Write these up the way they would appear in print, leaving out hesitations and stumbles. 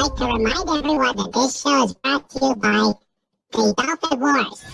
like to remind everyone that this show is brought to you by the Dolphin Wars.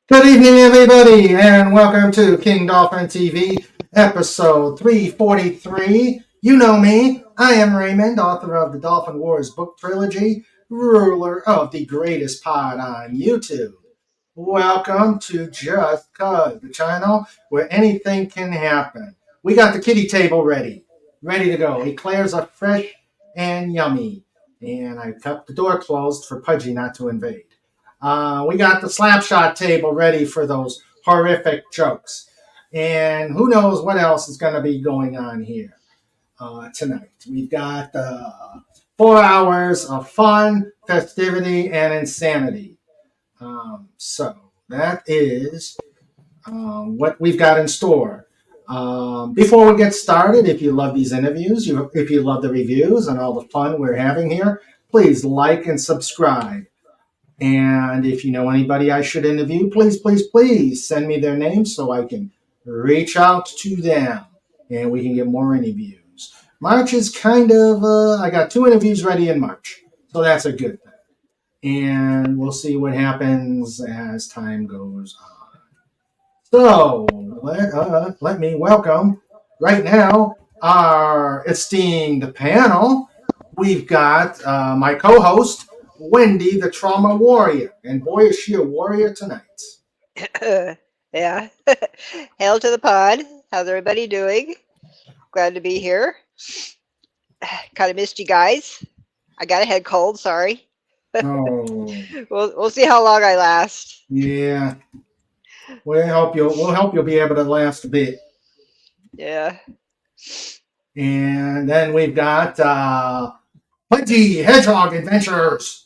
Good evening, everybody, and welcome to King Dolphin TV, episode 343. You know me. I am Raymond, author of the Dolphin Wars book trilogy, ruler of the greatest pod on YouTube. Welcome to Just Cuz, the channel where anything can happen. We got the kitty table ready to go. Eclairs are fresh and yummy, and I kept the door closed for Pudgy not to invade. We got the slapshot table ready for those horrific jokes. And who knows what else is going to be going on here tonight. We've got 4 hours of fun, festivity, and insanity. So that is what we've got in store. Before we get started, if you love these interviews, if you love the reviews and all the fun we're having here, please like and subscribe. And if you know anybody I should interview, please send me their name so I can reach out to them and we can get more interviews. March is kind of, I got 2 interviews ready in March, so that's a good thing. And we'll see what happens as time goes on. So let me welcome right now our esteemed panel. We've got my co-host, Wendy, the trauma warrior. And boy, is she a warrior tonight. Yeah. Hail to the pod. How's everybody doing? Glad to be here. Kind of missed you guys. I got a head cold, sorry. Oh. We'll see how long I last. Yeah. We'll help you'll be able to last a bit. Yeah. And then we've got Pudgy Hedgehog Adventures.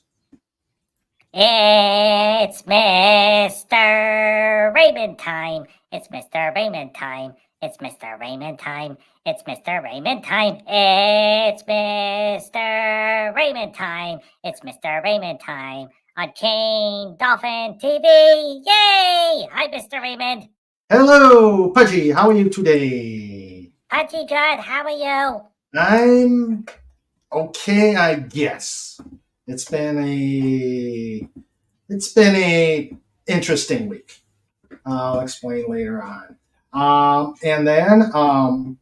It's Mr. Raymond time. It's Mr. Raymond time. It's Mr. Raymond time. It's Mr. Raymond time. It's Mr. Raymond time. It's Mr. Raymond time on King Dolphin TV. Yay! Hi, Mr. Raymond. Hello, Pudgy. How are you today? Pudgy good. How are you? I'm okay, I guess. It's been a interesting week. I'll explain later on. And then, of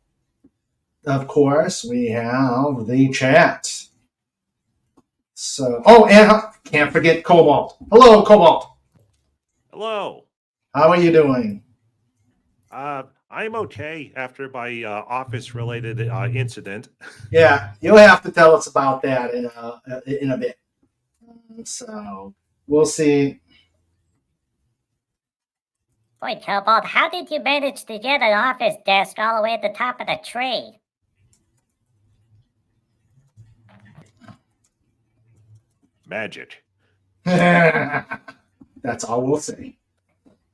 course, we have the chat. So, and can't forget Cobalt. Hello, Cobalt. Hello. How are you doing? I'm okay after my office-related incident. Yeah, you'll have to tell us about that in a bit. So we'll see. Boy, Cobalt, how did you manage to get an office desk all the way at the top of the tree? Magic. That's all we'll say.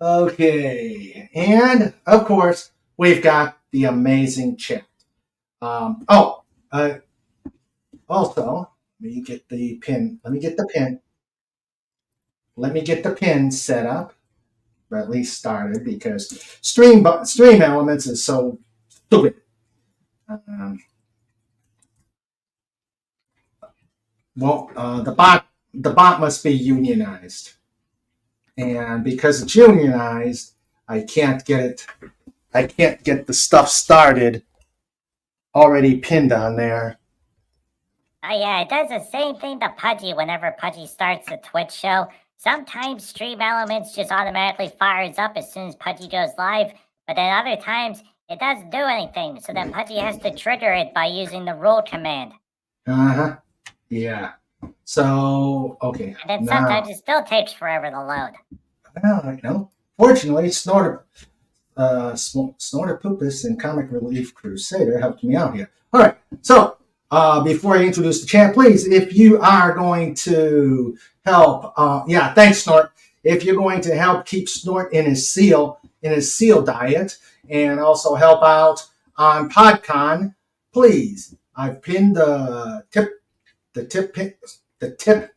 Okay, and of course we've got the amazing chat. Also, let me get the pin. Let me get the pin set up, or at least started, because Stream Elements is so stupid. The bot must be unionized, and because it's unionized, I can't get the stuff started already pinned on there. Oh yeah, it does the same thing to Pudgy whenever Pudgy starts a Twitch show. Sometimes Stream Elements just automatically fires up as soon as Pudgy goes live, but then other times it doesn't do anything, so then Pudgy has to trigger it by using the rule command. Uh-huh. Yeah. So, okay. And then sometimes it still takes forever to load. Well, fortunately, Snorter Poopus and Comic Relief Crusader helped me out here. All right, so before I introduce the chat, please, if you are going to help, thanks, Snort. If you're going to help keep Snort in his seal diet, and also help out on PodCon, please. I've pinned the tip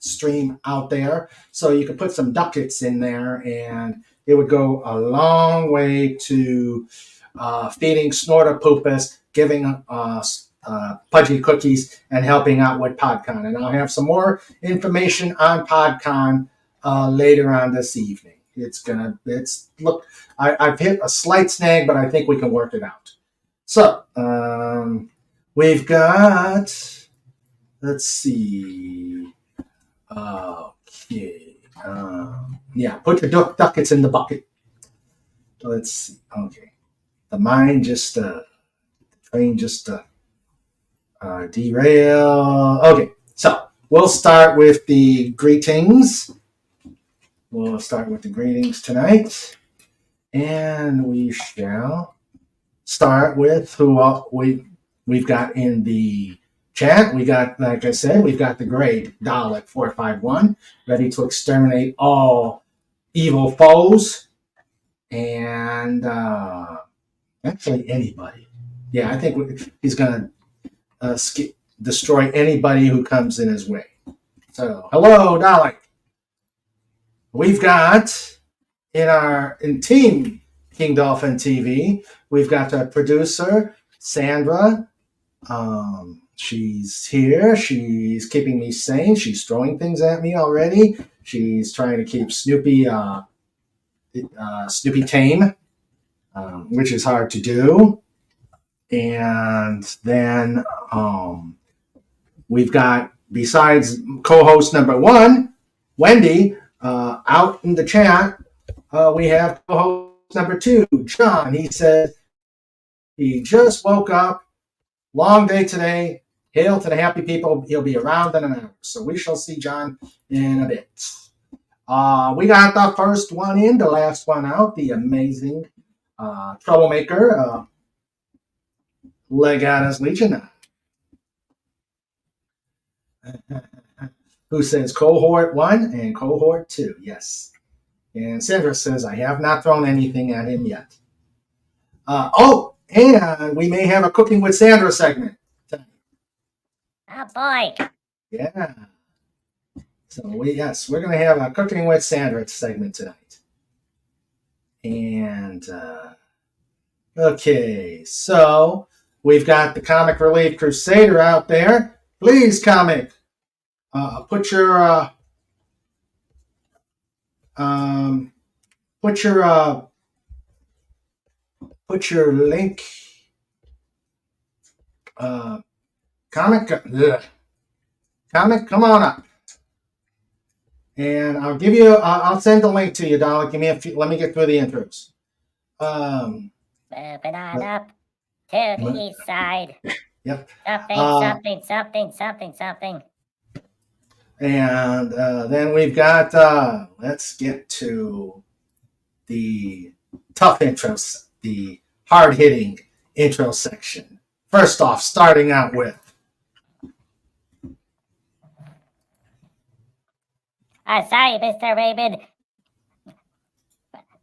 stream out there, so you can put some ducats in there, and it would go a long way to feeding Snorter Poopus, giving Pudgy cookies, and helping out with PodCon. And I'll have some more information on PodCon later on this evening. I've hit a slight snag, but I think we can work it out. So we've got, let's see. Okay. Put your ducats in the bucket. Let's see. Okay. The train just derail. Okay. So we'll start with the greetings. We'll start with the greetings tonight. And we shall start with who we've got in the chat. We got, like I said, we've got the great Dalek 451, ready to exterminate all evil foes. And actually anybody. Yeah, I think he's going to destroy anybody who comes in his way. So, hello, Dalek. We've got in Team King Dolphin TV, we've got our producer, Sandra. She's here. She's keeping me sane. She's throwing things at me already. She's trying to keep Snoopy tame, which is hard to do. And then we've got, besides co-host number 1, Wendy, out in the chat, we have co-host number 2, John. He says he just woke up. Long day today. Hail to the happy people. He'll be around in an hour. So we shall see John in a bit. We got the first one in, the last one out, the amazing troublemaker, Legatus Legion, who says cohort 1 and cohort 2. Yes. And Sandra says, I have not thrown anything at him yet. And we may have a Cooking with Sandra segment tonight. Oh boy. Yeah. So we're going to have a Cooking with Sandra segment tonight. And okay, so we've got the Comic Relief Crusader out there. Please, Comic, put your link. Comic, come on up. And I'll send the link to you, Dolly. Let me get through the intros. Moving on up to the east side. Yep. Something. And then we've got, let's get to the tough intros, the hard-hitting intro section. First off, starting out with. Sorry, Mr. Raymond.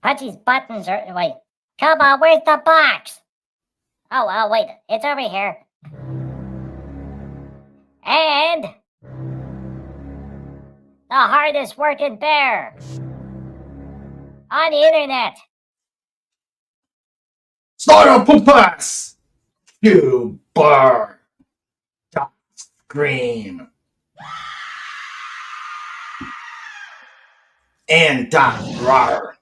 Pudgy's buttons are... Wait. Come on, where's the box? Oh, wait. It's over here. And... the hardest working bear on the internet. Snorter Poopus! You burr! Dot scream! And dot roar!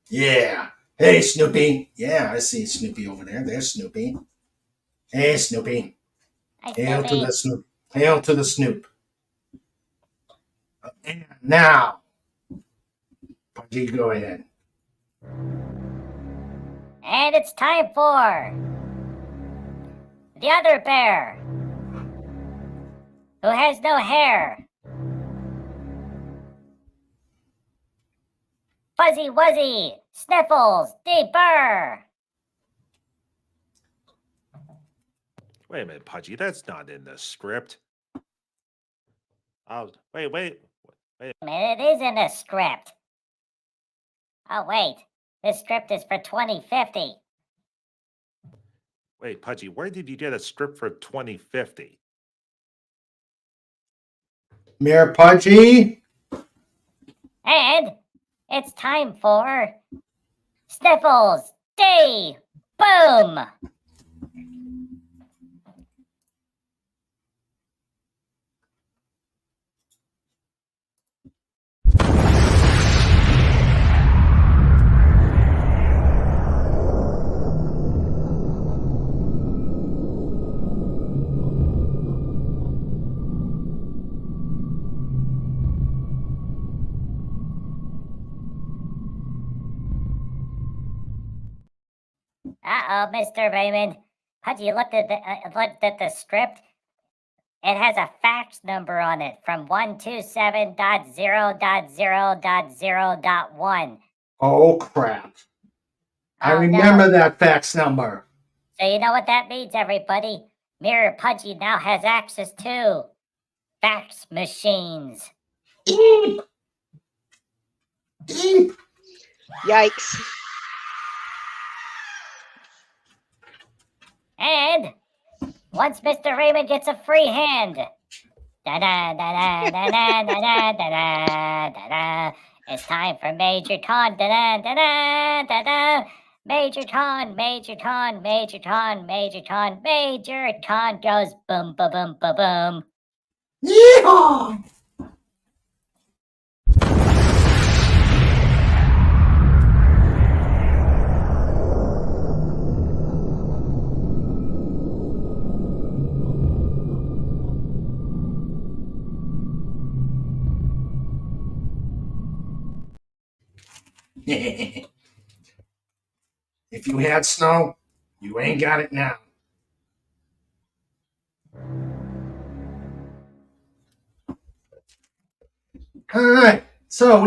Yeah! Hey, Snoopy! Yeah, I see Snoopy over there. There's Snoopy. Hey, Snoopy. Hi, Hail to Snoopy. the Snoop. Hail to the Snoop. And now, Pudgy, go ahead. And it's time for the other bear who has no hair. Fuzzy Wuzzy, Sniffles, Deeper. Wait a minute, Pudgy. That's not in the script. Oh, wait. It is in the script. Oh, wait. This script is for 2050. Wait, Pudgy, where did you get a script for 2050? Mayor Pudgy? And it's time for Sniffles Day. Boom! Uh-oh, Mr. Raymond. Pudgy looked at the script. It has a fax number on it from 127.0.0.0.1. Oh, crap. I Oh, remember no. that fax number. So you know what that means, everybody? Mirror Pudgy now has access to fax machines. Eep! Eep! Yikes. And once Mr. Raymond gets a free hand, da-da-da-da-da-da-da-da-da-da-da. It's time for Major Ton, da-da-da-da-da-da. Major Ton, Major Ton, Major Ton, Major Ton, Major Ton goes boom, ba boom, ba boom. Yeehaw! If you had snow, you ain't got it now. All right, so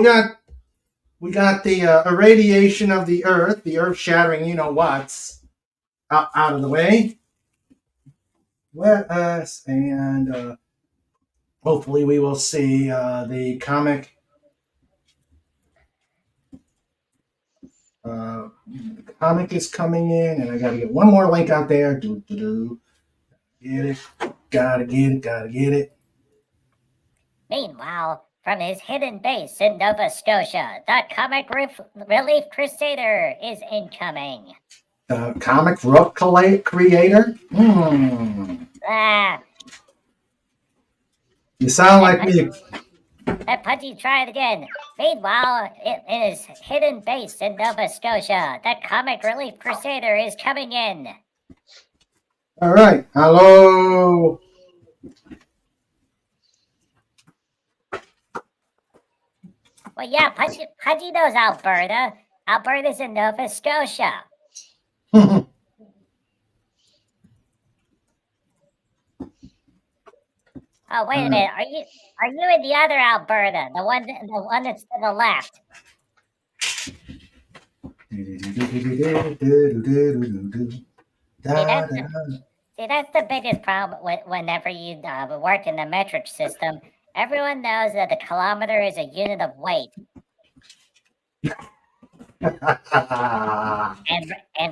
we got the irradiation of the Earth shattering, you know what's out of the way. Let us, and hopefully we will see the comic. The comic is coming in, and I got to get one more link out there. Get it, gotta get it. Meanwhile, from his hidden base in Nova Scotia, the Comic Relief Crusader is incoming. The comic book creator? Ah, You sound like me. let Pudgy try it again. Meanwhile, in his hidden base in Nova Scotia, the Comic Relief Crusader is coming in. All right, hello. Well, yeah, Pudgy knows Alberta. Alberta's in Nova Scotia. Oh, wait a minute. Are you in the other Alberta? The one that's to the left. See, that's the biggest problem whenever you work in the metric system. Everyone knows that a kilometer is a unit of weight. And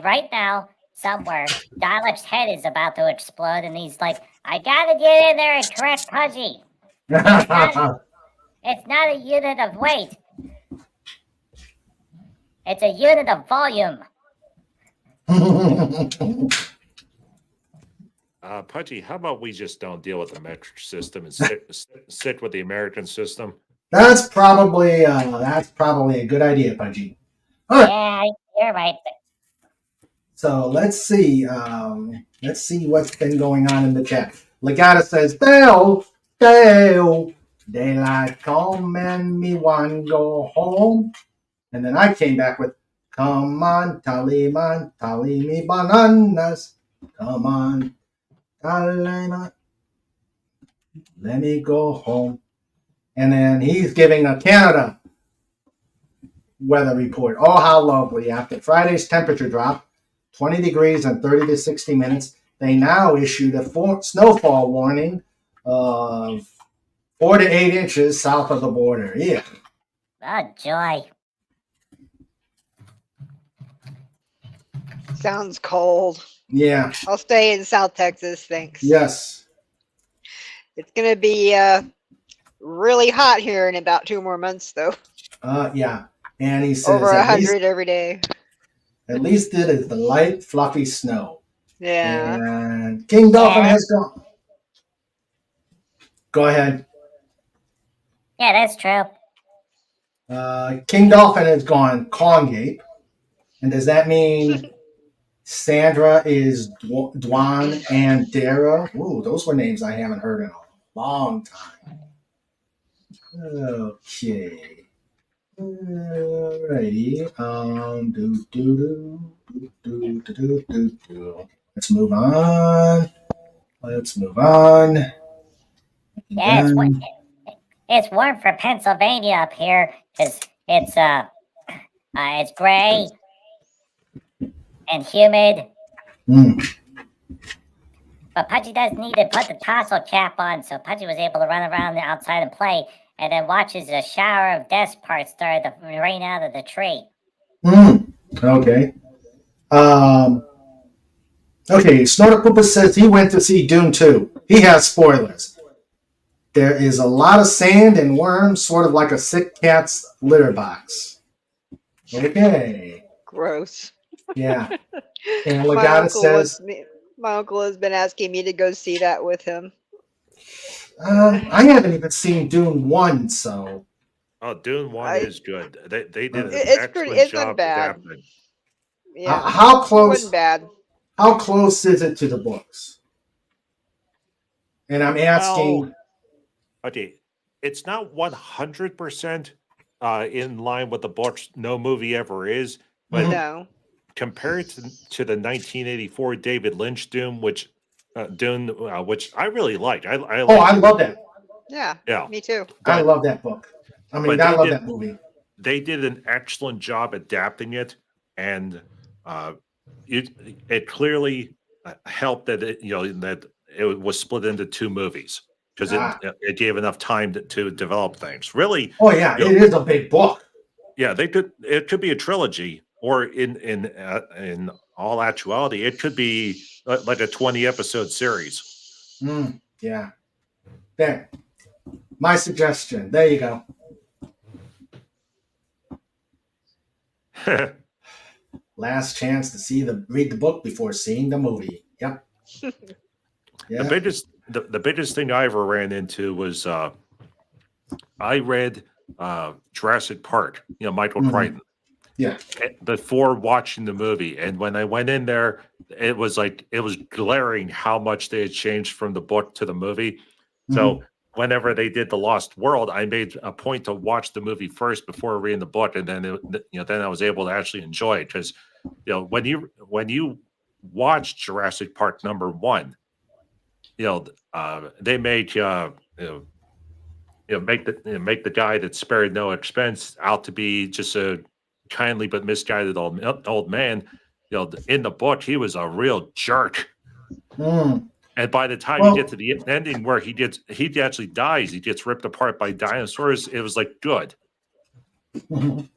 right now, somewhere, Dalek's head is about to explode, and he's like, I gotta get in there and correct Pudgy. It's not a unit of weight. It's a unit of volume. Pudgy, how about we just don't deal with the metric system and stick with the American system? That's probably a good idea, Pudgy. All right. Yeah, you're right. So let's see what's been going on in the chat. Legata says, Dale, daylight come and me one go home. And then I came back with, come on, tally me bananas. Come on, tally me, let me go home. And then he's giving a Canada. weather report. Oh, how lovely. After Friday's temperature drop, 20 degrees in 30 to 60 minutes, they now issued a snowfall warning of 4 to 8 inches south of the border. Yeah. Oh, joy. Sounds cold. Yeah. I'll stay in South Texas, thanks. Yes. It's gonna be really hot here in about 2 more months, though. Yeah. And he says Over 100 every day. at least it is the light, fluffy snow. Yeah. And King Dolphin has gone. Go ahead. Yeah, that's true. King Dolphin has gone Congape. And does that mean Sandra is Dwan and Dara? Ooh, those were names I haven't heard in a long time. Okay. Alrighty. Let's move on. Yeah, it's warm for Pennsylvania up here because it's gray and humid. But Pudgy does need to put the tassel cap on, so Pudgy was able to run around the outside and play, and then watches a shower of desk parts start to rain out of the tree. Okay. Okay, Snorter Poopa says he went to see Dune 2. He has spoilers. There is a lot of sand and worms, sort of like a sick cat's litter box. Okay. Gross. Yeah. And Legata says... My uncle has been asking me to go see that with him. I haven't even seen Dune 1, so... Oh, Dune 1 is good. They did an it's excellent job bad. adapting. Yeah. How close? It wasn't bad. How close is it to the books? And I'm asking... Well, okay, it's not 100% in line with the books. No movie ever is. But No. compared to the 1984 David Lynch Dune, which I really liked. I love that. Yeah, me too. I love that book. I mean, I love that movie. They did an excellent job adapting it, and it clearly helped that that it was split into 2 movies because it gave enough time to develop things. Really. Oh yeah, it is a big book. Yeah, it could be a trilogy, or in all actuality, it could be like a 20 episode series. Yeah. There. My suggestion. There you go. Last chance to read the book before seeing the movie. Yep. Yeah. The biggest thing I ever ran into was I read Jurassic Park, Michael Crichton. Yeah. Before watching the movie, and when I went in there, it was glaring how much they had changed from the book to the movie. So whenever they did The Lost World, I made a point to watch the movie first before reading the book, and then then I was able to actually enjoy it because when you watch Jurassic Park #1, they make make the guy that spared no expense out to be just a kindly but misguided old man. In the book, he was a real jerk. And by the time you get to the ending where he actually dies, he gets ripped apart by dinosaurs. It was like good. Well,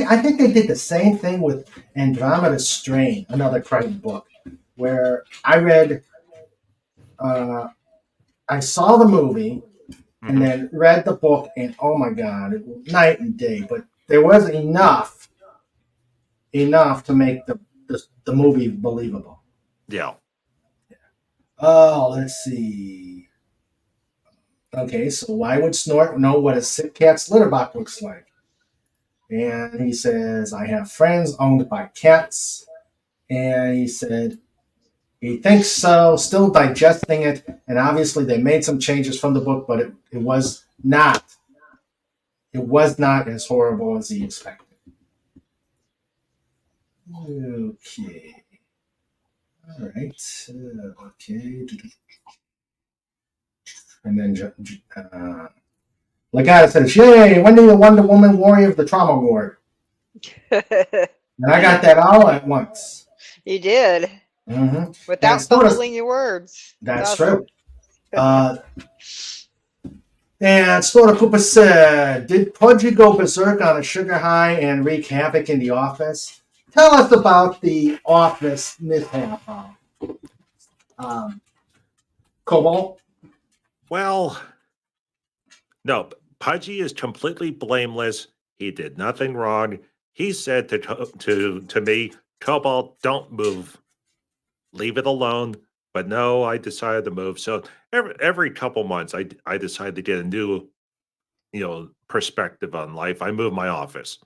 I think they did the same thing with Andromeda Strain, another Crichton book, where I read. I saw the movie and then read the book, and oh my god, it was night and day. But there was enough to make the movie believable. Yeah. Oh, let's see. Okay, so why would Snort know what a sick cat's litter box looks like? And he says, I have friends owned by cats. And he said, he thinks so, still digesting it. And obviously they made some changes from the book, but it was not as horrible as he expected. Okay. All right. Okay. And then Legata says, yay, when did the Wonder Woman Warrior of the Trauma Ward? And I got that all at once. You did And without sort of, fumbling your words. It's that's awesome. true. Uh, and Slaughter Cooper said, "Did Pudgy go berserk on a sugar high and wreak havoc in the office? Tell us about the office mishap, Cobalt." Well, no, Pudgy is completely blameless. He did nothing wrong. He said to me, Cobalt, don't move. Leave it alone. But no, I decided to move. So every couple months, I decided to get a new perspective on life. I move my office.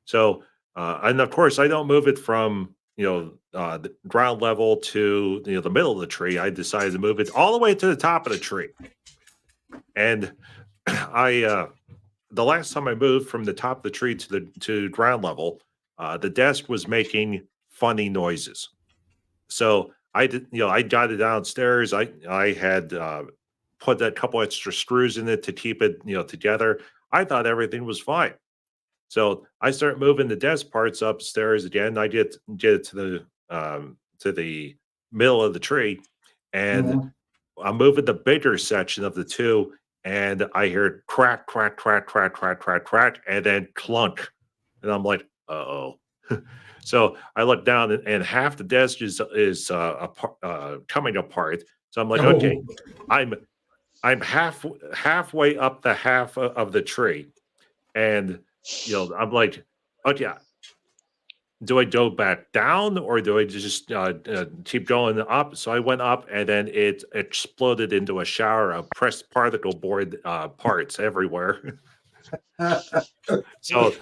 So and of course, I don't move it from the ground level to the middle of the tree. I decided to move it all the way to the top of the tree. And I the last time I moved from the top of the tree to ground level, the desk was making funny noises. So I did, I got it downstairs. I had put a couple extra screws in it to keep it, together. I thought everything was fine. So I start moving the desk parts upstairs again. I get it to the middle of the tree, and Mhm. I'm moving the bigger section of the two, and I hear crack, crack, crack, crack, crack, crack, crack, and then clunk. And I'm like, oh. So I look down, and half the desk is coming apart. So I'm like, okay, Oh. I'm I'm halfway up the half of the tree, and I'm like, okay, do I go back down or do I just keep going up? So I went up, and then it exploded into a shower of pressed particle board parts everywhere. So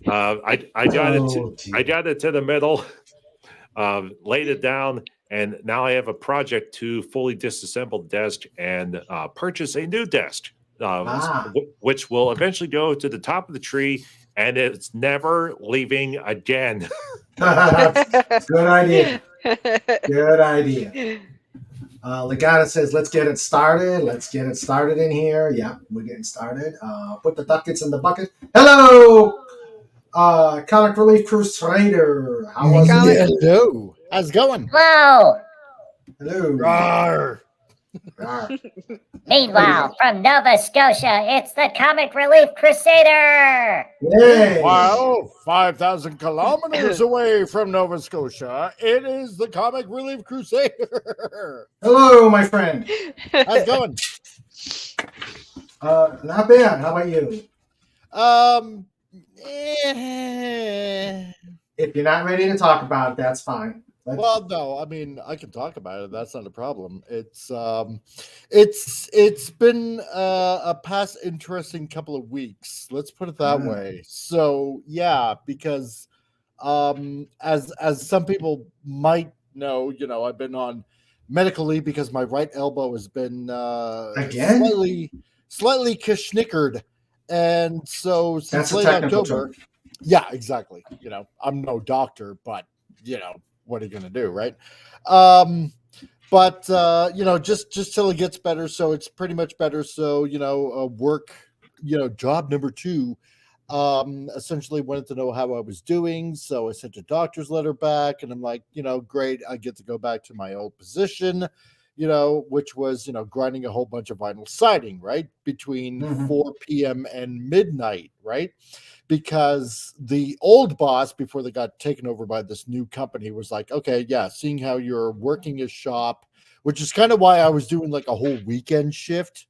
I got it Oh, I gee. got it to the middle, laid it down, and now I have a project to fully disassemble the desk and purchase a new desk, Ah. which will eventually go to the top of the tree, and it's never leaving again. Good idea. Good idea. Legata says, "Let's get it started. Let's get it started in here." Yeah, we're getting started. Put the ducats in the bucket. Hello, Comic Relief Crusader. How Hey, was it? Comic. Hello. How's it going? Hello! Hello. Rawr. Rawr. Meanwhile, from Nova Scotia, it's the Comic Relief Crusader! Yay. Wow, 5,000 kilometers away from Nova Scotia, it is the Comic Relief Crusader. Hello, my friend. How's it going? Not bad. How about you? Um, eh. If you're not ready to talk about it, that's fine. Well, no, I mean I can talk about it. That's not a problem. It's been a past interesting couple of weeks. Let's put it that way. So yeah, because as some people might know, I've been on medical leave because my right elbow has been Again? slightly kishnickered, and so since That's a late technical October. term. Yeah, exactly. I'm no doctor, but what are you gonna do, right? But just till it gets better. So it's pretty much better. So work, job number 2. Essentially wanted to know how I was doing. So I sent a doctor's letter back, and I'm like, great, I get to go back to my old position. Which was, grinding a whole bunch of vinyl siding, right? Between 4 p.m. and midnight, right? Because the old boss, before they got taken over by this new company, was like, okay, yeah, seeing how you're working a shop, which is kind of why I was doing like a whole weekend shift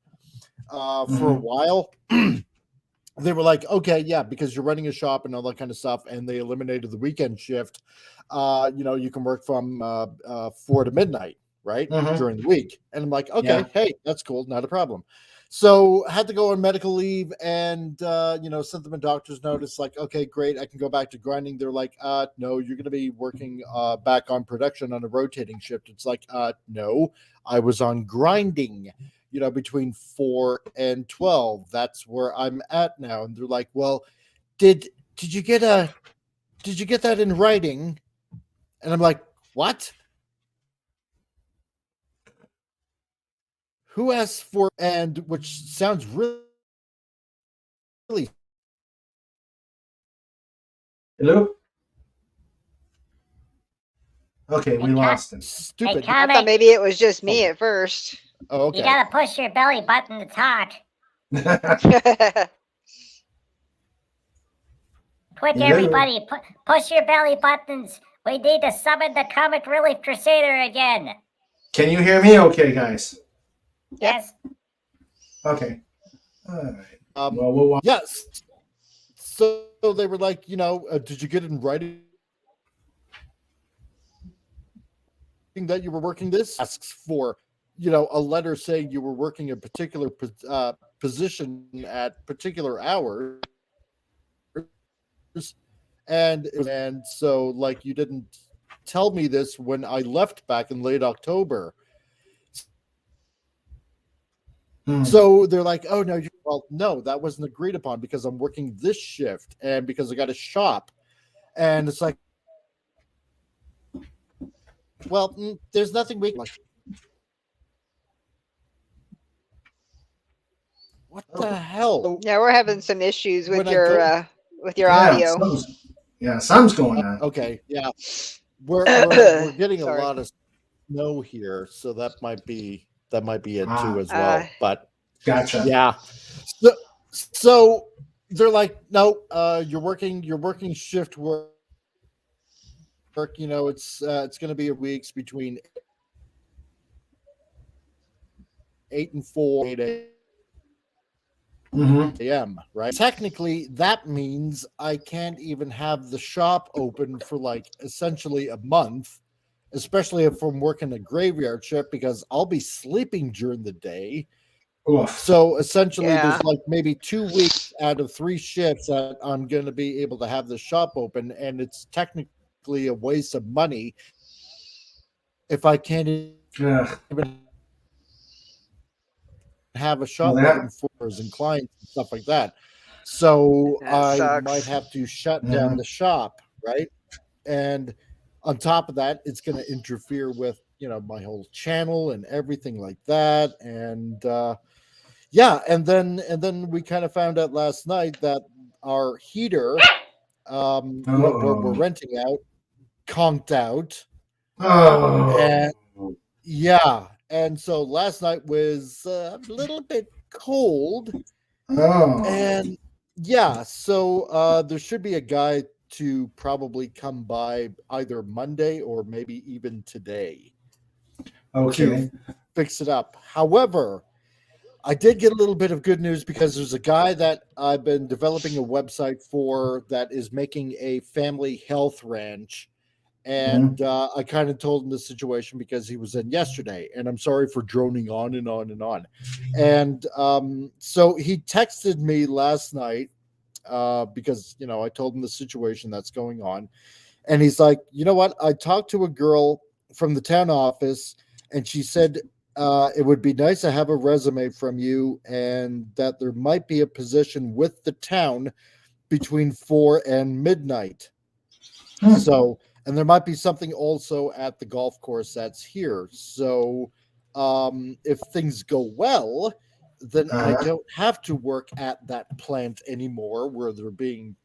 for a while. They were like, okay, yeah, because you're running a shop and all that kind of stuff, and they eliminated the weekend shift. You can work from 4 to midnight, right, during the week. And I'm like, okay, hey, that's cool, not a problem. So had to go on medical leave, and sent them a doctor's notice, like, okay, great, I can go back to grinding. They're like, no, you're going to be working back on production on a rotating shift. It's like, no, I was on grinding. Between 4 and 12. That's where I'm at now. And they're like, well, did you get that in writing? And I'm like, what? Who asked for, and which sounds really Hello? Okay, we lost him. Hey, Stupid. I thought comic, maybe it was just me at first. Oh, you okay. gotta push your belly button to talk. Quick, Hello? everybody, push your belly buttons. We need to summon the Comic Relief Crusader again. Can you hear me okay, guys? Yes? Okay. All right. Um, Well, we'll watch. yes. So they were like, did you get in writing that you were working this? Asks for, a letter saying you were working a particular position at particular hours, and so like you didn't tell me this when I left back in late October. So they're like, oh no, no, that wasn't agreed upon because I'm working this shift and because I got a shop. And it's like, well, there's nothing we like. What the hell? Yeah, we're having some issues with When I your go- with your Yeah, audio. something's going on. Okay, yeah. We're getting a Sorry. lot of snow here, so that might be it too as well. But Gotcha. yeah. So they're like, no, you're working shift work. It's going to be weeks between 8 and 4 a.m. Right? Technically, that means I can't even have the shop open for like essentially a month, especially if I'm working a graveyard shift because I'll be sleeping during the day. Oof. So essentially, Yeah. there's like maybe 2 weeks out of 3 shifts that I'm going to be able to have the shop open, and it's technically a waste of money if I can't Ugh. even have a shop Well, open for and clients and stuff like that. So That I sucks. might have to shut down the shop, right? And on top of that, it's going to interfere with my whole channel and everything like that. And yeah, and then we kind of found out last night that our heater, we're renting out, conked out. Oh. And yeah, and so last night was a little bit cold. Oh. And yeah, so there should be a guy to probably come by either Monday or maybe even today Okay. to fix it up. However, I did get a little bit of good news because there's a guy that I've been developing a website for that is making a family health ranch. And I kind of told him the situation because he was in yesterday, and I'm sorry for droning on and on and on. And so he texted me last night because, I told him the situation that's going on. And he's like, you know what? I talked to a girl from the town office, and she said it would be nice to have a resume from you and that there might be a position with the town between 4 and midnight. So, and there might be something also at the golf course that's here. So if things go well, then I don't have to work at that plant anymore where they're being,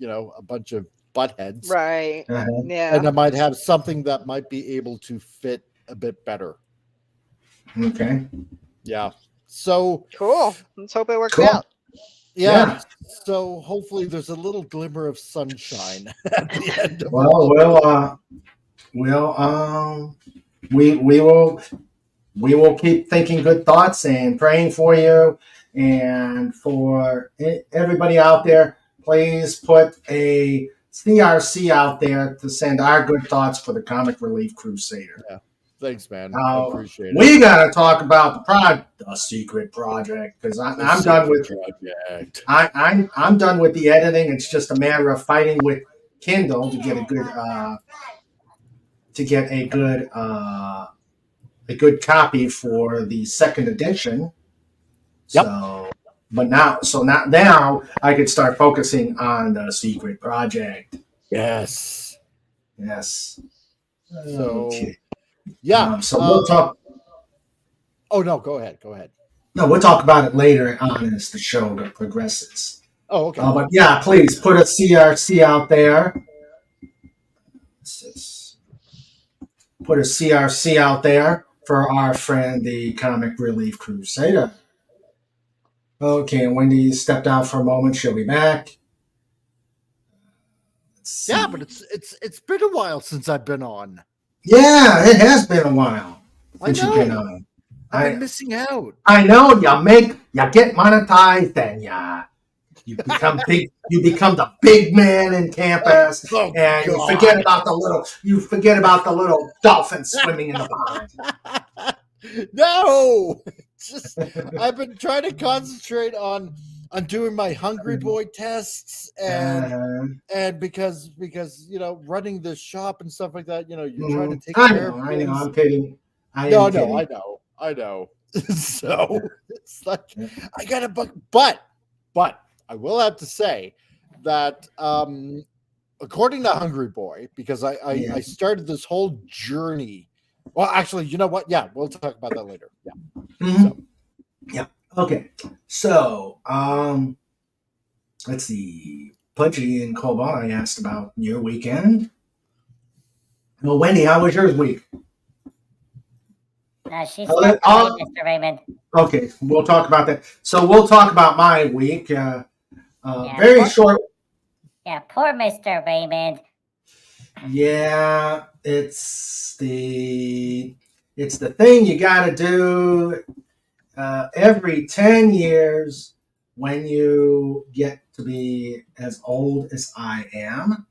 a bunch of buttheads. Right. Yeah. And I might have something that might be able to fit a bit better. Okay. Yeah. So Cool. Let's hope it works Cool. out. yeah. So hopefully there's a little glimmer of sunshine at the end of we will keep thinking good thoughts and praying for you, and for everybody out there, please put a CRC out there to send our good thoughts for the Comic Relief Crusader. Yeah. Thanks, man. I appreciate it. We gotta talk about the secret project, because I'm done with project. I'm done with the editing. It's just a matter of fighting with Kindle to get a good copy for the second edition. Yep. Now I could start focusing on the secret project. Yes. So Okay. yeah. So we'll talk. Oh no, go ahead. No, we'll talk about it later on as the show progresses. Oh, okay. But yeah, please put a CRC out there. Put a CRC out there for our friend, the Comic Relief Crusader. Okay, and Wendy stepped out for a moment. She'll be back. Let's Yeah, see. but it's been a while since I've been on. Yeah, it has been a while I since you've been know. on. I've been missing out. I know you get monetized and you become big. You become the big man in campus, Oh, and God. you forget about the little dolphins swimming in the pond. No, just I've been trying to concentrate on doing my Hungry Boy tests and because running the shop and stuff like that, you're trying to take care of I know. things. I'm kidding. No, I know. So it's like I got a book, but I will have to say that according to Hungry Boy, because I started this whole journey. Well, actually, you know what? Yeah, we'll talk about that later. Yeah. Mm-hmm. So. Yeah. Okay. So, let's see. Pudgy and Colbot, I asked about your weekend. Well, Wendy, how was your week? She's stepped away, Mr. Raymond. Okay, we'll talk about that. So we'll talk about my week. Very short. Yeah, poor Mr. Raymond. Yeah, it's the thing you got to do every 10 years when you get to be as old as I am.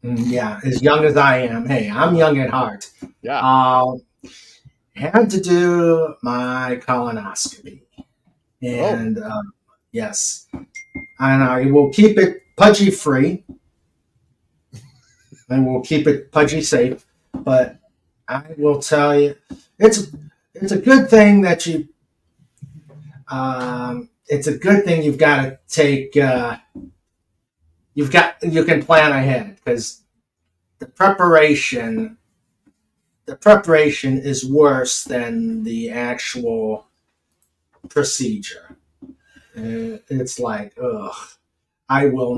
Yeah, as young as I am. Hey, I'm young at heart. Yeah. Had to do my colonoscopy. And yes, and I will keep it pudgy free. And we'll keep it pudgy safe. But I will tell you, it's a good thing that you. It's a good thing you've got to take. You can plan ahead because the preparation is worse than the actual procedure. It's like, ugh, I will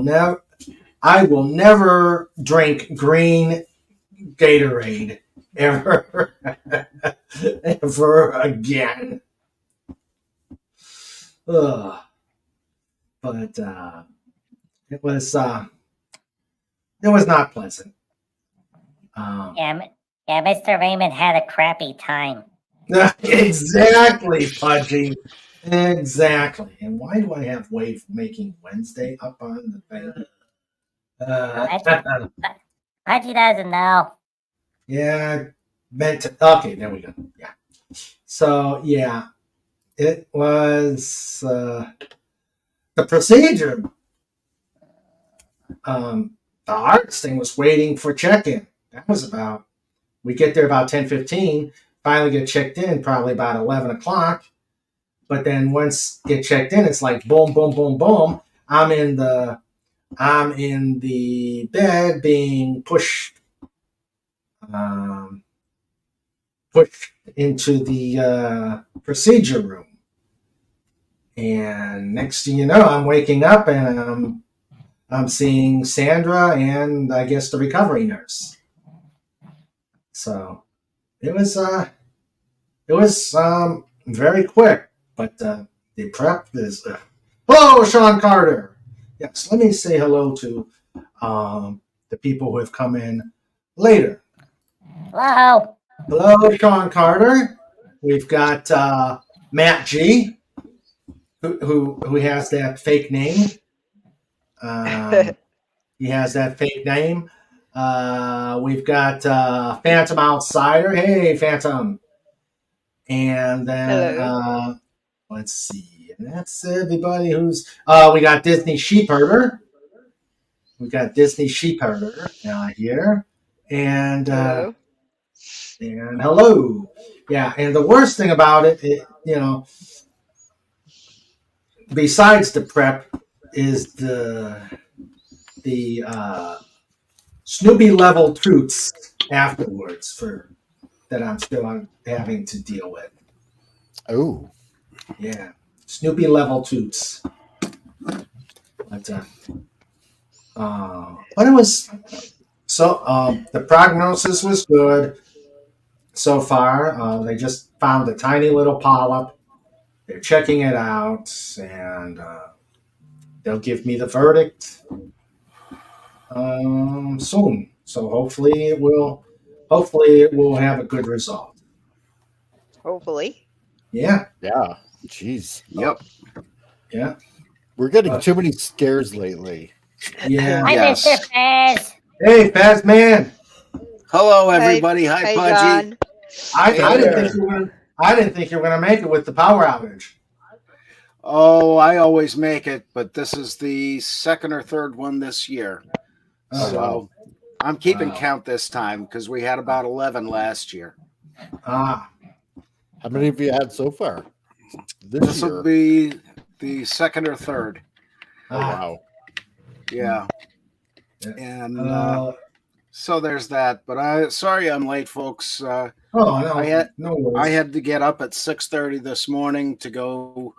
never drink green Gatorade ever again. Ugh. But it was not pleasant. Yeah, Mr. Raymond had a crappy time. Exactly, Pudgy. Exactly. And why do I have Wave Making Wednesday up on the thing? Pudgy doesn't know. Yeah, meant to. Okay, there we go. Yeah. So yeah, it was the procedure. The hardest thing was waiting for check-in. That was about. We get there about 10:15. Finally get checked in probably about 11 o'clock. But then once get checked in, it's like boom, boom, boom, boom. I'm in the bed being pushed into the procedure room. And next thing you know, I'm waking up and I'm seeing Sandra and I guess the recovery nurse. So it was very quick, but the prep is. Hello, Sean Carter. Yes, let me say hello to the people who have come in later. Hello. Hello, Sean Carter. We've got Matt G, who has that fake name. He has that fake name. We've got Phantom Outsider. Hey, Phantom. And then let's see. And that's everybody who's. We got Disney Sheepherder. We got Disney Sheepherder here. And Hello. and hello. Yeah, and the worst thing about it, besides the prep, is the Snoopy level toots afterwards that I'm still having to deal with. Oh. Yeah. Snoopy level toots. But it was so. The prognosis was good so far. They just found a tiny little polyp. They're checking it out, and they'll give me the verdict soon. So hopefully it will. Hopefully it will have a good result. Hopefully. Yeah. Yeah. Jeez. Yep. Yeah. We're getting too many scares lately. Yeah. Hi, Yes. Mr. Fez. Hey, Faz man. Hello, everybody. Hi, Pudgy. John. I Hey didn't there. think you were gonna. I didn't think you were gonna make it with the power outage. Oh, I always make it, but this is the second or third one this year. Oh, So wow. I'm keeping Wow. count this time because we had about 11 last year. Ah. How many have you had so far? This year. will be the second or third. Oh, wow. Yeah. Yeah. And so there's that. But sorry I'm late, folks. Oh no. No worries. I had to get up at 6:30 this morning to go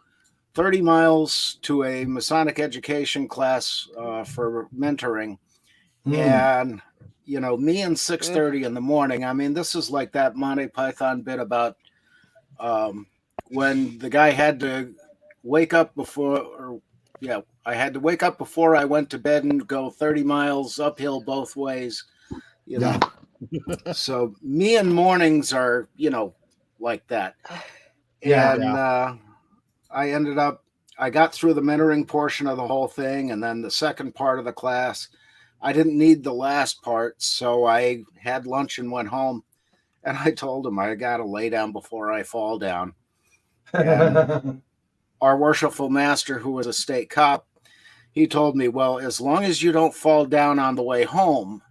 30 miles to a Masonic education class for mentoring. Hmm. And, you know, me and 6:30 in the morning, I mean, this is like that Monty Python bit about when the guy had to wake up I had to wake up before I went to bed and go 30 miles uphill both ways, you know. So me and mornings are, you know, like that. Yeah. And I got through the mentoring portion of the whole thing. And then the second part of the class, I didn't need the last part. So I had lunch and went home. And I told him I got to lay down before I fall down. And our worshipful master, who was a state cop, he told me, well, as long as you don't fall down on the way home,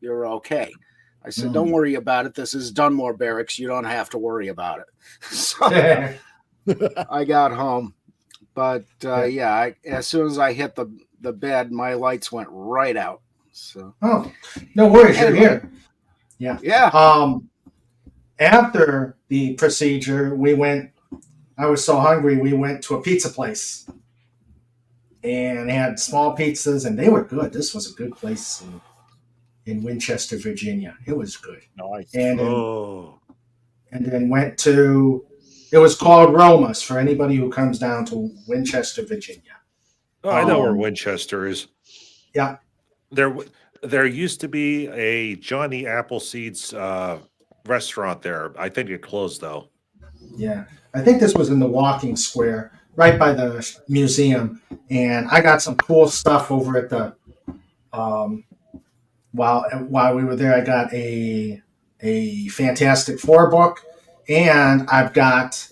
you're okay. I said, don't worry about it. This is Dunmore Barracks. You don't have to worry about it. So I got home. But as soon as I hit the bed, my lights went right out. So Oh, no worries. You're Anyway. here. Yeah. yeah. After the procedure, I was so hungry, we went to a pizza place and had small pizzas, and they were good. This was a good place in Winchester, Virginia. It was good. Nice. And Oh, then went to, it was called Roma's for anybody who comes down to Winchester, Virginia. I know where Winchester is. Yeah. There used to be a Johnny Appleseed's restaurant there. I think it closed though. Yeah. I think this was in the walking square right by the museum. And I got some cool stuff over at the, while we were there, I got a Fantastic Four book, and I've got,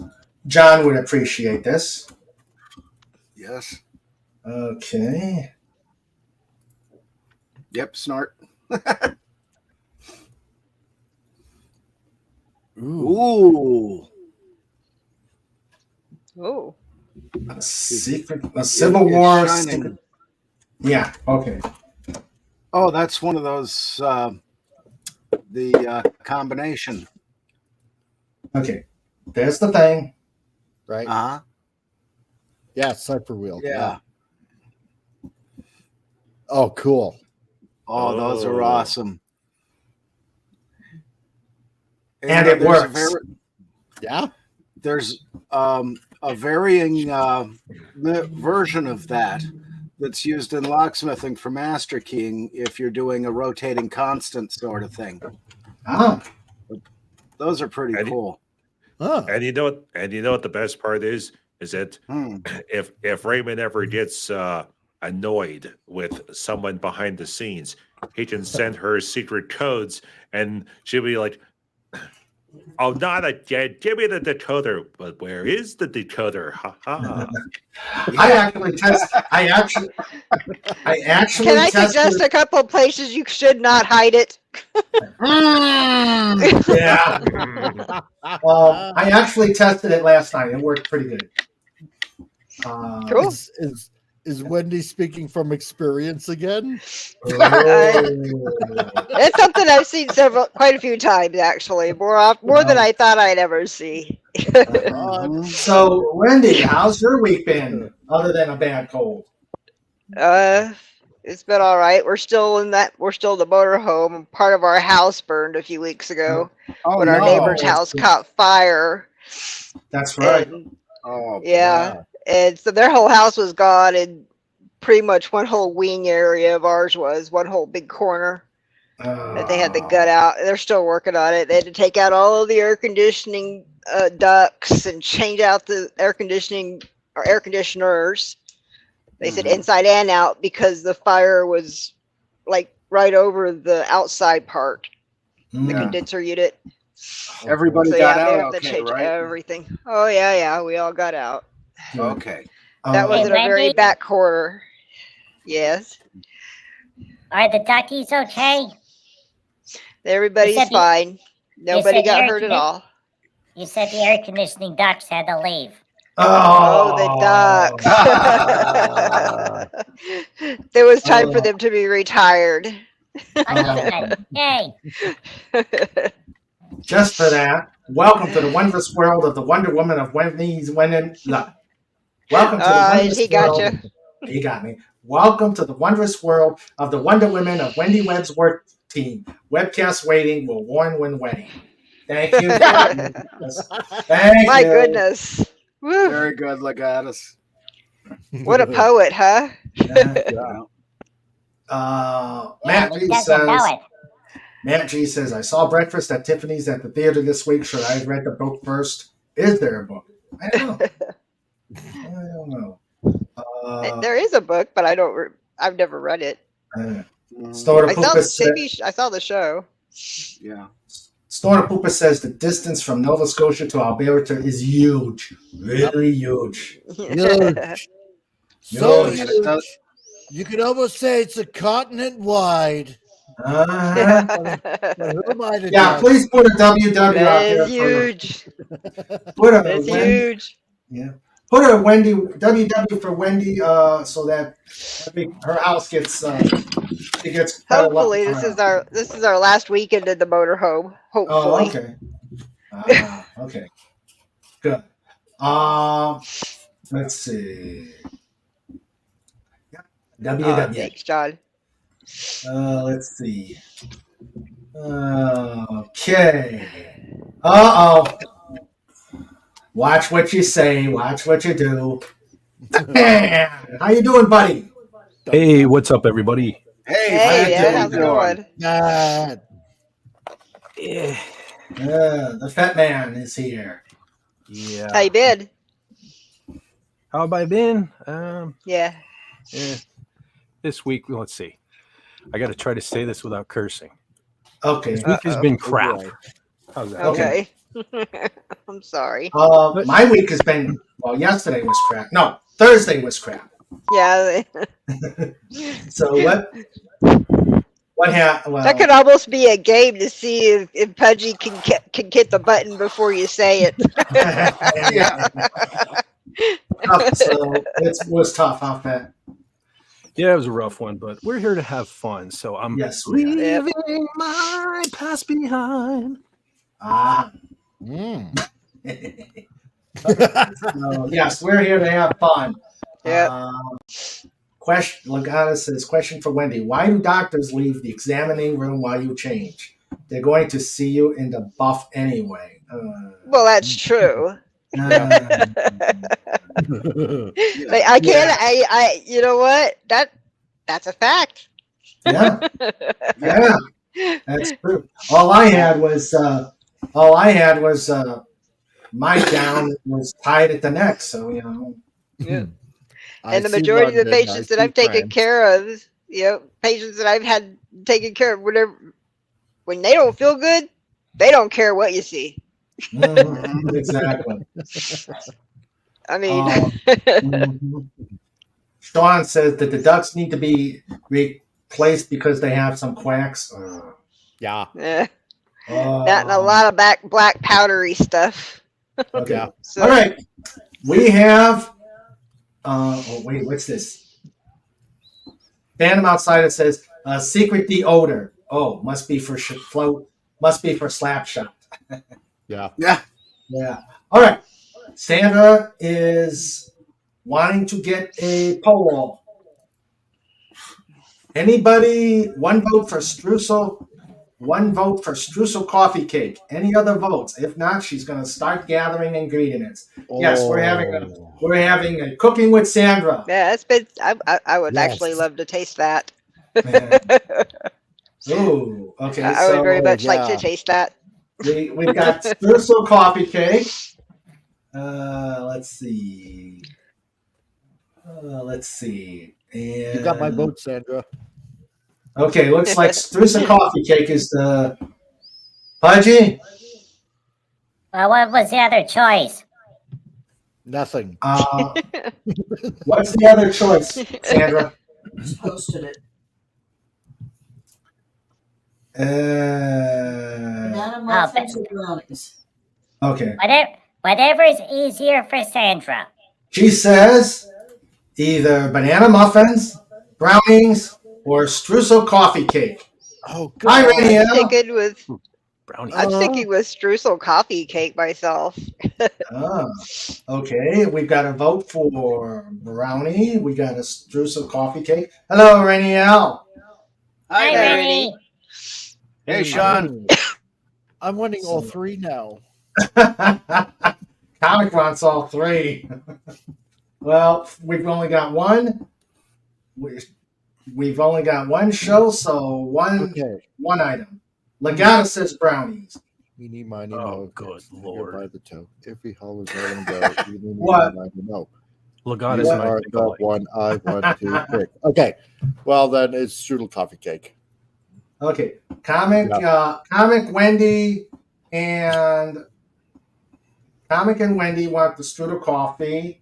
John would appreciate this. Yes. Okay. Yep. Snort. Ooh. Oh. A Civil It's War. shining. Yeah. Okay. Oh, that's one of those, the combination. Okay. There's the thing. Right? Uh-huh. Yeah, Cypher Wheel. Yeah. Oh, cool. Oh, those are Oh. awesome. And it there's a works. Yeah. There's a varying version of that that's used in locksmithing for master keying if you're doing a rotating constant sort of thing. Ah. Those are pretty And- cool. Huh. And you know what the best part is that if Raymond ever gets annoyed with someone behind the scenes, he can send her secret codes, and she'll be like, "Oh, not again! Give me the decoder." But where is the decoder? Ha ha! I actually Can I tested. suggest a couple places you should not hide it? Yeah. I actually tested it last night. It worked pretty good. Cool. Is Is Wendy speaking from experience again? It's something I've seen quite a few times, actually. More than I thought I'd ever see. So, Wendy, how's your week been other than a bad cold? It's been all right. We're still in the motorhome. Part of our house burned a few weeks ago Oh, when our no. neighbor's house caught fire. That's right. And, Oh, yeah. And so their whole house was gone, and pretty much one whole wing area of ours was one whole big corner that they had to gut out. They're still working on it. They had to take out all of the air conditioning ducts and change out the air conditioners. They said inside and out because the fire was like right over the outside part, the condenser unit. Everybody So got yeah, they out have to okay, change right? everything. Oh yeah, we all got out. Okay. That was Hey, in a very Wendy? back corner. Yes, Are the duckies okay? everybody's said the- fine. Nobody said got air hurt at condi- all. You said the air conditioning ducts had to leave. Oh, the ducks. There was time for them to be retired. Good. Yay. Just for that, welcome to the wondrous world of the Wonder Woman of Wendy's Welcome to the wondrous he got world. you. He got me. Welcome to the wondrous world of the Wonder Women of Wendy Webb's work team. Webcast waiting will warn when wedding. Thank you. Thank My you. goodness. Woo. Very good, Legatus. What a poet, huh? Yeah. Matt He G doesn't know says. it. Matt G says, I saw Breakfast at Tiffany's at the theater this week. Should I have read the book first? Is there a book? I don't know. There is a book, but I've never read it. Snorter I saw Poopa I saw the show. Yeah. Snorter Poopa says the distance from Nova Scotia to Alberta is huge. Really huge. Huge. So Huge. huge. You could almost say it's a continent wide. Uh-huh. But who am I to Yeah, judge? please put a WW out That there. is huge. Put a That's Wendy, huge. yeah. Put a Wendy WW for Wendy, so that her house gets it gets better luck Hopefully, this is our last weekend in the motorhome. Oh, Hopefully. okay. Okay. Good. Let's see. WW. Thanks, John. Let's see. Okay. Uh-oh. Watch what you say. Watch what you do. How you doing, buddy? Hey, what's up, everybody? Hey, Hey, Fat, how's it how you going? doing? God. Yeah. The fat man is here. How you been? How have I been? Yeah. This week, let's see. I got to try to say this without cursing. Okay. This week has been crap. boy. How's that? Okay. I'm sorry. My week has been, well, yesterday was crap. No, Thursday was crap. Yeah. So what happened? Well, That could almost be a game to see if Pudgy can hit the button before you say it. yeah. So it was tough, huh, Pat? Yeah, it was a rough one, but we're here to have fun. So I'm Yes, we are. leaving my past behind. Ah. Mm. So, yes, we're here to have fun. Yeah. Question. Legata says, question for Wendy. Why do doctors leave the examining room while you change? They're going to see you in the buff anyway. Well, that's true. I can't. I. You know what? That's a fact. yeah, yeah, that's true. All I had was my gown was tied at the neck, so you know. Yeah. I And the see majority of the London, patients I that I've see taken France. care of, patients that I've had taken care of, when they don't feel good, they don't care what you see. Exactly. I mean, Mhm. Sean says that the ducks need to be replaced because they have some quacks. Yeah. that and a lot of black powdery stuff. Okay. Yeah. So, All right. We have. Oh wait, what's this? Phantom Outsider says secret deodor. Oh, must be for float. Must be for slap shot. Yeah. Yeah. Yeah. All right. Sandra is wanting to get a poll. Anybody? One vote for Streusel. One vote for Streusel coffee cake. Any other votes? If not, she's going to start gathering ingredients. Yes, we're having a cooking with Sandra. Yeah, it's been. I would Yes. actually love to taste that. Ooh, okay. I would very So much like to yeah. taste that. we've got Streusel coffee cake. Let's see. And You got my vote, Sandra. Okay, looks like Streusel coffee cake is the Pudgy. Well, what was the other choice? Nothing. What's the other choice, Sandra? Just posted it. Banana muffins or brownies? Okay. Whatever is easier for Sandra. She says either banana muffins, brownies, or Streusel coffee cake. Oh, Hi, God. Raniel. Brownie. I'm sticking with streusel coffee cake myself. Okay. We've got a vote for brownie. We got a Streusel coffee cake. Hello, Raniel. Hi, there, Rennie. Hey, Sean. I'm winning all three now. Comic wants all three. Well, we've only got one. We've only got one show, so one item. Legata says brownies. Meeny, miny, Oh, mo. good Go lord. by the toe. If he hollers, let him go. Meeny, What? miny, mo. Legatus You and I are think the alike. one I want to pick. Okay. Well, then it's strudel coffee cake. Okay, comic Wendy and want the strudel coffee.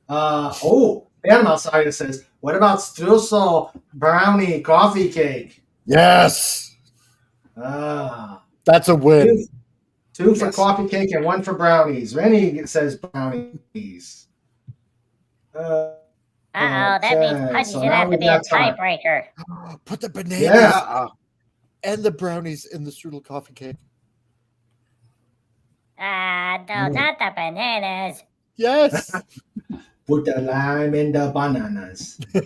Phantom Outsider says, "What about Streusel brownie coffee cake?" Yes. That's a win. Two for coffee cake and one for brownies. Rennie says brownies. That means Pudgy's so gonna now have to we've be a got time. tiebreaker. Put the bananas and the brownies in the strudel coffee cake. No, not the bananas. Yes. Put the lime in the bananas. Put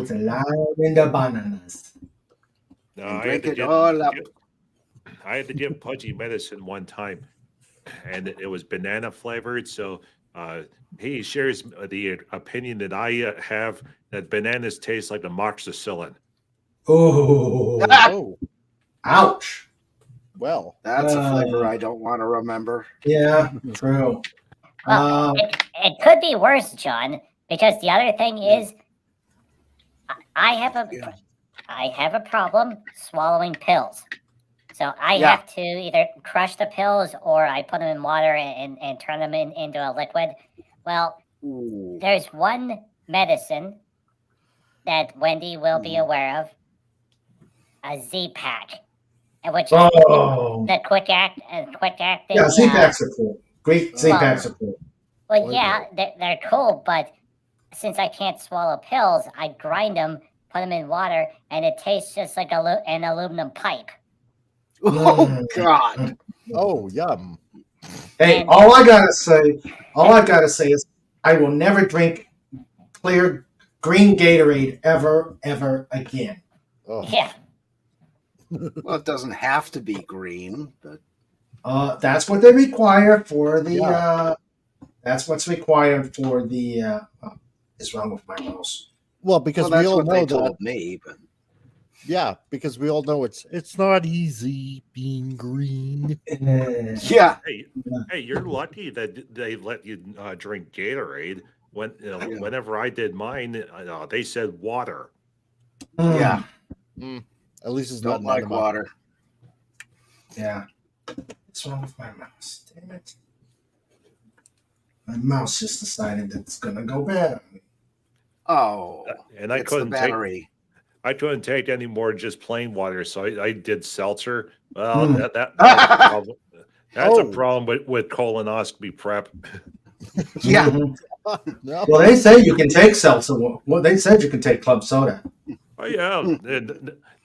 the lime in the bananas. No, And I had, drink to it give, all up. I had to give Pudgy medicine one time, and it was banana flavored. So he shares the opinion that I have that bananas taste like amoxicillin. Oh, ouch. Well, That's a flavor I don't want to remember. Yeah, true. Well, it could be worse, John, because the other thing is, I have a problem swallowing pills. So I have to either crush the pills or I put them in water and turn them into a liquid. Well, there's one medicine that Wendy will be aware of, a Z-Pack, which is the quick acting. Yeah, Z-Packs are cool. Great Z-Packs are cool. Well, yeah, they're cool, but since I can't swallow pills, I grind them, put them in water, and it tastes just like an aluminum pipe. Oh, God. Oh, yum. Hey, all I gotta say is I will never drink clear green Gatorade ever again. Oh. Yeah. Well, it doesn't have to be green, but That's what they require for the. That's what's required for the. What's wrong with my mouse? Well, because that's we all what know they that. told me, but Yeah, because we all know it's not easy being green. yeah. Hey, you're lucky that they let you drink Gatorade. Whenever I did mine, they said water. Yeah. At least it's Don't not like water. Yeah. What's wrong with my mouse? Damn it. My mouse just decided that it's gonna go bad on me. Oh, And I it's the couldn't battery. take. I couldn't take any more just plain water, so I did seltzer. Well, that's a problem. That's a problem with colonoscopy prep. Yeah. No. Well, they say you can take seltzer. Well, they said you can take club soda. Oh yeah,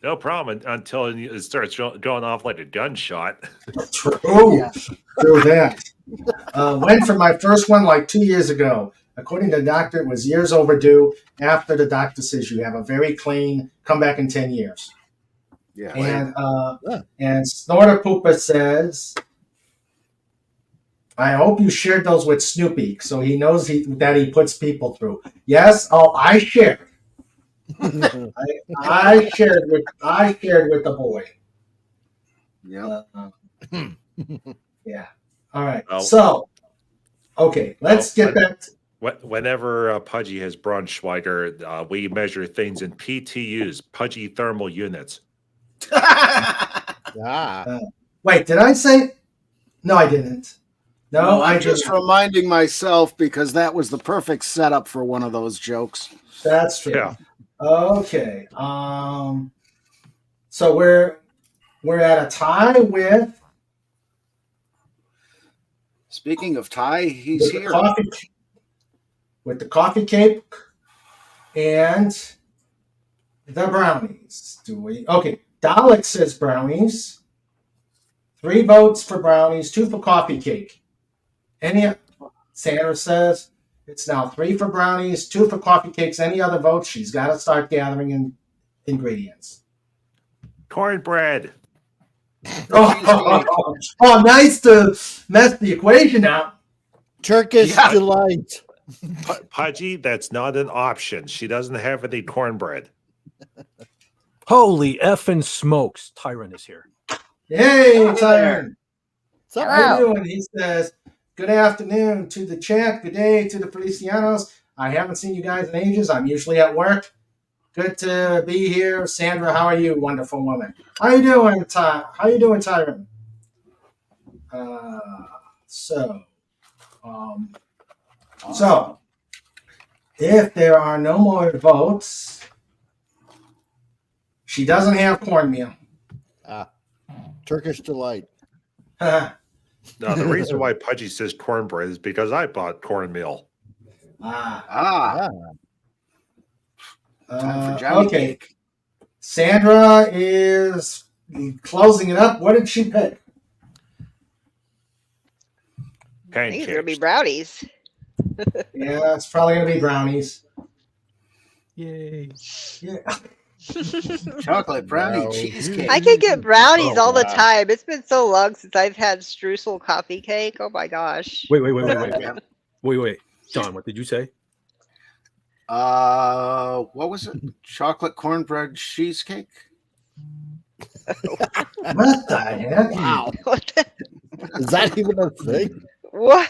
no problem until it starts going off like a gunshot. True. Yeah. True that. Went for my first one like 2 years ago. According to the doctor, it was years overdue. After the doctor says you have a very clean, come back in 10 years. Yeah. And Snorter Pooper says, I hope you shared those with Snoopy so he knows that he puts people through. Yes, I shared. I shared with the boy. Yeah. Yeah. All right. Oh. So, okay, let's get back to Whenever Pudgy has Braunschweiger, we measure things in PTUs, Pudgy thermal units. wait, did I say? No, I didn't. No, I I'm just didn't. reminding myself because that was the perfect setup for one of those jokes. That's true. Yeah. Okay. So we're at a tie with Speaking of Ty, he's the here. coffee cake and the brownies. Do we? Okay. Dalek says brownies. 3 votes for brownies, 2 for coffee cake. Sandra says it's now 3 for brownies, 2 for coffee cakes. Any other votes? She's got to start gathering ingredients. Cornbread. Oh, nice to mess the equation up. Turkish delight. Pudgy, that's not an option. She doesn't have any cornbread. Holy effing smokes. Tyron is here. Hey, Tyron. What's up? How you doing? He says, good afternoon to the chat. Good day to the Felicianos. I haven't seen you guys in ages. I'm usually at work. Good to be here. Sandra, how are you, wonderful woman? How you doing, Tyron? So, if there are no more votes, she doesn't have cornmeal. Turkish delight. No, the reason why Pudgy says cornbread is because I bought cornmeal. Time for Johnny Okay. cake. Sandra is closing it up. What did she pick? I think it's gonna be Pancakes. brownies. Yeah, it's probably going to be brownies. Yay. Yeah. Chocolate brownie No. cheesecake. I can get brownies Oh, all the wow. time. It's been so long since I've had streusel coffee cake. Oh my gosh. Wait. Yeah. Wait. John, what did you say? What was it? Chocolate cornbread cheesecake? What the heck? Wow. What? Is that even a thing? What?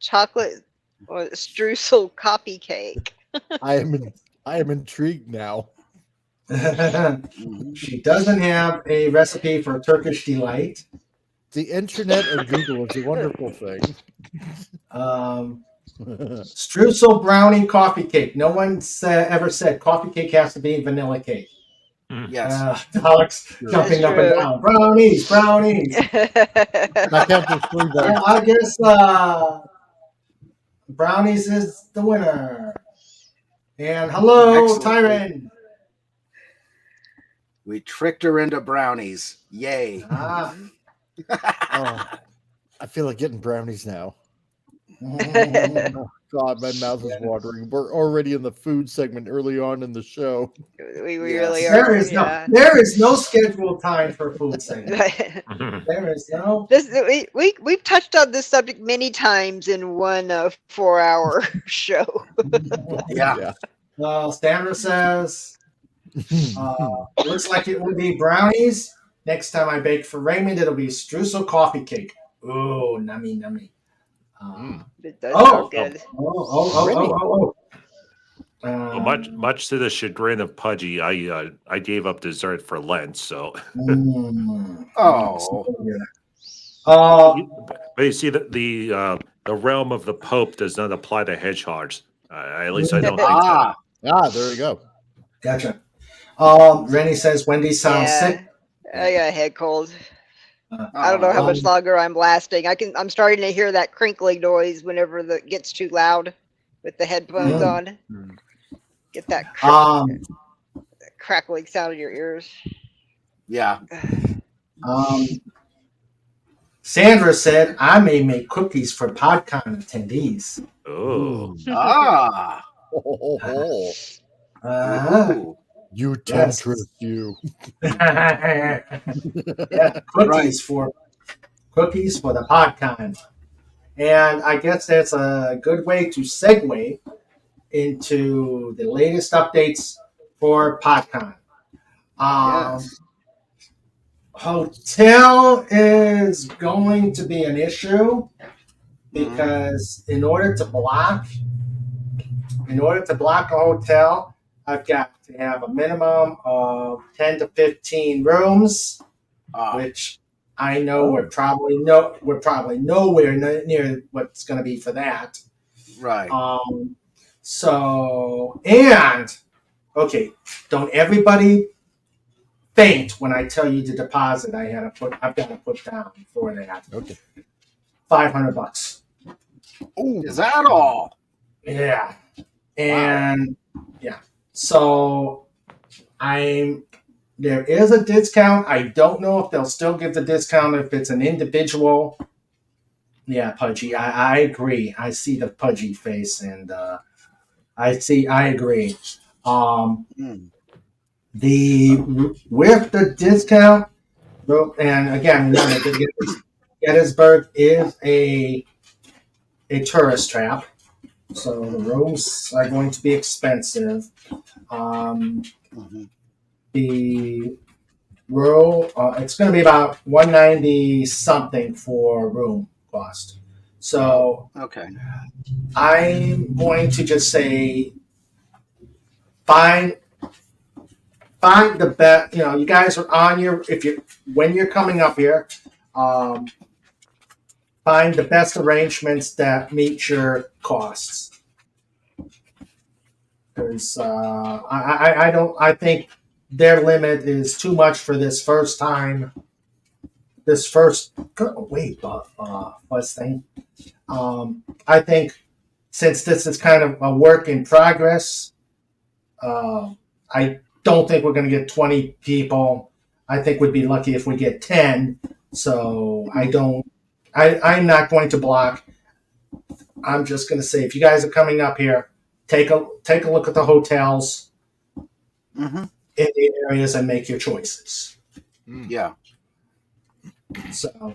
Chocolate or streusel coffee cake. I am intrigued now. She doesn't have a recipe for Turkish delight. The internet and Google is a wonderful thing. Streusel brownie coffee cake. No one ever said coffee cake has to be vanilla cake. Yes. Alex jumping up and true. down. Brownies. I can't disprove Yeah, that. I guess brownies is the winner. And hello, Excellent. Tyron. We tricked her into brownies. Yay. Ah. Oh, I feel like getting brownies now. Oh, God, my mouth is watering. We're already in the food segment early on in the show. we Yes. really There are. is Yeah. there is no scheduled time for food segment. There is no. We've touched on this subject many times in one 4-hour show. Yeah. Well, Sandra says, looks like it will be brownies. Next time I bake for Raymond, it'll be streusel coffee cake. Ooh, nummy. It does Oh. sound good. Oh. Well, much to the chagrin of Pudgy, I gave up dessert for Lent. So, Oh. but you see that the realm of the Pope does not apply to hedgehogs. At least I don't think so. There you go. Gotcha. Rennie says Wendy sounds sick. I got a head cold. I don't know how much Um, longer I'm lasting. I'm starting to hear that crinkling noise whenever it gets too loud with the headphones Mm. on. Mm. Get that um, crackling sound in your ears. Yeah. um, Sandra said, I may make cookies for PodCon attendees. Oh, Ah. Oh, Uh-huh. Ooh. you Yes. temptress, you. Yeah, Right. cookies for the PodCon. And I guess that's a good way to segue into the latest updates for PodCon. Yes. Hotel is going to be an issue Mhm. because in order to block a hotel, I've got to have a minimum of 10 to 15 rooms, Ah. which I know we're probably nowhere near what's going to be for that. Right. Okay, don't everybody faint when I tell you the deposit I've got to put down for that. Okay. $500. Oh, Is that all? Yeah. And yeah. So there is a discount. I don't know if they'll still give the discount if it's an individual. Yeah, Pudgy. I agree. I see the Pudgy face and I agree. Mm. With the discount, and again, remember, Gettysburg is a tourist trap, so the rooms are going to be expensive. Mhm. The rural, it's going to be about $190 something for room cost. So Okay. I'm going to just say find the best. You guys are on when you're coming up here. Find the best arrangements that meet your costs. Because I think their limit is too much for this first time. This first thing. I think since this is kind of a work in progress, I don't think we're going to get 20 people. I think we'd be lucky if we get 10. So I'm not going to block. I'm just going to say, if you guys are coming up here, take a look at the hotels Mm-hmm. in the areas and make your choices. Yeah. So,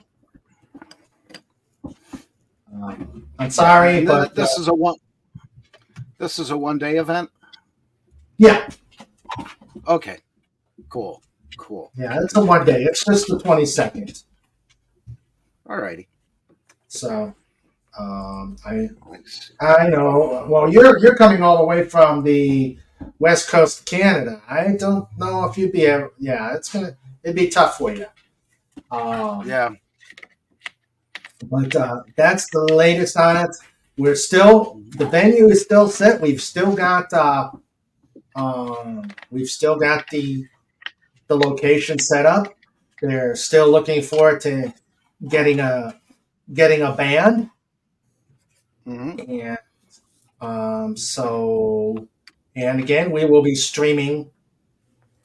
I'm sorry, And but this is a one-day event. yeah, Okay. Cool. yeah, it's a 1 day. It's just the 22nd. Alrighty. So, I know. Well, you're coming all the way from the west coast of Canada. I don't know if you'd be able. Yeah, it'd be tough for you. Yeah. But that's the latest on it. The venue is still set. We've still got the location set up. They're still looking forward to getting a band. Mm-hmm. And again, we will be streaming.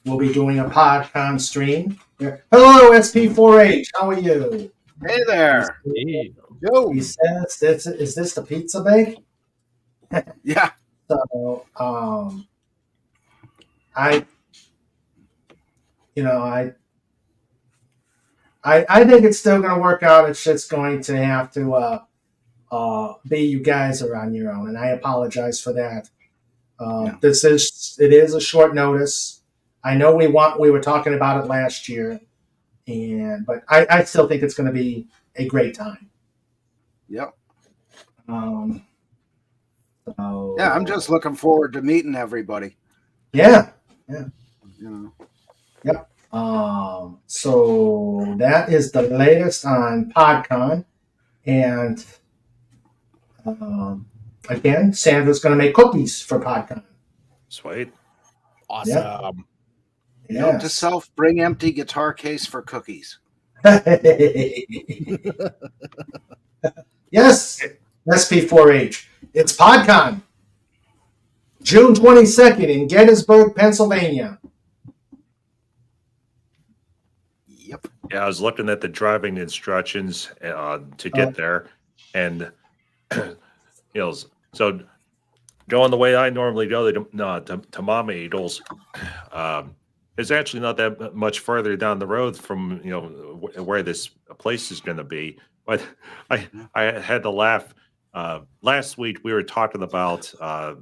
We'll be doing a PodCon stream. Hello, SP4H. How are you? Hey there. Hey. Yo. He says, "Is this the pizza bake?" Yeah. So, I think it's still going to work out. It's just going to have to be you guys are on your own, and I apologize for that. It is a short notice. I know we were talking about it last year, but I still think it's going to be a great time. Yep. So, Yeah, I'm just looking forward to meeting everybody. Yeah. You know. Yep. So that is the latest on PodCon, and again, Sandra's going to make cookies for PodCon. sweet. Awesome. Yes. Note to self: bring empty guitar case for cookies. Yes, SP4H. It's PodCon, June 22nd in Gettysburg, Pennsylvania. Yep. Yeah, I was looking at the driving instructions to get there, and so going the way I normally go to Mama Eagles, it's actually not that much further down the road from where this place is going to be. But I had to laugh. Last week we were talking about a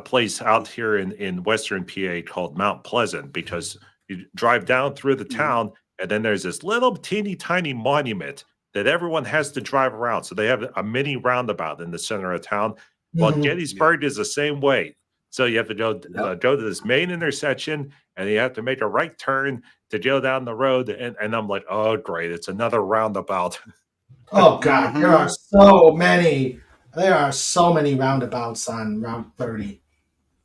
place out here in Western PA called Mount Pleasant, because you drive down through the town and then there's this little teeny tiny monument that everyone has to drive around. So they have a mini roundabout in the center of town. Well, Gettysburg is the same way. So you have to go to this main intersection, and you have to make a right turn to go down the road. And I'm like, oh, great, it's another roundabout. Oh God, there are so many. There are so many roundabouts on Route 30.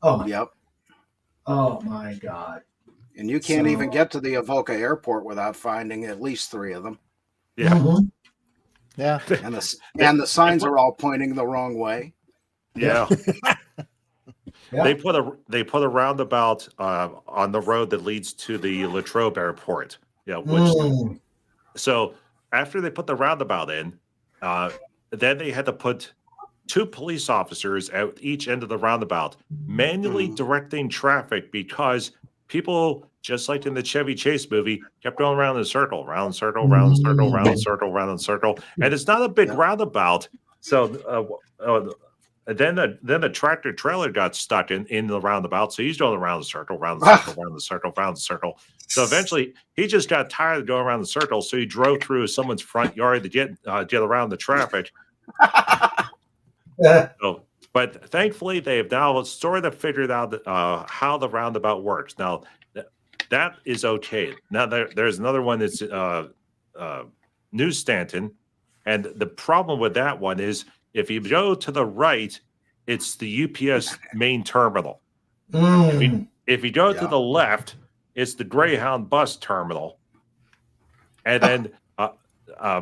Oh my. Yep. Oh my God. And you can't even get to the Avoca Airport without finding at least 3 of them. Yeah. Mm-hmm. Yeah. And the signs are all pointing the wrong way. Yeah. Yeah. They put a roundabout on the road that leads to the Latrobe Airport. Yeah, which so after they put the roundabout in, then they had to put 2 police officers at each end of the roundabout, manually directing traffic, because people, just like in the Chevy Chase movie, kept going around in a circle, round circle, round circle, round circle, round circle, and it's not a big roundabout. So then the tractor trailer got stuck in the roundabout, so he's going around the circle, round the circle, round the circle, round the circle. So eventually, he just got tired of going around the circle, so he drove through someone's front yard to get around the traffic. So, but thankfully, they have now sort of figured out how the roundabout works. Now, that is okay. Now, there's another one that's New Stanton, and the problem with that one is if you go to the right, it's the UPS main terminal. If you go to the left, it's the Greyhound bus terminal. And then,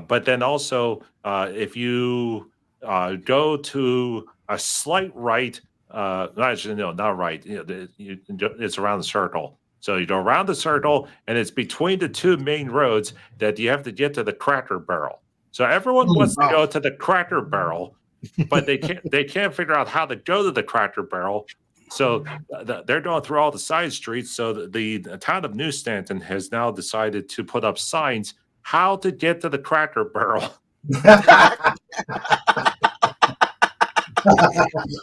but then also, if you go to a slight right, not right. It's around the circle. So you go around the circle, and it's between the 2 main roads that you have to get to the Cracker Barrel. So everyone wants to go to the Cracker Barrel, but they can't figure out how to go to the Cracker Barrel. So they're going through all the side streets. So the town of New Stanton has now decided to put up signs how to get to the Cracker Barrel.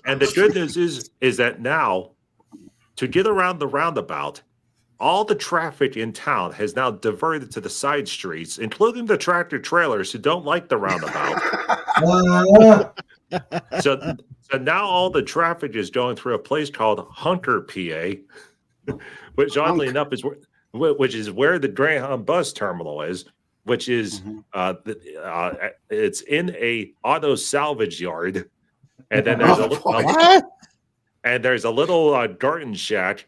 And the good news is that now, to get around the roundabout, all the traffic in town has now diverted to the side streets, including the tractor trailers who don't like the roundabout. So now all the traffic is going through a place called Hunker, PA, which oddly enough is where the Greyhound bus terminal is, which is it's in a auto salvage yard, and then there's a little garden shack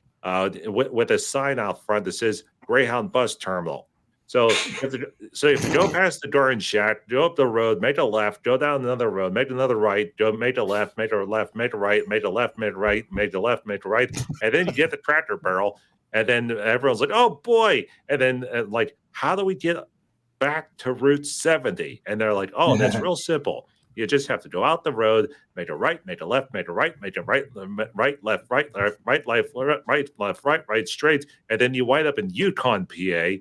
with a sign out front that says Greyhound bus terminal. So if you go past the garden shack, go up the road, make a left, go down another road, make another right, make a left, make a left, make a right, make a left, make a right, make a left, make a right, and then you get the Cracker Barrel, and then everyone's like, oh boy, and then like, how do we get back to Route 70? And they're like, oh, that's real simple. You just have to go out the road, make a right, make a left, make a right, make a right, right, left, right, left, right, left, right, left, right, straight, and then you wind up in Yukon, PA,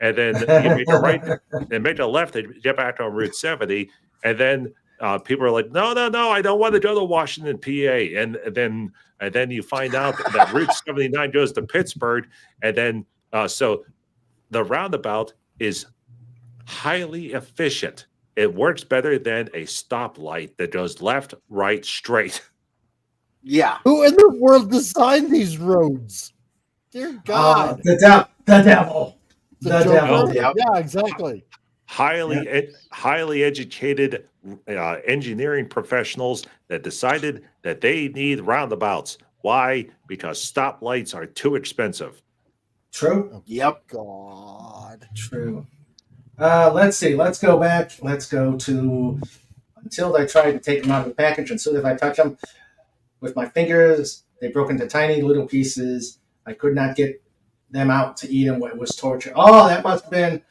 and then you make a right and make a left and get back on Route 70, and then people are like, no, I don't want to go to Washington, PA, and then you find out that Route 79 goes to Pittsburgh, and then so the roundabout is highly efficient. It works better than a stoplight that goes left, right, straight. Yeah. Who in the world designed these roads? Dear God. The devil. The devil. Yeah, exactly. Highly educated engineering professionals that decided that they need roundabouts. Why? Because stoplights are too expensive. True. Yep. God. True. Let's see. Let's go back. Let's go to until I tried to take them out of the package, and soon as I touch them with my fingers, they broke into tiny little pieces. I could not get them out to eat them. It was torture. Oh, that must have been.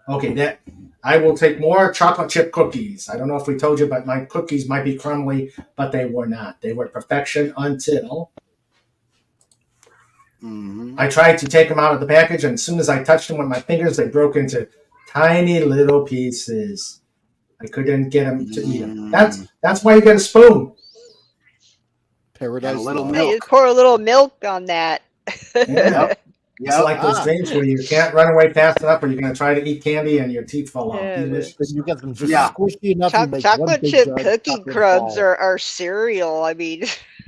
Okay. That I will take more chocolate chip cookies. I don't know if we told you, but my cookies might be crumbly, but they were not. They were perfection until I tried to take them out of the package, and as soon as I touched them with my fingers, they broke into tiny little pieces. I couldn't get them to eat them. That's why you get a spoon. Paradise And a little Lost. Hey, milk. just pour a little milk on that. Yeah. It's Yep. like those dreams where you can't run away fast enough, or you're going to try to eat candy and your teeth fall out. Yeah, Delicious. Then you get them just Yeah. squishy enough to make one chocolate big chip giant cookie chocolate crumbs ball. are cereal. I mean,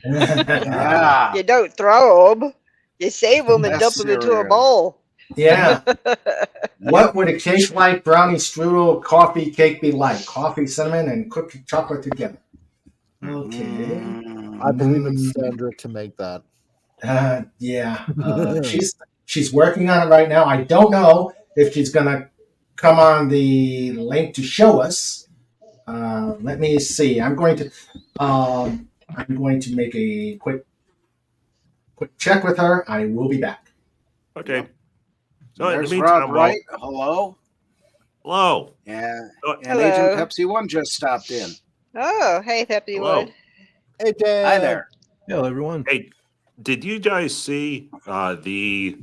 Yeah. you don't throw them. You save them and Best dump them into a cereal. bowl. Yeah. What would a cake like brownie strudel coffee cake be like? Coffee, cinnamon, and cookie chocolate together. Okay. I believe it's Sandra to make that. Yeah. She's working on it right now. I don't know if she's gonna come on the link to show us. Let me see. I'm going to make a quick check with her. I will be back. Okay. So in the There's meantime, Rob while- Wright. Hello. hello. Yeah. Oh, And Hello. Agent Pepsi One just stopped in. Oh, hey, Peppy Hello. Wood. Hey, Dad. Hi there. Hello, everyone. Hey, did you guys see the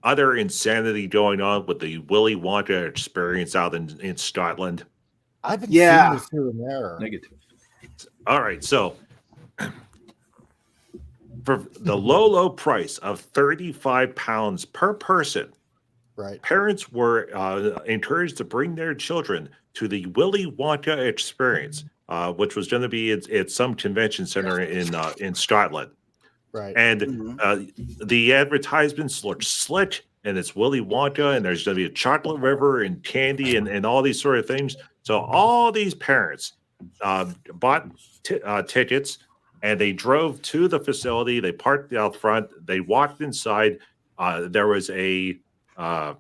other insanity going on with the Willy Wonka experience out in Scotland? I've been Yeah. seeing this here and there. Negative. All right, so for the low price of £35 per person, Right. parents were encouraged to bring their children to the Willy Wonka experience, which was going to be at some convention center in Scotland. Right. And the advertisements look slick, and it's Willy Wonka, and there's going to be a chocolate river and candy and all these sort of things. So all these parents bought tickets, and they drove to the facility. They parked out front. They walked inside. There was a Willy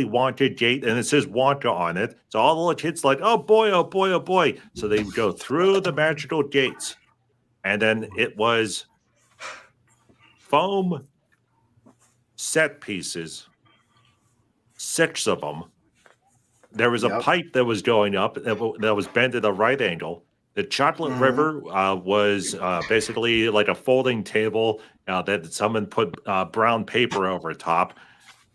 Wonka gate, and it says Wonka on it. So all the little kids like, oh boy, oh boy, oh boy. So they go through the magical gates, and then it was foam set pieces, 6 of them. There was a pipe that was going up that was bent at a right angle. The chocolate river was basically like a folding table that someone put brown paper over top.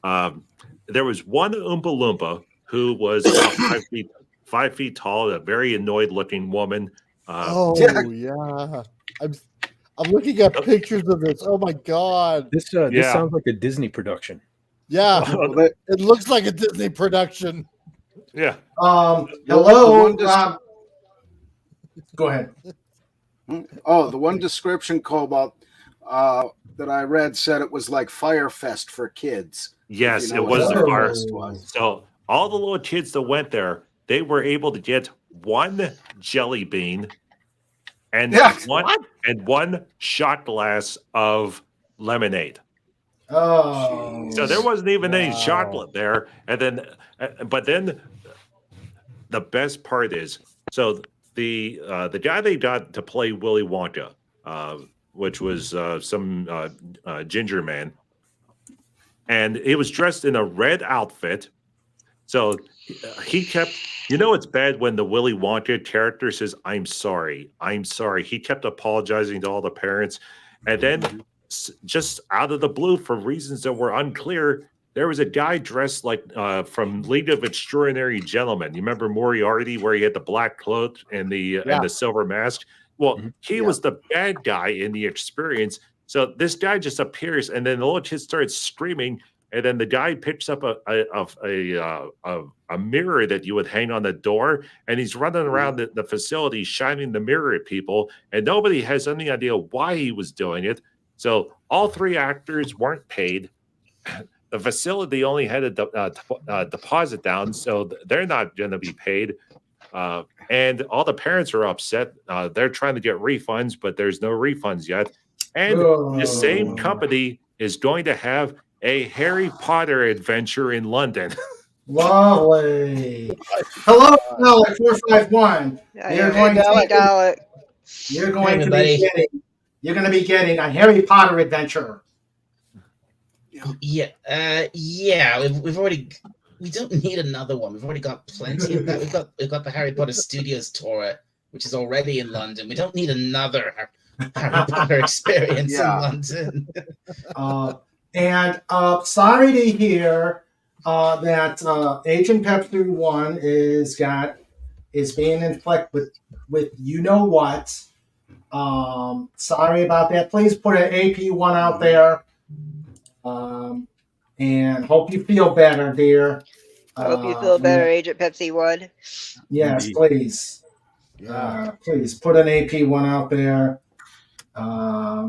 There was one Oompa Loompa who was about 5 feet tall, a very annoyed looking woman. Yeah. I'm looking at pictures of this. Oh my god. This sounds like a Disney production. Yeah. It looks like a Disney production. Yeah. Hello, Rob. Go ahead. Oh, the one description, Cobalt, that I read said it was like Firefest for kids. Yes, You know it what was. Firefest was. So all the little kids that went there, they were able to get one jelly bean and one shot glass of lemonade. Oh, So there wasn't even any chocolate there. And then, but then the best part is, so the guy they got to play Willy Wonka, which was some ginger man, and he was dressed in a red outfit. So he kept, it's bad when the Willy Wonka character says, I'm sorry. He kept apologizing to all the parents. And then just out of the blue, for reasons that were unclear, there was a guy dressed like from League of Extraordinary Gentlemen. You remember Moriarty, where he had the black cloak and the silver mask? Well, he was the bad guy in the experience. So this guy just appears, and then the little kid starts screaming, and then the guy picks up a mirror that you would hang on the door, and he's running around the facility shining the mirror at people, and nobody has any idea why he was doing it. So all 3 actors weren't paid. The facility only had a deposit down, so they're not going to be paid. And all the parents are upset. They're trying to get refunds, but there's no refunds yet. And the same company is going to have a Harry Potter adventure in London. Lovely. Hello, Dalek 451. You're going Dalek. You're going to be getting a Harry Potter adventure. Yeah, we've already. We don't need another one. We've already got plenty of that. We've got the Harry Potter Studios tour, which is already in London. We don't need another Harry Potter experience in London. And sorry to hear that Agent Pepsi 1 is being inflicted with you know what. Sorry about that. Please put an AP1 out there. And hope you feel better, dear. Hope you feel better, Agent Pepsi 1. Yes, please. Please put an AP1 out there.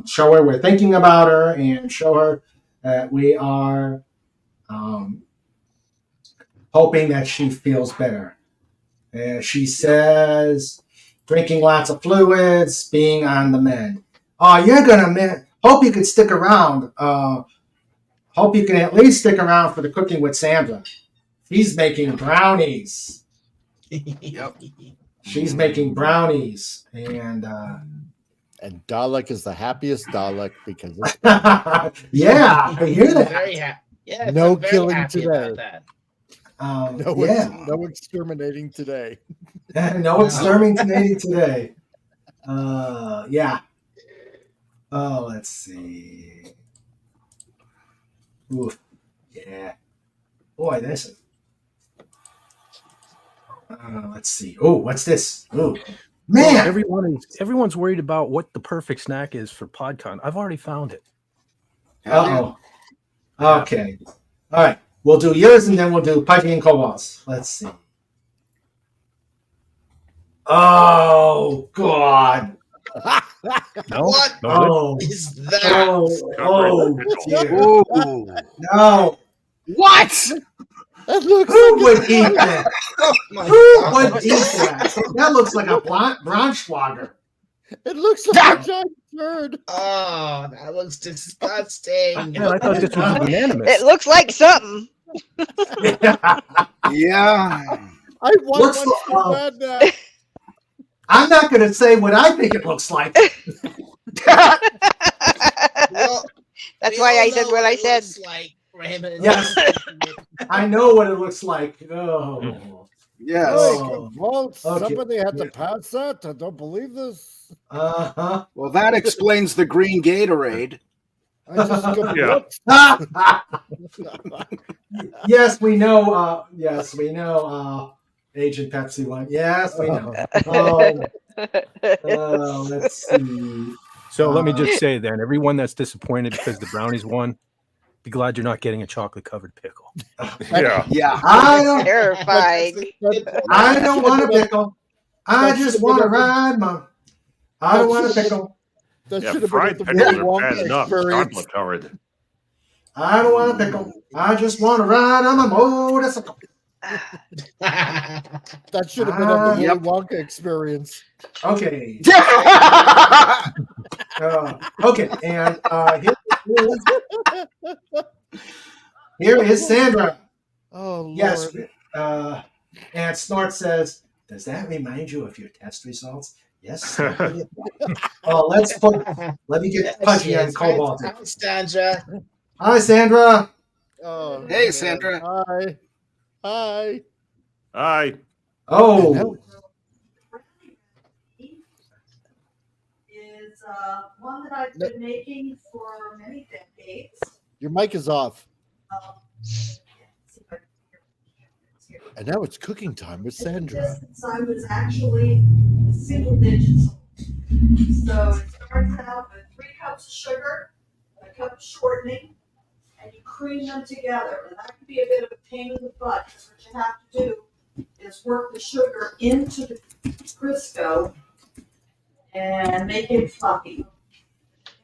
Show her we're thinking about her and show her that we are hoping that she feels better. She says drinking lots of fluids, being on the mend. You're gonna hope you could stick around. Hope you can at least stick around for the cooking with Sandra. She's making brownies. Yep. She's making brownies, and Dalek is the happiest Dalek because it's yeah, I hear that. Very happy. Yeah, no very killing happy today. about that. No exterminating today. No exterminating today. Yeah. Oh, let's see. Oof. Yeah. Boy, this is. Let's see. Oh, what's this? Oh, man. Well, everyone's worried about what the perfect snack is for PodCon. I've already found it. Uh-oh. Okay. All right. We'll do yours and then we'll do Pudgy and Cobalt's. Let's see. Oh, God. No? What is that? Oh, dear. No. What? Who would eat that? Oh my Who God. would eat that? That looks like a Braunschweiger. It looks like a giant turd. Oh, that looks disgusting. Man, I thought this was unanimous. It looks like something. Yeah. I want one so bad now. I'm not going to say what I think it looks like. Well, That's why I said what I said. Like, Raymond. Yes. I know what it looks like. Oh. Yes. Oh. Well, Okay. somebody had to pass that. I don't believe this. Uh-huh. Well, that explains the green Gatorade. I just go, Yes, we know. Yes, we know. Agent Pepsi 1. Yes, we know. Let's see. So let me just say then, everyone that's disappointed because the brownies won, be glad you're not getting a chocolate-covered pickle. Yeah. Yeah. Terrifying. I don't want a pickle. I just want to ride my. I don't want a pickle. That Yeah, should have fried been the pickles Willy are bad Wonka enough. experience. Chocolate covered. I don't want a pickle. I just want to ride on my motorcycle. That should have been on the Willy Yep. Wonka experience. Okay. Okay, and here is Sandra. Oh, Lord. Yes. And Snort says, "Does that remind you of your test results?" Yes. Let me get Pudgy and Cobalt. Hi, Sandra. Hi, Sandra. Oh, Hey, man. Sandra. Hi. Hi. Hi. Oh. Is one that I've been making for many decades. Your mic is off. See if I can hear it. And now it's cooking time with Sandra. Distance I was actually single digits. So it starts out with 3 cups of sugar, a cup of shortening, and you cream them together. And that can be a bit of a pain in the butt because what you have to do is work the sugar into the Crisco and make it fluffy.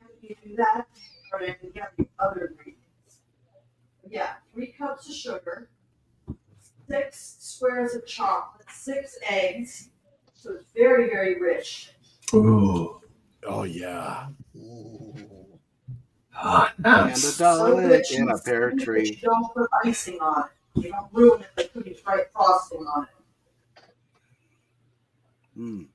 And you do that, or you can get the other ingredients. Yeah, 3 cups of sugar, 6 squares of chocolate, 6 eggs. So it's very, very rich. Ooh. Oh yeah. Oh, And a nice. dolly in a pear You tree. don't put icing on it. You don't ruin it by putting fried frosting on it. Mm.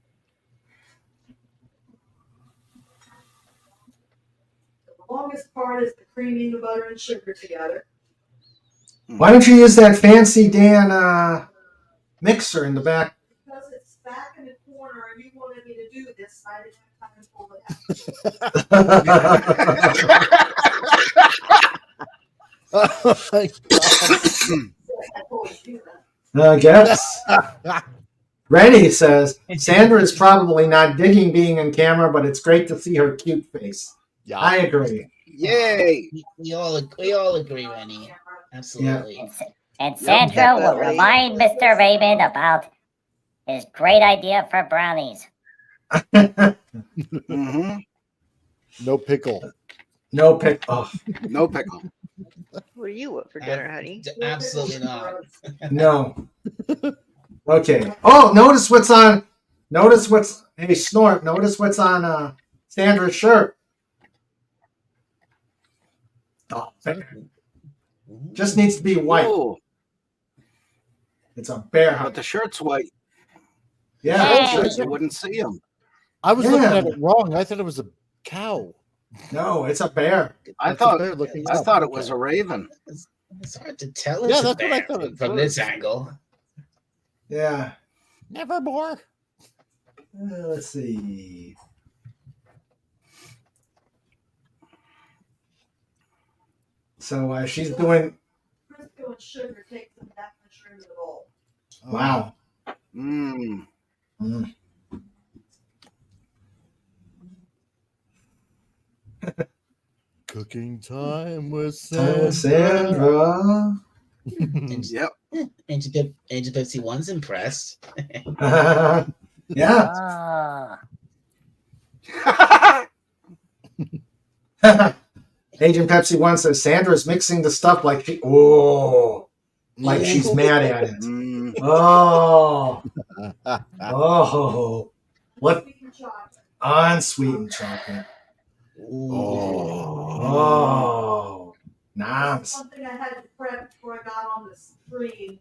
The longest part is the creaming the butter and sugar together. Why don't you use that fancy Dan mixer in the back? Because it's back in the corner and you wanted me to do this, I didn't have time to pull it out. Oh my I always do that. I guess. Rennie says, Sandra is probably not digging being in camera, but it's great to see her cute face. Yeah. I agree. Yay! We all agree, Rennie. Absolutely. And Sandra will definitely. remind Mr. Raymond about his great idea for brownies. Mm-hmm. No pickle. No pick. Oh, No pickle. What do you want for dinner, honey? Absolutely not. no. Okay. Oh, notice what's on. Hey, Snort. Notice what's on Sandra's shirt. Oh, just needs to be white. Whoa, It's a bear but hug. the shirt's white. Yeah. Hey. it's You wouldn't see him. I was Yeah. looking at it wrong. I thought it was a cow. No, it's a bear. I It's a thought bear looking I up. thought it was a raven. It's hard to tell. Yeah, It's a that's what I bear thought at from this angle. Yeah. Nevermore. Let's see. So she's doing. Crisco and sugar take them that much room in the bowl. Wow. Mm. Mm. Cooking time with Sandra. Sandra. Yep. Angel Pepsi one's impressed. Yeah. Oh, Agent Pepsi 1 says Sandra's mixing the stuff like she's mad at it. Mm. Oh. Oh. What Sweet and chocolate. unsweetened chocolate. Oh. Oh. Nice. One thing I had to prep before I got on the screen.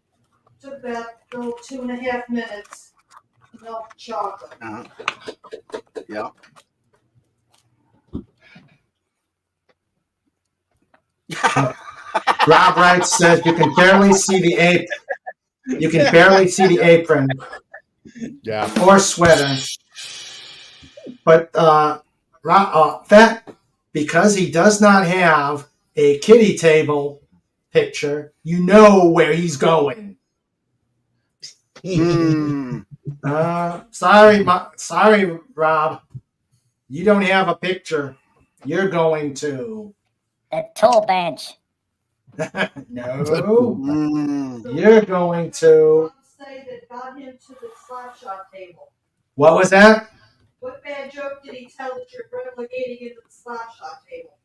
Took about 2.5 minutes to melt the chocolate. Yeah. Rob Wright says you can barely see the apron. You can barely see the apron Yeah. or sweater. But because he does not have a kiddie table picture, you know where he's going. Mm. Sorry, Rob. You don't have a picture. You're going to. the tool bench. No. Mm. You're going to. Say that got him to the slapshot table. What was that? What bad joke did he tell that you're replicating into the slapshot table?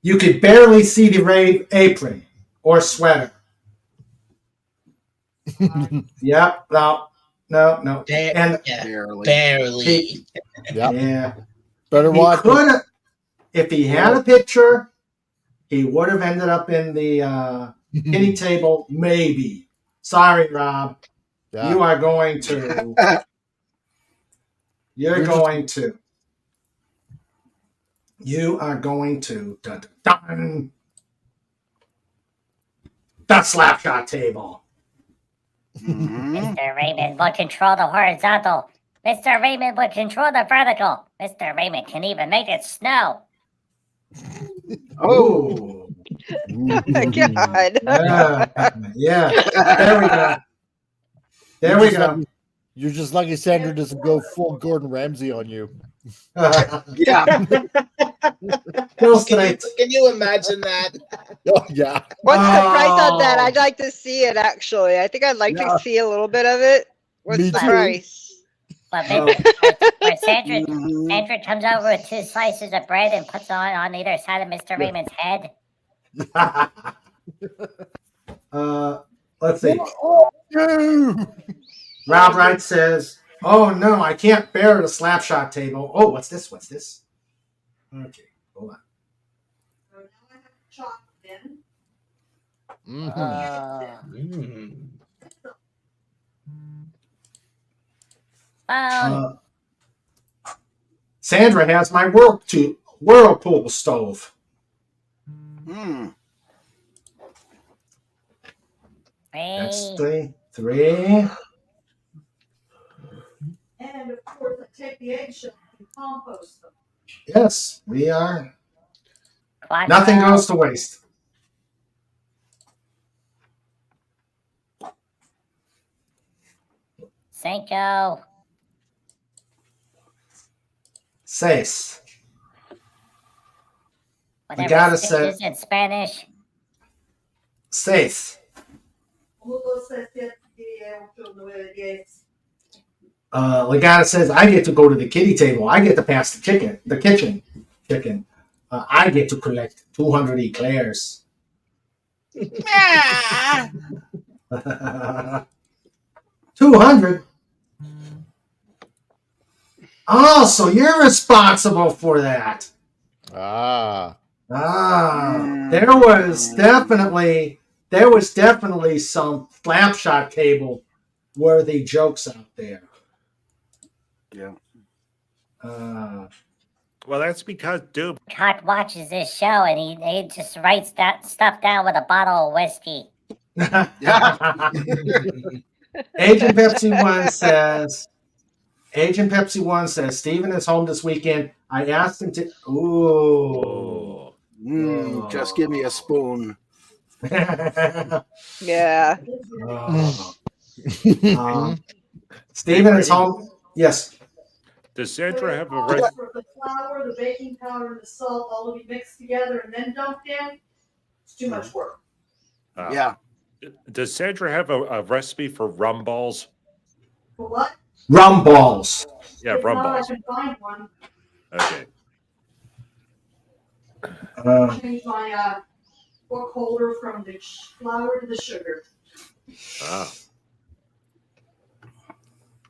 You could barely see the apron or sweater. Yep. No. Bare- And yeah, Barely. barely. yeah, Better he watch it. could have. If he had a picture, he would have ended up in the kitty table. Maybe. Sorry, Rob. Yeah. You are going to. You're going to. You are going to. Dun, dun, dun, the slapshot table. Mhm. Mr. Raymond will control the horizontal. Mr. Raymond will control the vertical. Mr. Raymond can even make it snow. Oh. God. Yeah. There we go. There we go. You're just lucky Sandra doesn't go full Gordon Ramsay on you. Yeah. Bills tonight. Can you imagine that? Oh yeah. What's the price on that? Oh. I'd like to see it actually. I think I'd like Yeah. to see a little bit of it. What's Me the too. price? But Oh. where Sandra Mhm. comes over with 2 slices of bread and puts on either side of Mr. Raymond's head. Let's see. Oh, no. Rob Wright says, "Oh no, I can't bear the slapshot table." Oh, what's this? What's this? Okay, hold on. So now I have chocolate in. Mm. Phone. Sandra has my Whirlpool stove. Mm. That's Three. three. And of course, I take the eggshells and compost them. Yes, we are. Quattro. Nothing goes to waste. Cinco. Seis. Whatever gotta six say- is in Spanish. Seis. 1, 2, 3, 4, 5, 6, 7, 8, 10. Legata says, "I get to go to the kitty table. I get to pass the kitchen. I get to collect 200 eclairs." 200? Oh, so you're responsible for that. Ah. There was definitely some slapshot table worthy jokes out there. Yeah. Well, that's because, dude, Hot watches this show and he just writes that stuff down with a bottle of whiskey. Agent Pepsi 1 says, "Steven is home this weekend. I asked him to." Ooh. Just give me a spoon. Yeah. Steven is home. Yes. does So Sandra it have a calls red? for the flour, the baking powder, and the salt all to be mixed together and then dumped in. It's too much work. Yeah. Does Sandra have a recipe for rum balls? For what? Rum balls. Yeah, If rum not, balls. I can find one. Okay. Change my book holder from the flour to the sugar. Ah.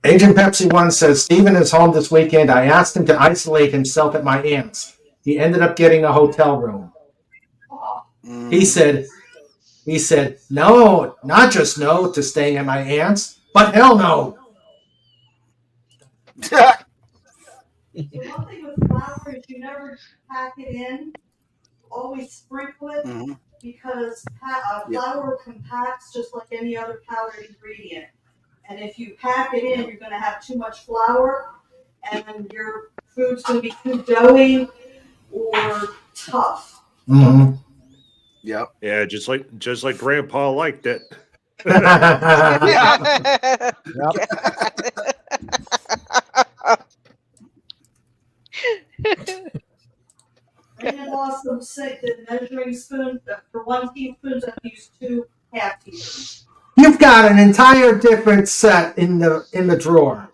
Agent Pepsi 1 says, "Steven is home this weekend. I asked him to isolate himself at my aunt's. He ended up getting a hotel room. He said, no, not just no to staying at my aunt's, but hell no." The one thing with flour is you never pack it in. Always sprinkle it because flour compacts just like any other powdered ingredient. And if you pack it in, you're going to have too much flour, and your food's going to be too doughy or tough. Mm-hmm. Yep. Yeah, just like Grandpa liked it. And lost some sick the measuring spoon for 1 teaspoon. I've used 2 half teaspoons. You've got an entire different set in the drawer,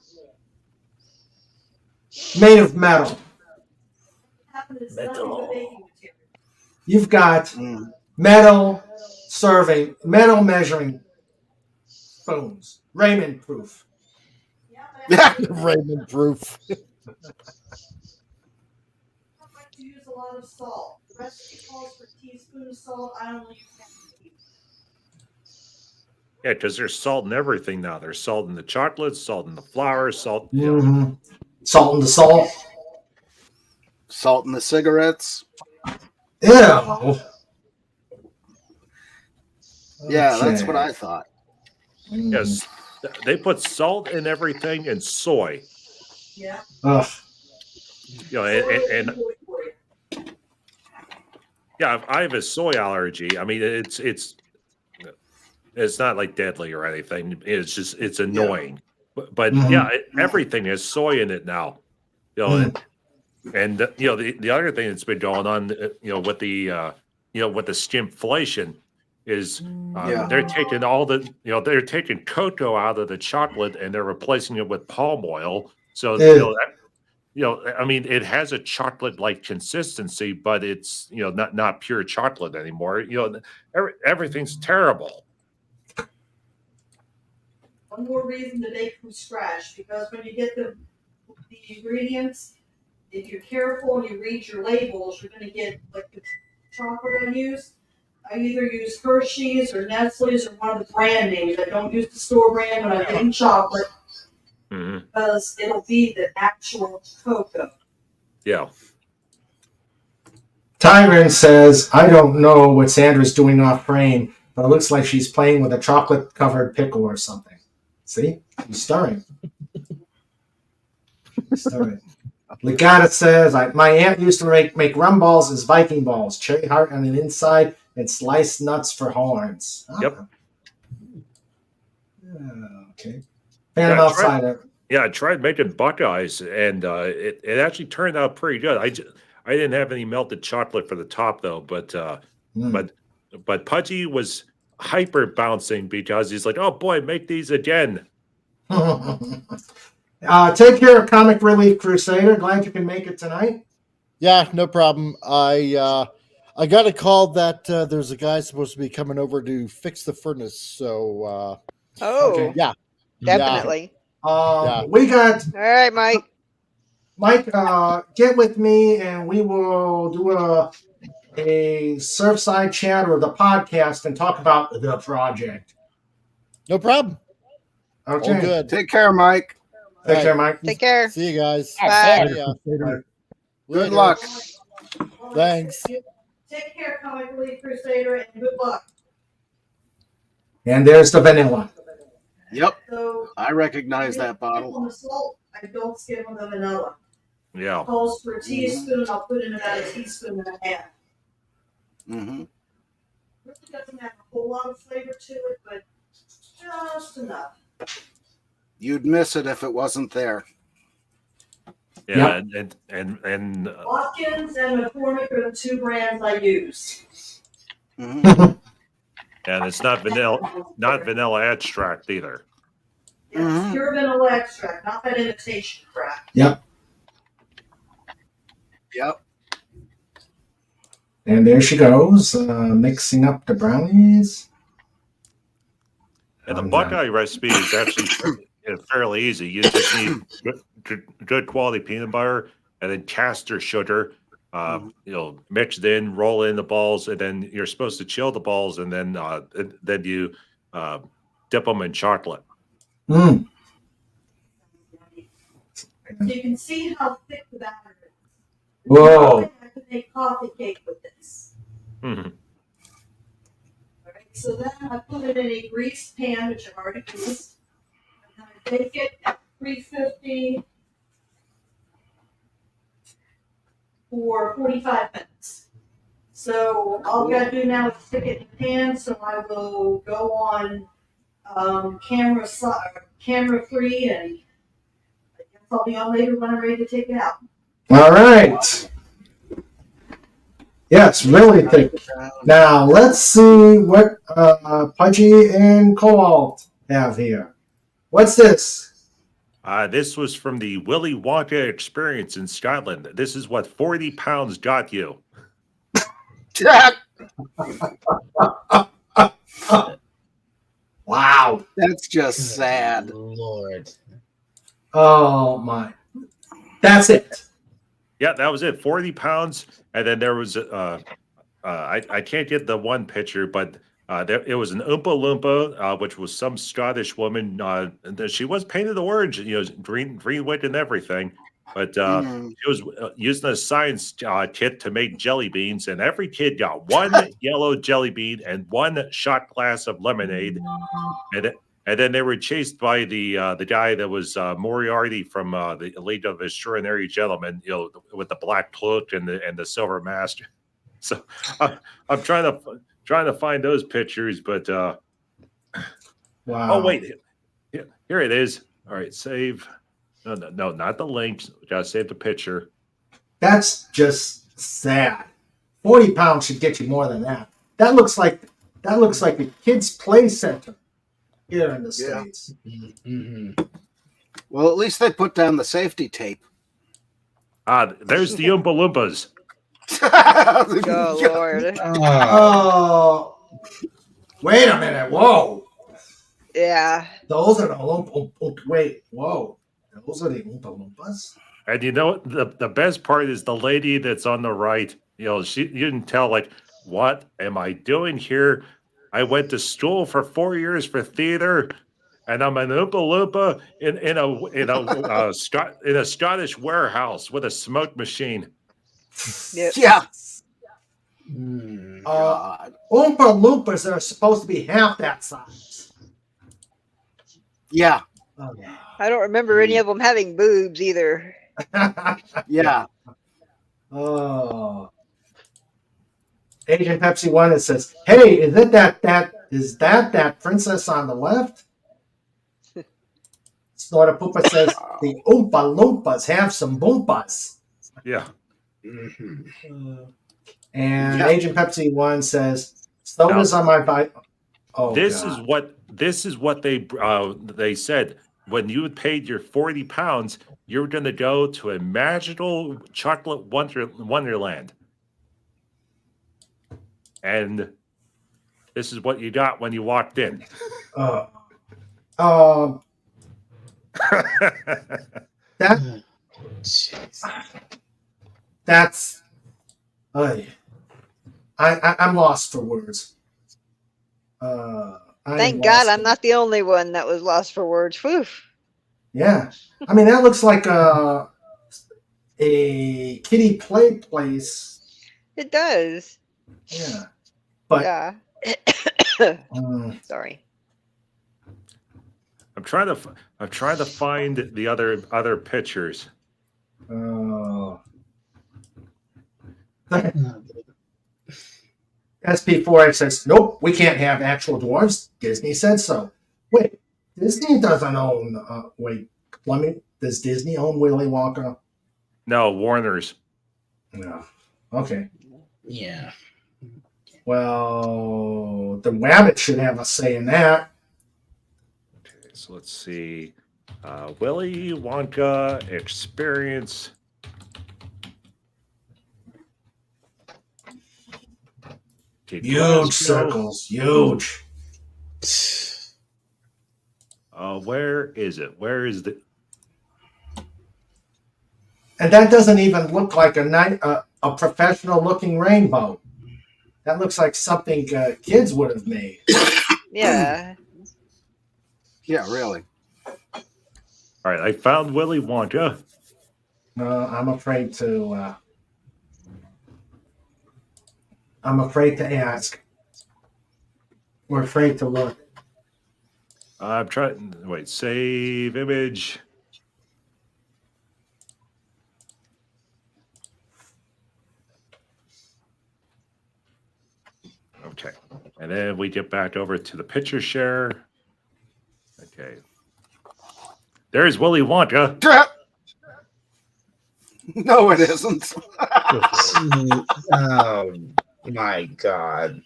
made of metal. You've got metal measuring spoons, Raymond proof. Raymond proof. I like to use a lot of salt. The recipe calls for a teaspoon of salt. I only use half a teaspoon. Yeah, because there's salt in everything now. There's salt in the chocolate, salt in the flour, salt. Mm-hmm. Salt in the salt. Salt in the cigarettes. Ew. Yeah, that's what I thought. Yes, they put salt in everything and soy. Yeah. Ugh. You know, and yeah, I have a soy allergy. I mean, it's not like deadly or anything. It's annoying. But yeah, everything has soy in it now. You know, and you know the other thing that's been going on, you know, with the with the skimflation is they're taking they're taking cocoa out of the chocolate and they're replacing it with palm oil. So I mean, it has a chocolate-like consistency, but it's not pure chocolate anymore. Everything's terrible. one more reason to make from scratch, because when you get the ingredients, if you're careful and you read your labels, you're gonna get, like the chocolate I either use Hershey's or Nestle's or one of the brand names. I don't use the store brand when I'm getting chocolate, because it'll be the actual cocoa. Yeah. Tyron says, I don't know what Sandra's doing off frame, but it looks like she's playing with a chocolate-covered pickle or something. See? She's stirring. Legata says, my aunt used to make rum balls as Viking balls, cherry heart on the inside, and sliced nuts for horns. Yep. Okay. Phantom Outsider. I tried making Buckeyes, and it actually turned out pretty good. I didn't have any melted chocolate for the top though, but Pudgy was hyper bouncing because he's like, "Oh boy, make these again." Take care of Comic Relief Crusader. Glad you can make it tonight. Yeah, no problem. I got a call that there's a guy supposed to be coming over to fix the furnace. So okay. Yeah, definitely. We got. All right, Mike. Mike, get with me and we will do a Surfside chat or the podcast and talk about the project. No problem. Okay. All good. Take care, Mike. Take care, Mike. Take care. See you guys. Bye. Good luck. Thanks. Take care, Comic Relief Crusader, and good luck. And there's the vanilla. Yep. So I recognize that bottle. on the salt, I don't skip on the vanilla. Yeah. Calls for a teaspoon, I'll put in about a teaspoon and a half. Mm-hmm. Really doesn't have a whole lot of flavor to it, but just enough. You'd miss it if it wasn't there. Yeah, and Watkins and McCormick are the two brands I use. Mm-hmm. and it's not vanilla extract either. Yes, pure vanilla extract, not that imitation crap. Yep. Yep. And there she goes, mixing up the brownies. And the Buckeye recipe is actually fairly easy. You just need good quality peanut butter and then caster sugar. Mix it in, roll in the balls, and then you're supposed to chill the balls, and then you dip them in chocolate. Mm. So you can see how thick the batter is. Whoa. I have to make coffee cake with this. Mm-hmm. All right, so then I put it in a greased pan, which I've already greased. I'm going to bake it at 350 for 45 minutes. So all I gotta do now is stick it in the pan. So I will go on camera 3, and I guess I'll be on later when I'm ready to take it out. All right. Yes, really thick. Now let's see what Pudgy and Cobalt have here. What's this? This was from the Willy Wonka experience in Scotland. This is what 40 pounds got you. Wow. That's just sad. Lord. Oh my. That's it. Yeah, that was it. 40 pounds. And then there was I can't get the one picture, but it was an Oompa Loompa, which was some Scottish woman. She was painted orange, green wit and everything. But she was using a science kit to make jelly beans, and every kid got one yellow jelly bean and one shot glass of lemonade. And then they were chased by the guy that was Moriarty from the League of Extraordinary Gentlemen, with the black cloak and the silver mask. So I'm trying to find those pictures, but wow. Oh wait, here it is. All right, save. No, not the links. We gotta save the picture. That's just sad. 40 pounds should get you more than that. That looks like a kids' play center here in the States. Mm-hmm. Well, at least they put down the safety tape. There's the Oompa Loompas. Oh, Lord. Oh, wait a minute. Whoa. Yeah. Those are the Oompa. Wait, whoa. Those are the Oompa Loompas? And you know the best part is the lady that's on the right. You know, you can tell like, what am I doing here? I went to school for 4 years for theater, and I'm an Oompa Loompa in a Scottish warehouse with a smoke machine. Yep. Yeah. Oompa Loompas are supposed to be half that size. Yeah. Oh, I don't remember any of them having boobs either. Yeah. Oh. Agent Pepsi One that says, "Hey, is that princess on the left?" Snorta Poopa says, "The Oompa Loompas have some boompas." Yeah. And Yeah. Agent Pepsi One says, "Sodas on my bike." Oh, this God. is what they said. When you paid your 40 pounds, you were going to go to a magical chocolate wonderland. And this is what you got when you walked in. That that's I'm lost for words. Thank God I'm not the only one that was lost for words. Whew. Yeah, I mean that looks like a kiddie play place. It does. Yeah, but Yeah. Sorry. I'm trying to find the other pictures. SP4X says, "Nope, we can't have actual dwarves. Disney said so." Wait, Disney doesn't own. Does Disney own Willy Wonka? No, Warner's. No. Okay. Yeah. Well, the Wabbit should have a say in that. Okay, so let's see. Willy Wonka Experience. Okay, Huge circles, huge. Where is it? Where is the? And that doesn't even look like a professional-looking rainbow. That looks like something kids would have made. Yeah. Yeah, really. All right, I found Willy Wonka. I'm afraid to. I'm afraid to ask. We're afraid to look. I'm trying. Wait, save image. Okay, and then we get back over to the picture share. Okay, there's Willy Wonka. No, it isn't. Oh my God.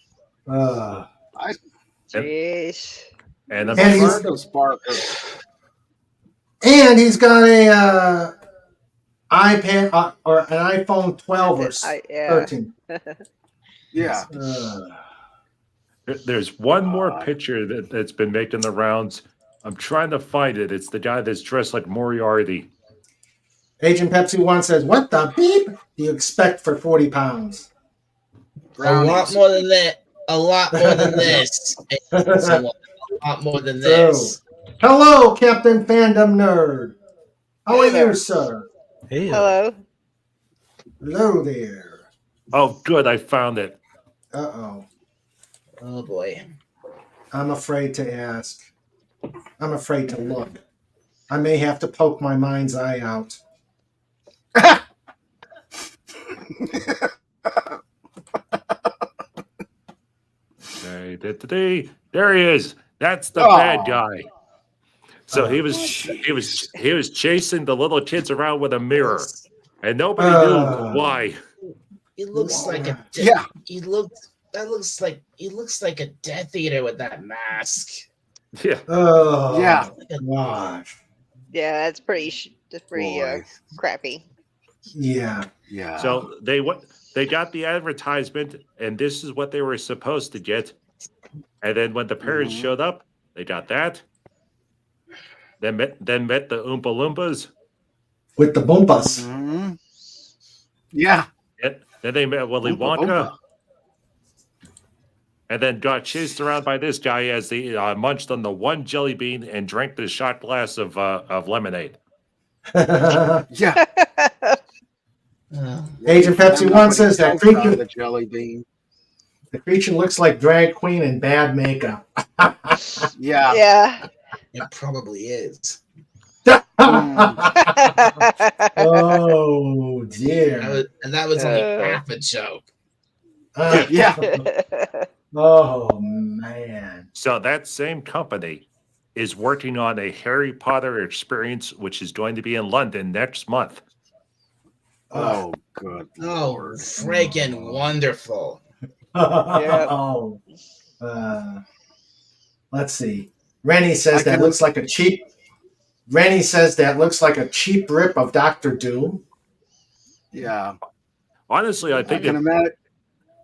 Jeez. And And he's- Marcus Barker. And he's got a iPad or an iPhone 12 or Yeah. 13. Yeah. There's one more picture that's been making the rounds. I'm trying to find it. It's the guy that's dressed like Moriarty. Agent Pepsi One says, "What the beep do you expect for 40 pounds?" A lot more than that. A lot more than this. A lot more than this. Hello, Captain Fandom Nerd. How are you, sir? Hey. Hello. Hello there. Oh, good. I found it. Uh-oh. Oh boy. I'm afraid to ask. I'm afraid to look. I may have to poke my mind's eye out. Okay, there he is. That's the bad guy. So he was chasing the little kids around with a mirror, and nobody knew why. He looks like a Yeah. He looks like a Death Eater with that mask. Yeah. Oh, Yeah. gosh. Yeah, that's pretty Boy. crappy. Yeah. Yeah. So they got the advertisement, and this is what they were supposed to get. And then when the parents showed up, They got that. Then met the Oompa Loompas. With the Boompas. Mhm. Yeah. Then they met Willy Oompa Wonka. Boompa. And then got chased around by this guy as they munched on the one jelly bean and drank the shot glass of lemonade. Yeah. Agent Pepsi And One nobody says that choked on creature. the jelly bean. The creature looks like drag queen in bad makeup. Yeah. Yeah. It probably is. Oh dear. That was only Uh. half a joke. Yeah. Oh man. So that same company is working on a Harry Potter experience, which is going to be in London next month. Oh, good Oh, Lord. friggin' wonderful. Oh. Let's see. Rennie says that looks like a cheap. Rennie says that looks like a cheap rip of Doctor Doom. Yeah. Honestly, I think can imagine.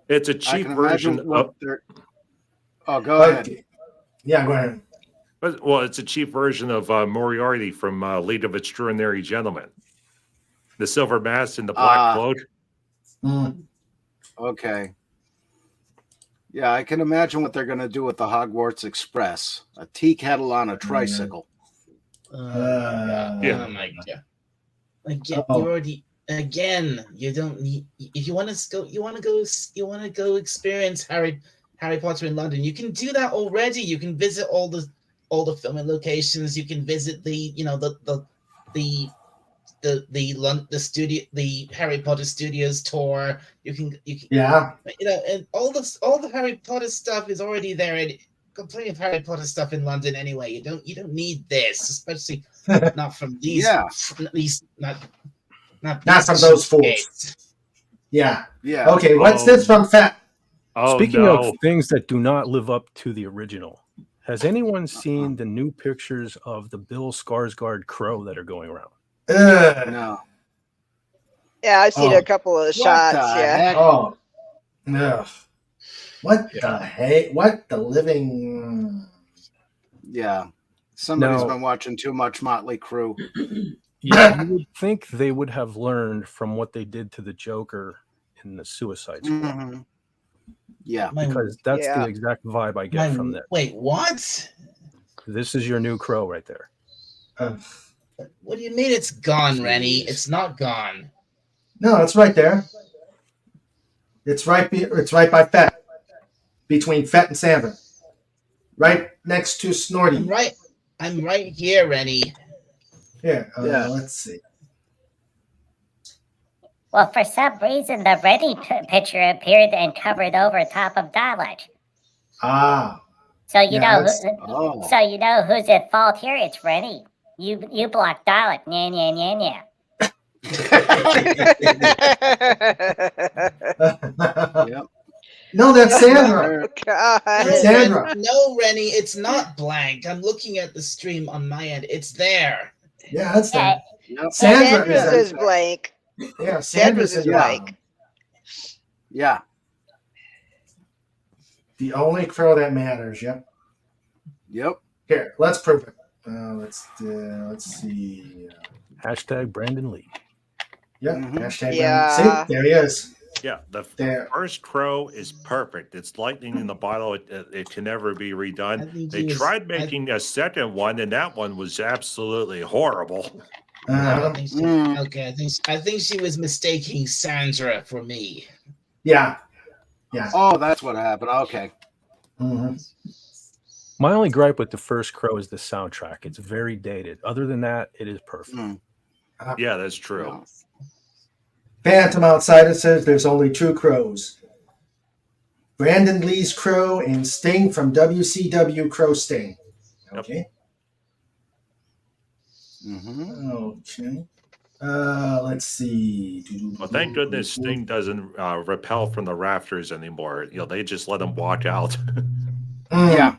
it's a I cheap can version imagine what of. they're. Oh, go ahead. Yeah, go ahead. Well, it's a cheap version of Moriarty from League of Extraordinary Gentlemen. The silver mask and the black cloak. Okay. Yeah, I can imagine what they're going to do with the Hogwarts Express. A tea kettle on a tricycle. Yeah. Oh my god. Again, you already. Again, you don't need. If you want to go, you want to go experience Harry Potter in London. You can do that already. You can visit all the filming locations. You can visit the studio, the Harry Potter Studios tour. You can and all the Harry Potter stuff is already there. And got plenty of Harry Potter stuff in London anyway. You don't need this, especially not from these. At least not from those fools. Yeah. Yeah. Okay, what's this from Fat? Speaking of things that do not live up to the original, has anyone seen the new pictures of the Bill Skarsgård crow that are going around? No. Yeah, I've seen a couple of shots. Yeah. Heck? Oh. No. What the heck? What the living? Yeah. Somebody's No. been watching too much Motley Crue. Yeah, you would think they would have learned from what they did to the Joker in the Suicide Squad. Mm-hmm. Yeah. Because that's the exact vibe I get from that. Wait, what? This is your new crow right there. What do you mean it's gone, Rennie? It's not gone. No, it's right there. It's right by Fett. Between Fett and Sandra. Right next to Snorty. I'm right here, Rennie. Here, let's see. Well, for some reason, the Rennie picture appeared and covered over top of Dalek. Ah. So you know who's at fault here? It's Rennie. You blocked Dalek. Nya nya nya nya. Yep. No, that's Sandra. Oh, God. It's Sandra. No, Rennie, it's not blank. I'm looking at the stream on my end. It's there. Yeah, that's there. Yep. Sandra's is blank. Yeah, Sandra's is blank. Yeah. The only crow that matters. Yep. Yep. Here, let's prove it. Let's see. Hashtag Brandon Lee. Yeah. Mm-hmm. Hashtag. Yeah. Brandon. See, there he is. Yeah, the first crow is perfect. It's lightning in the bottle. It can never be redone. They tried making a second one, and that one was absolutely horrible. Okay, I think she was mistaking Sandra for me. Yeah. Yeah. Oh, that's what happened. Okay. Mm-hmm. My only gripe with the first crow is the soundtrack. It's very dated. Other than that, it is perfect. Yeah, that's true. Phantom Outsider says there's only two crows. Brandon Lee's crow and Sting from WCW Crow Sting. Okay. Mm-hmm. Okay. Let's see. Well, thank goodness Sting doesn't rappel from the rafters anymore. They just let him walk out. Yeah.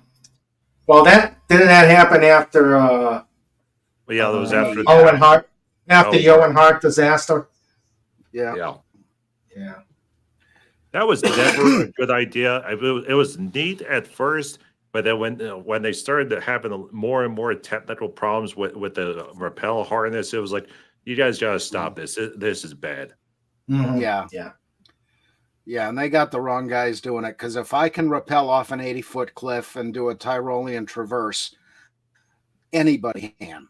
Well, didn't that happen after? That was after Owen Hart. After the Owen Hart disaster. Yeah. That was never a good idea. It was neat at first, But then when they started having more and more technical problems with the rappel harness, it was like, you guys gotta stop this. This is bad. Mhm. Yeah. Yeah. Yeah, and they got the wrong guys doing it, because if I can rappel off an 80-foot cliff and do a Tyrolean traverse, anybody can.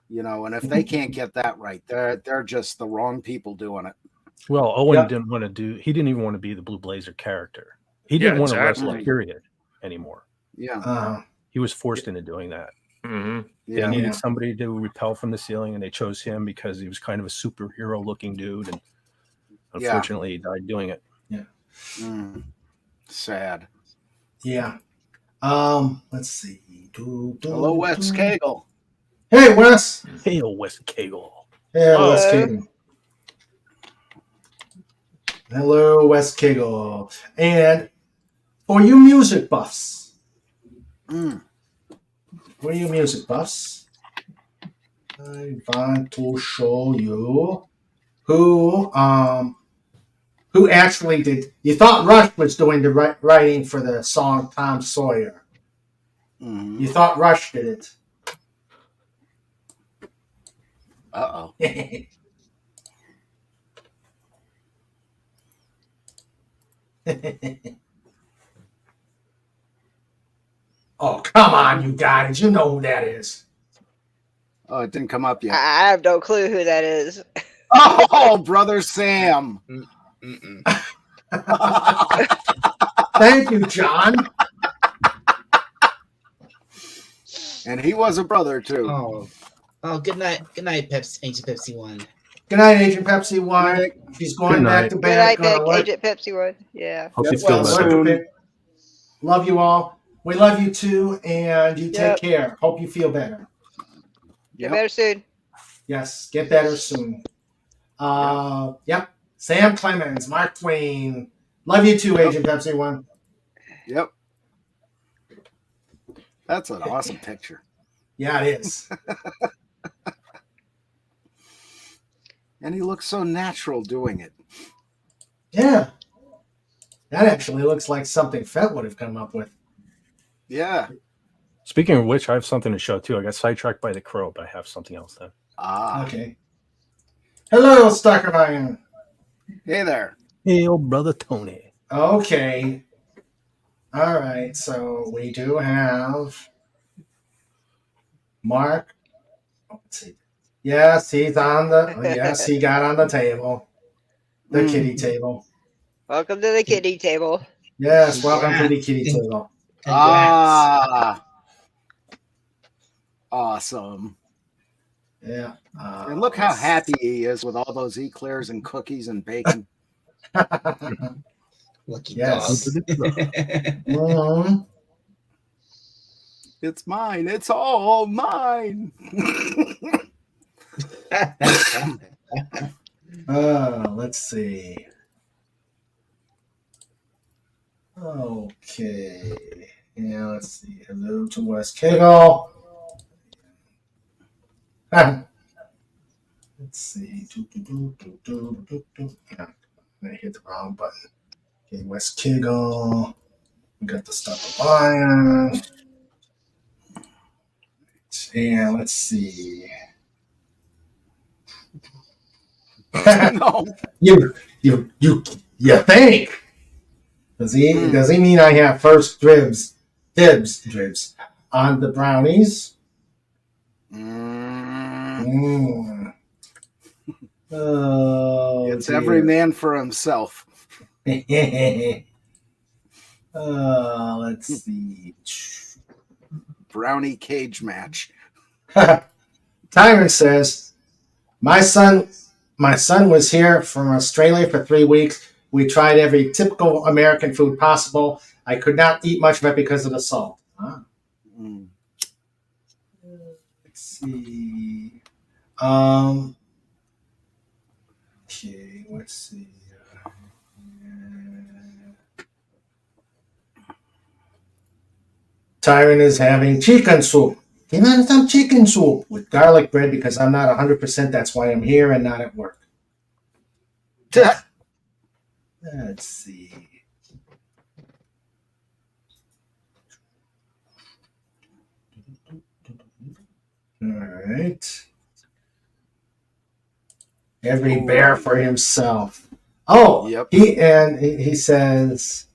And if they can't get that right, they're just the wrong people doing it. Well, Owen Yep. didn't want to do. He didn't even want to be the Blue Blazer character. He Yeah, didn't want to wrestle, exactly. period, anymore. Yeah. He was forced into doing that. Mm-hmm. They Yeah. needed somebody to repel from the ceiling, and they chose him because he was kind of a superhero-looking dude, and unfortunately, he died doing it. Sad. Yeah. Let's see. Hello, Wes Cagle. Hey, Wes. Hey, old Wes Cagle. Hey, Hello. Wes Cagle. Hello, Wes Cagle. And for you music buffs, I want to show you who actually did. You thought Rush was doing the writing for the song Tom Sawyer. You thought Rush did it. Uh-oh. Oh, come on, you guys. You know who that is. Oh, it didn't come up yet. I have no clue who that is. Oh, Brother Sam. Thank you, John. And he was a brother, too. Oh, good night, Pepsi, Agent Pepsi 1. Good night, Agent Pepsi 1. She's going Good back night. to Good bed. night, Agent Pepsi 1. Yeah. Hope you Get feel well better. soon. Love you all. We love you too, and you Yep. take care. Hope you feel better. Get better soon. Yes, get better soon. Yep. Sam Clemens, Mark Twain. Love you too, Agent Pepsi 1. Yep. That's an awesome picture. Yeah, it is. And he looks so natural doing it. Yeah. That actually looks like something Fett would have come up with. Yeah. Speaking of which, I have something to show too. I got sidetracked by the crow, but I have something else then. Okay. Hello, Stalker Iron. Hey there. Hey, old brother Tony. Okay. All right. So we do have Mark. Let's see. Yes, he's on the. Yes, he got on the table, the kitty table. Welcome to the kitty table. Yes, welcome to the kitty table. Congrats. Awesome. Yeah. And look how happy he is with all those eclairs and cookies and bacon. Lucky Yes. dog. Mhm. It's mine. It's all mine. Let's see. Okay. Yeah, let's see. Hello to Wes Cagle. Let's see. I hit the wrong button. Okay, Wes Cagle. We got the stuff of iron. And let's see. No. You think? Does he mean I have first dibs on the brownies? Oh, It's dear. every man for himself. Let's see. Brownie cage match. Tyrant says, my son was here from Australia for 3 weeks. We tried every typical American food possible. I could not eat much of it because of the salt. Let's see. Okay, let's see. Tyron is having chicken soup. Can I have some chicken soup with garlic bread because I'm not 100%. That's why I'm here and not at work. Let's see. right. Every bear for himself. Oh, Yep. he says,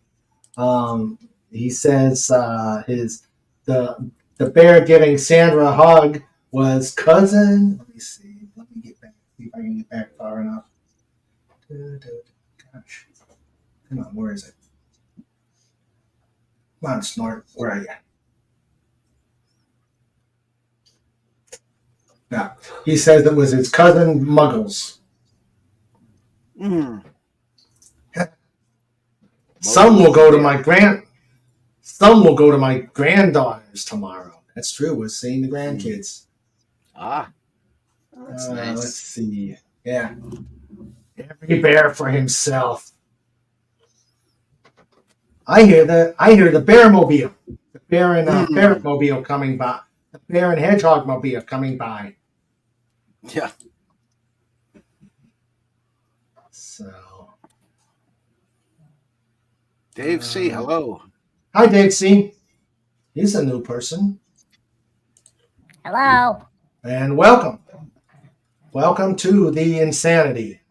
his the bear giving Sandra a hug was cousin. Let me see. Let me get back. See if I can get back far enough. Gosh, come on. Where is it? Come on, Snort. Where are you? Yeah. He says it was his cousin Muggles. Mm. Some will go to my granddaughters tomorrow. That's true. We're seeing the grandkids. Ah. That's nice. Let's see. Yeah. Every bear for himself. I hear the bearmobile. The bear and ferretmobile coming by. The bear and hedgehog mobile coming by. Yeah. So. Dave C. Hello. Hi, Dave C. He's a new person. Hello. And welcome. Welcome to the insanity.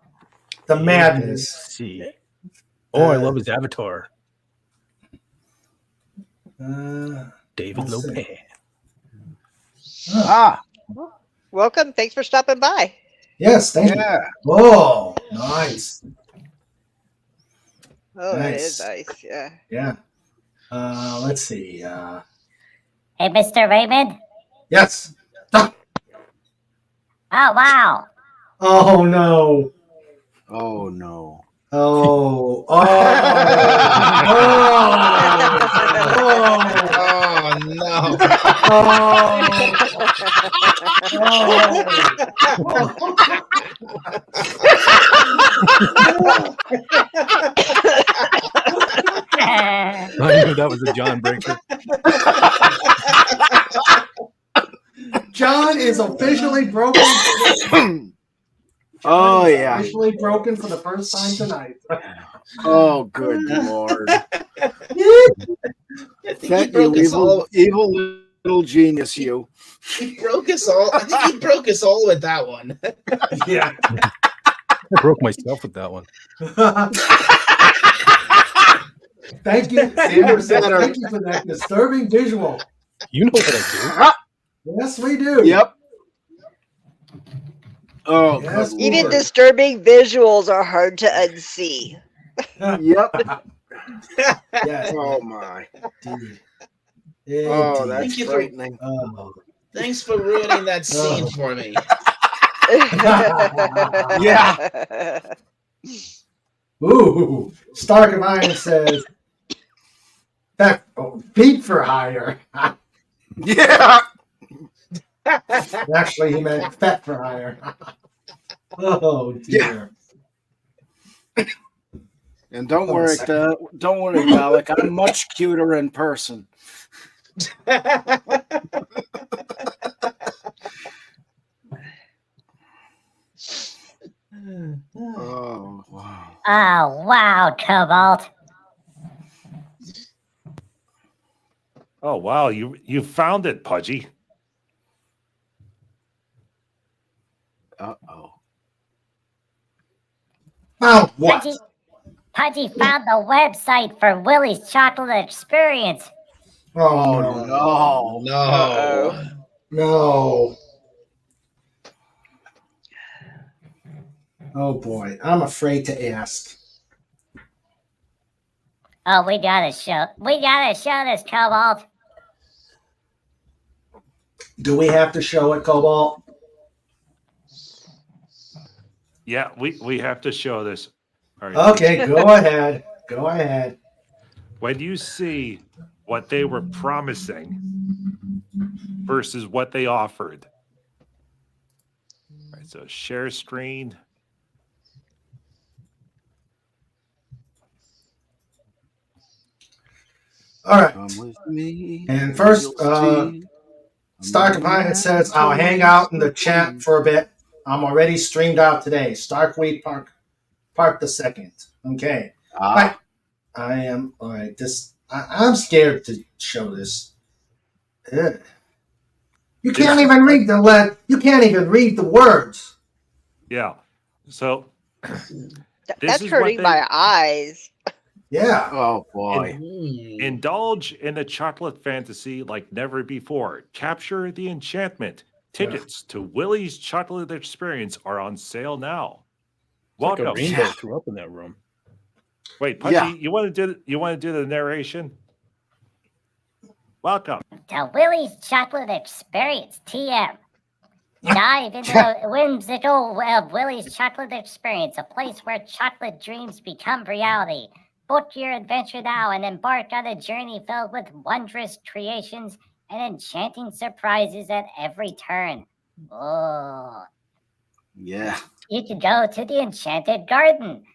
The madness. See. Oh, I love his avatar. David let's see. Lopez. Ah. Welcome. Thanks for stopping by. Yes, thank you. Whoa, nice. Oh, that Nice. is nice. Yeah. Yeah. Let's see. Hey, Mr. Raymond. Yes. Oh, wow. Oh no. Oh no. Oh. Oh. Oh no! I knew that was a John breaker. John is officially broken. Oh yeah. Officially broken for the first time tonight. Oh good Lord. I think he That broke you us all. evil little genius, you. He broke us all. I think he broke us all with that one. Yeah. I broke myself with that one. Thank you, Sandra. Thank you for that disturbing visual. You know what I Yes, we do. Yep. Oh, Yes, good Even Lord. disturbing visuals are hard to unsee. Yep. Yes. Oh my. Indeed. Oh, Indeed. that's Thank you for- frightening. Oh. Thanks for ruining that scene for me. Yeah. Ooh, Stark of Iron says, feet for hire. Yeah. Actually, he meant fat for hire. Oh, dear. And don't worry, Dalek. I'm much cuter in person. Oh wow. Oh, wow, Cobalt. Oh wow, you found it, Pudgy. Uh-oh. Oh, what? Pudgy found the website for Willie's Chocolate Experience. Oh, no. No. Uh-oh. No. Oh, boy. I'm afraid to ask. Oh, we gotta show this, Cobalt. Do we have to show it, Cobalt? Yeah, we have to show this. All right. Okay, go ahead. Go ahead. When you see what they were promising versus what they offered. All right, so share screen. All right. Come with me. And first, Stark of Iron says, I'll hang out in the chat for a bit. I'm already streamed out today. Starkweed Park the second. Okay. I am all right. I'm scared to show this. Ugh. You can't even read the You can't even read the words. Yeah. So That's is what hurting my eyes. Yeah. Oh boy. indulge in a chocolate fantasy like never before. Capture the enchantment. Tickets to Willie's Chocolate Experience are on sale now. It's like a Welcome. rainbow threw up in that room. Wait, Punchy, Yeah. you want to do the narration? Welcome. To Willie's Chocolate Experience, TM. Dive into the whimsical of Willie's Chocolate Experience, a place where chocolate dreams become reality. Book your adventure now and embark on a journey filled with wondrous creations and enchanting surprises at every turn. Oh, Yeah. you can go to the Enchanted Garden.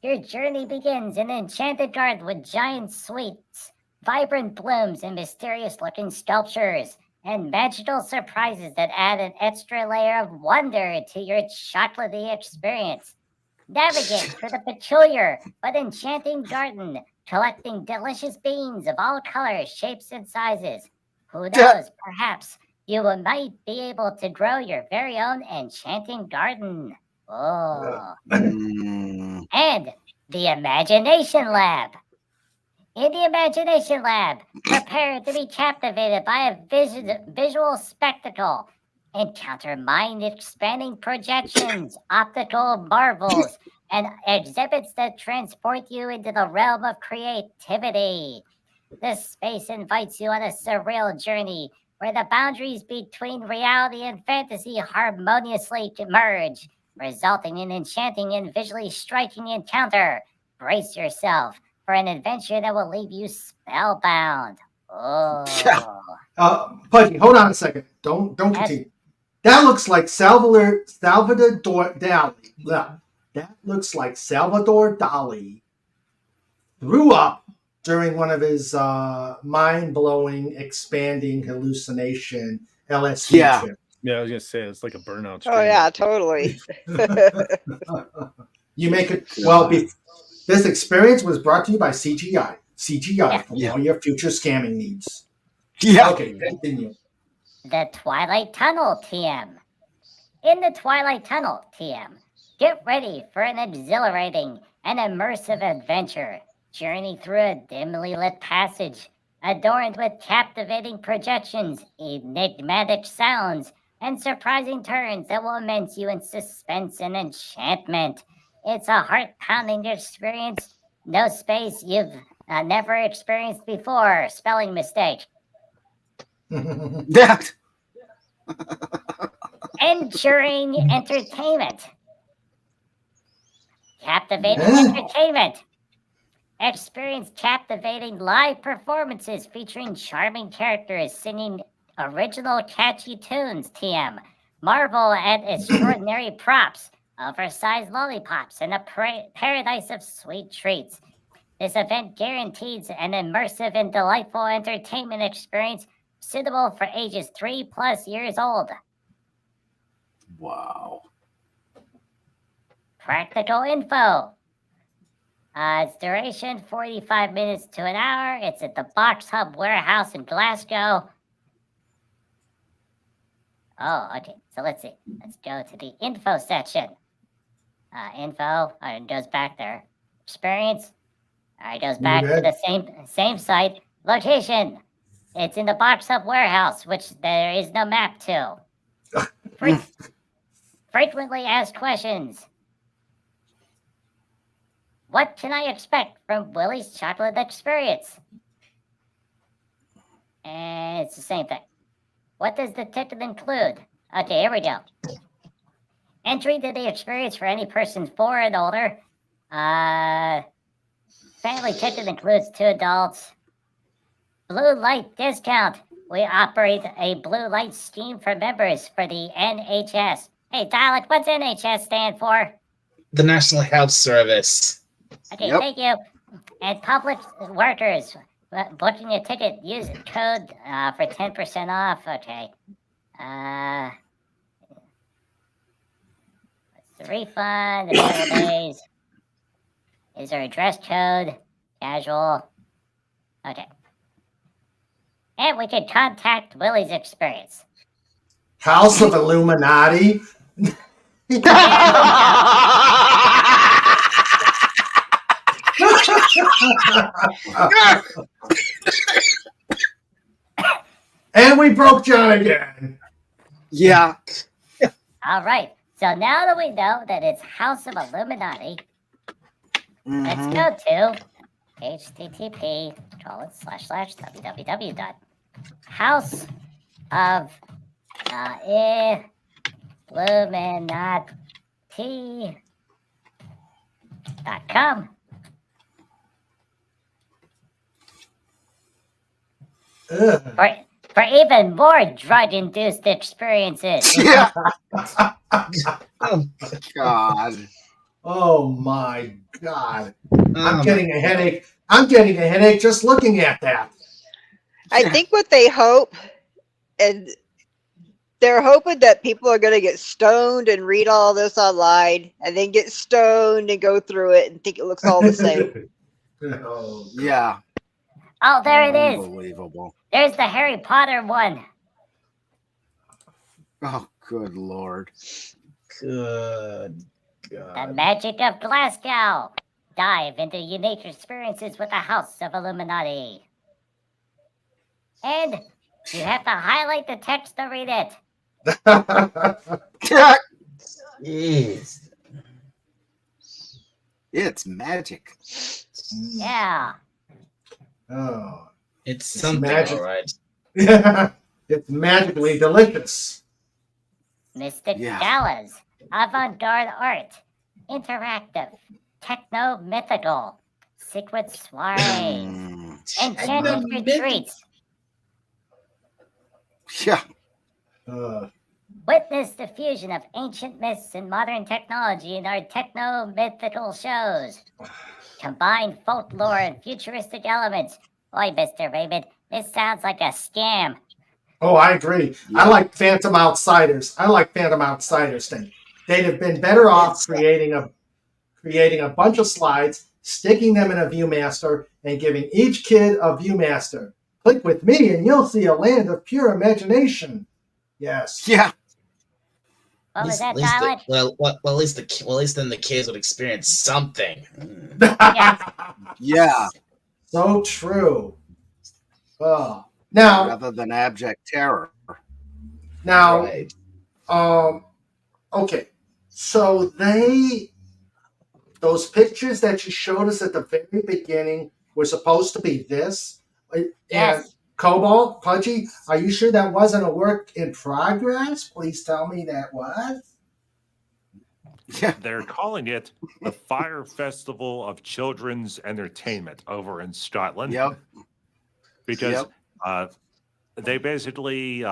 Your journey begins in the Enchanted Garden with giant sweets, vibrant blooms, and mysterious-looking sculptures, and magical surprises that add an extra layer of wonder to your chocolatey experience. Navigate through the peculiar but enchanting garden, collecting delicious beans of all colors, shapes, and sizes. Who knows, perhaps you might be able to grow your very own enchanting garden. Oh. And the Imagination Lab. In the Imagination Lab, prepare to be captivated by a visual spectacle. Encounter mind-expanding projections, optical marvels, and exhibits that transport you into the realm of creativity. This space invites you on a surreal journey where the boundaries between reality and fantasy harmoniously merge, resulting in enchanting and visually striking encounter. Brace yourself for an adventure that will leave you spellbound. Oh. Pudgy, hold on a second. Don't continue. That looks like Salvador Dali. That looks like Salvador Dali threw up during one of his mind-blowing, expanding hallucination LSD trips. Yeah, I was gonna say it's like a burnout. Oh yeah, totally. You make it well. This experience was brought to you by CGI for all your future scamming needs. Yeah. Okay, continue. The Twilight Tunnel, TM. In the Twilight Tunnel, TM, get ready for an exhilarating and immersive adventure. Journey through a dimly lit passage, adorned with captivating projections, enigmatic sounds, and surprising turns that will immerse you in suspense and enchantment. It's a heart-pounding experience. No space you've never experienced before. Spelling mistake. Ensuring entertainment. Captivating entertainment. Experience captivating live performances featuring charming characters singing original catchy tunes, TM. Marvel at extraordinary props, oversized lollipops, and a paradise of sweet treats. This event guarantees an immersive and delightful entertainment experience suitable for ages 3+ years old. Wow. Practical info. Its duration 45 minutes to an hour. It's at the Box Hub warehouse in Glasgow. Oh, okay. So let's see. Let's go to the info section. Info. It goes back there. Experience. It goes back to the same site. Location. It's in the Box Hub warehouse, which there is no map to. Frequently asked questions. What can I expect from Willie's Chocolate Experience? And it's the same thing. What does the ticket include? Okay, here we go. Entry to the experience for any person 4 and older. Family ticket includes 2 adults. Blue light discount. We operate a blue light scheme for members for the NHS. Hey, Dalek, what's NHS stand for? The National Health Service. Okay, thank you. And public workers booking a ticket, use code for 10% off. Okay. What's the refund? The 7 days. Is there a dress code? Casual. Okay. And we can contact Willie's Experience. House of Illuminati. And we broke John again. Yeah. All right. So now that we know that it's House of Illuminati, let's go to http://www.houseofilluminati.com. For even more drug-induced experiences. Yeah. Oh, God. Oh my God. I'm getting a headache. I'm getting a headache just looking at that. I think what they hope, and they're hoping that people are going to get stoned and read all this online, and then get stoned and go through it and think it looks all the same. Oh, Yeah. Oh, there it is. Unbelievable. There's the Harry Potter one. Oh, good Lord. good The God. Magic of Glasgow. Dive into unique experiences with the House of Illuminati. And you have to highlight the text to read it. Jeez. It's magic. Yeah. Oh. It's something, magic. all right. Yeah. It's magically delicious. Mystic Yeah. galas. Avant-garde art. Interactive. Techno-mythical. Secret soirees. Enchanted retreats. Yeah. Witness the fusion of ancient myths and modern technology in our techno-mythical shows. Combine folklore and futuristic elements. Boy, Mr. Raymond, this sounds like a scam. Oh, I agree. I like Phantom Outsiders. I like Phantom Outsiders thing. They'd have been better off creating a bunch of slides, sticking them in a ViewMaster, and giving each kid a ViewMaster. Click with me and you'll see a land of pure imagination. Yes. Yeah. What was that, At least Tyler? at least then the kids would experience something. Yeah. So true. Oh. Now, Rather than abject terror. now, Right. okay. So those pictures that you showed us at the very beginning were supposed to be this. And Yes. Cobalt, Pudgy, are you sure that wasn't a work in progress? Please tell me that was. Yeah. They're calling it the Fire Festival of Children's Entertainment over in Scotland. Yep. Because they basically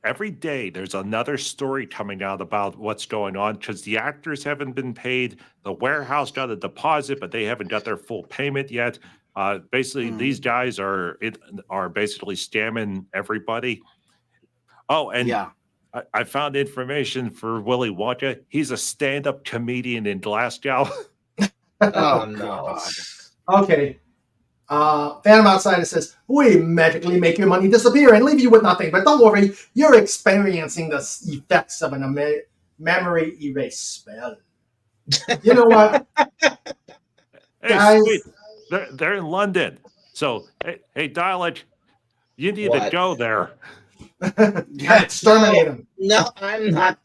every day there's another story coming out about what's going on because the actors haven't been paid. The warehouse got a deposit, but they haven't got their full payment yet. Basically, these guys are basically scamming everybody. Oh, and I found information for Willy Wonka. He's a stand-up comedian in Glasgow. Oh no. Okay. Phantom Outsider says, we magically make your money disappear and leave you with nothing. But don't worry, you're experiencing the effects of a memory erase spell. You know what? Hey, Guys. sweet. They're in London. So, hey, Dialect, you need to go there. Exterminate them. No, I'm not.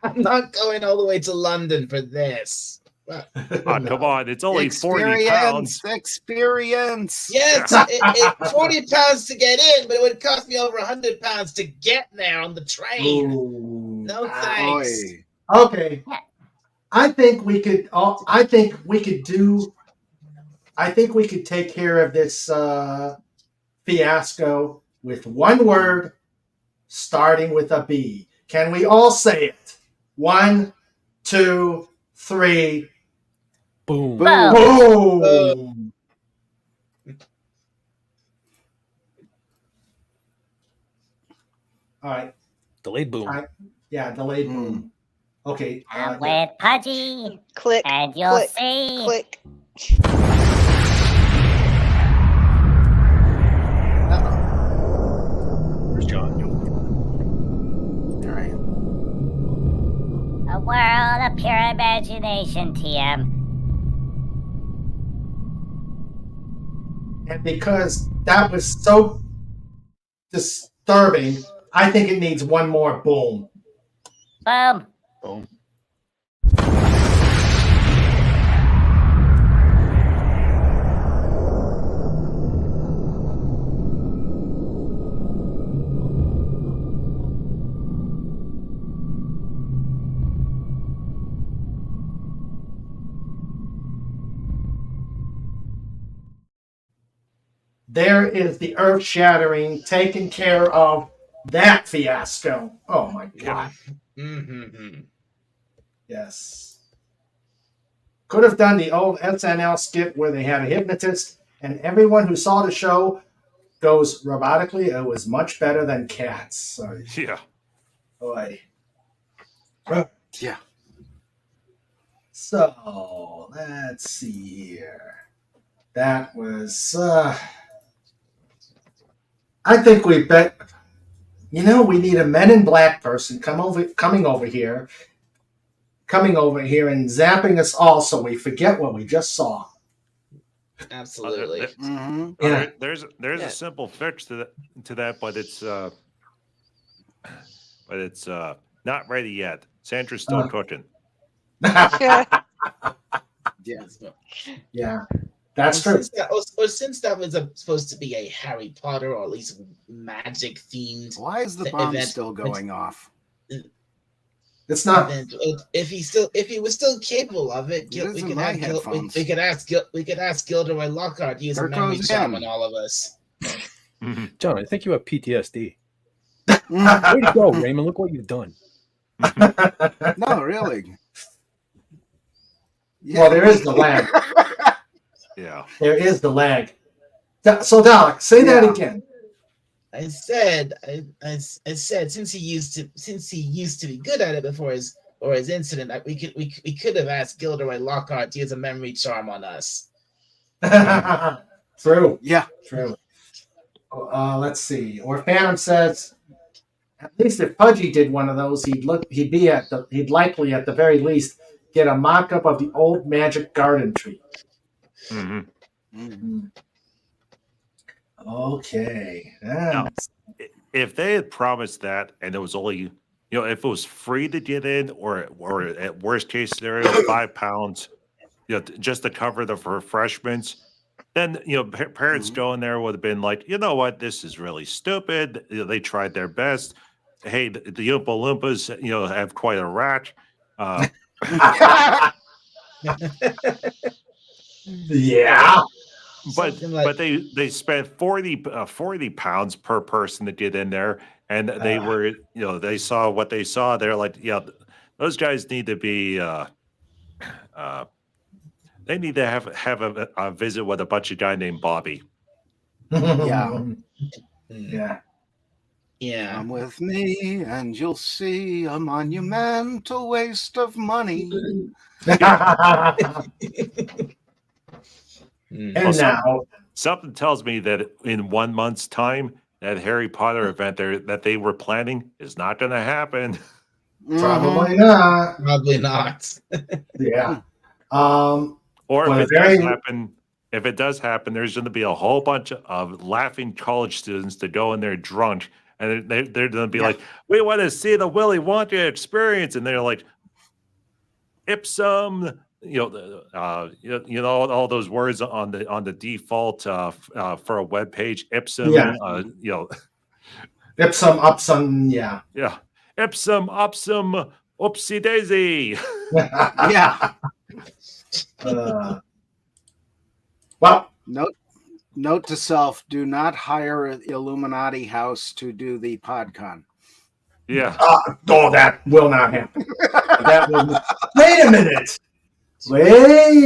I'm not going all the way to London for this. Oh, come on. It's only 40 pounds. Experience. Yes, 40 pounds to get in, but it would cost me over 100 pounds to get there on the train. Ooh. No thanks. Okay. I think we could take care of this fiasco with one word starting with a B. Can we all say it? 1, 2, 3. Boom. Boom. All right. Delayed boom. Yeah, delayed boom. Okay. I'm with Pudgy. Click. And you'll click, see. Click. imagination, TM. And because that was so disturbing, I think it needs one more boom. Boom. Boom. There is the earth shattering, taking care of that fiasco. Oh my God. Mm-hmm. Yes. Could have done the old SNL skit where they had a hypnotist, and everyone who saw the show goes robotically. It was much better than Cats. So, Yeah. boy. Yeah. So let's see here. That was. I think we bet. You know, we need a Men in Black person coming over here and zapping us all so we forget what we just saw. Absolutely. Mm-hmm. Yeah. There's a simple fix to that, but it's not ready yet. Sandra's still cooking. Yeah. Yeah, that's true. Since that was supposed to be a Harry Potter or at least magic themed. Why is the bomb event, still going off? It's not. If he was still capable of it, we could ask Gilderoy Lockhart to use a memory charm on all of us. John, I think you have PTSD. Way to go, Raymond. Look what you've done. No, really. Yeah. Well, there is the lag. Yeah. There is the lag. So, Doc, say that again. I said since he used to be good at it before his incident, we could have asked Gilderoy Lockhart to use a memory charm on us. True. Yeah. True. Let's see. Or Phantom says, at least if Pudgy did one of those, he'd likely at the very least get a mock-up of the old magic garden tree. Mm-hmm. Mm-hmm. Okay. Now, if they had promised that, and it was only, if it was free to get in, or at worst case scenario, £5, just to cover the refreshments, then parents going there would have been like, you know what, this is really stupid. They tried their best. Hey, the Oompa Loompas, have quite a rack. Yeah. But they spent 40 pounds per person to get in there, and they were they saw what they saw. They're like, yeah, those guys need to be they need to have a visit with a bunch of guy named Bobby. Yeah. Yeah. Come with me and you'll see a monumental waste of money. And now, something tells me that in 1 month's time, that Harry Potter event that they were planning is not going to happen. Probably not. Probably not. Yeah. Or if it does happen, there's going to be a whole bunch of laughing college students to go in there drunk, and they're going to be like, "We want to see the Willy Wonka experience," and they're like, "Ipsum." All those words on the default for a web page, Ipsum. Yeah. Ipsum, upsum, yeah. Yeah. Ipsum, upsum, oopsie daisy. Yeah. Well, note to self: do not hire an Illuminati house to do the PodCon. Yeah. That will not happen. Wait a minute. Ooh.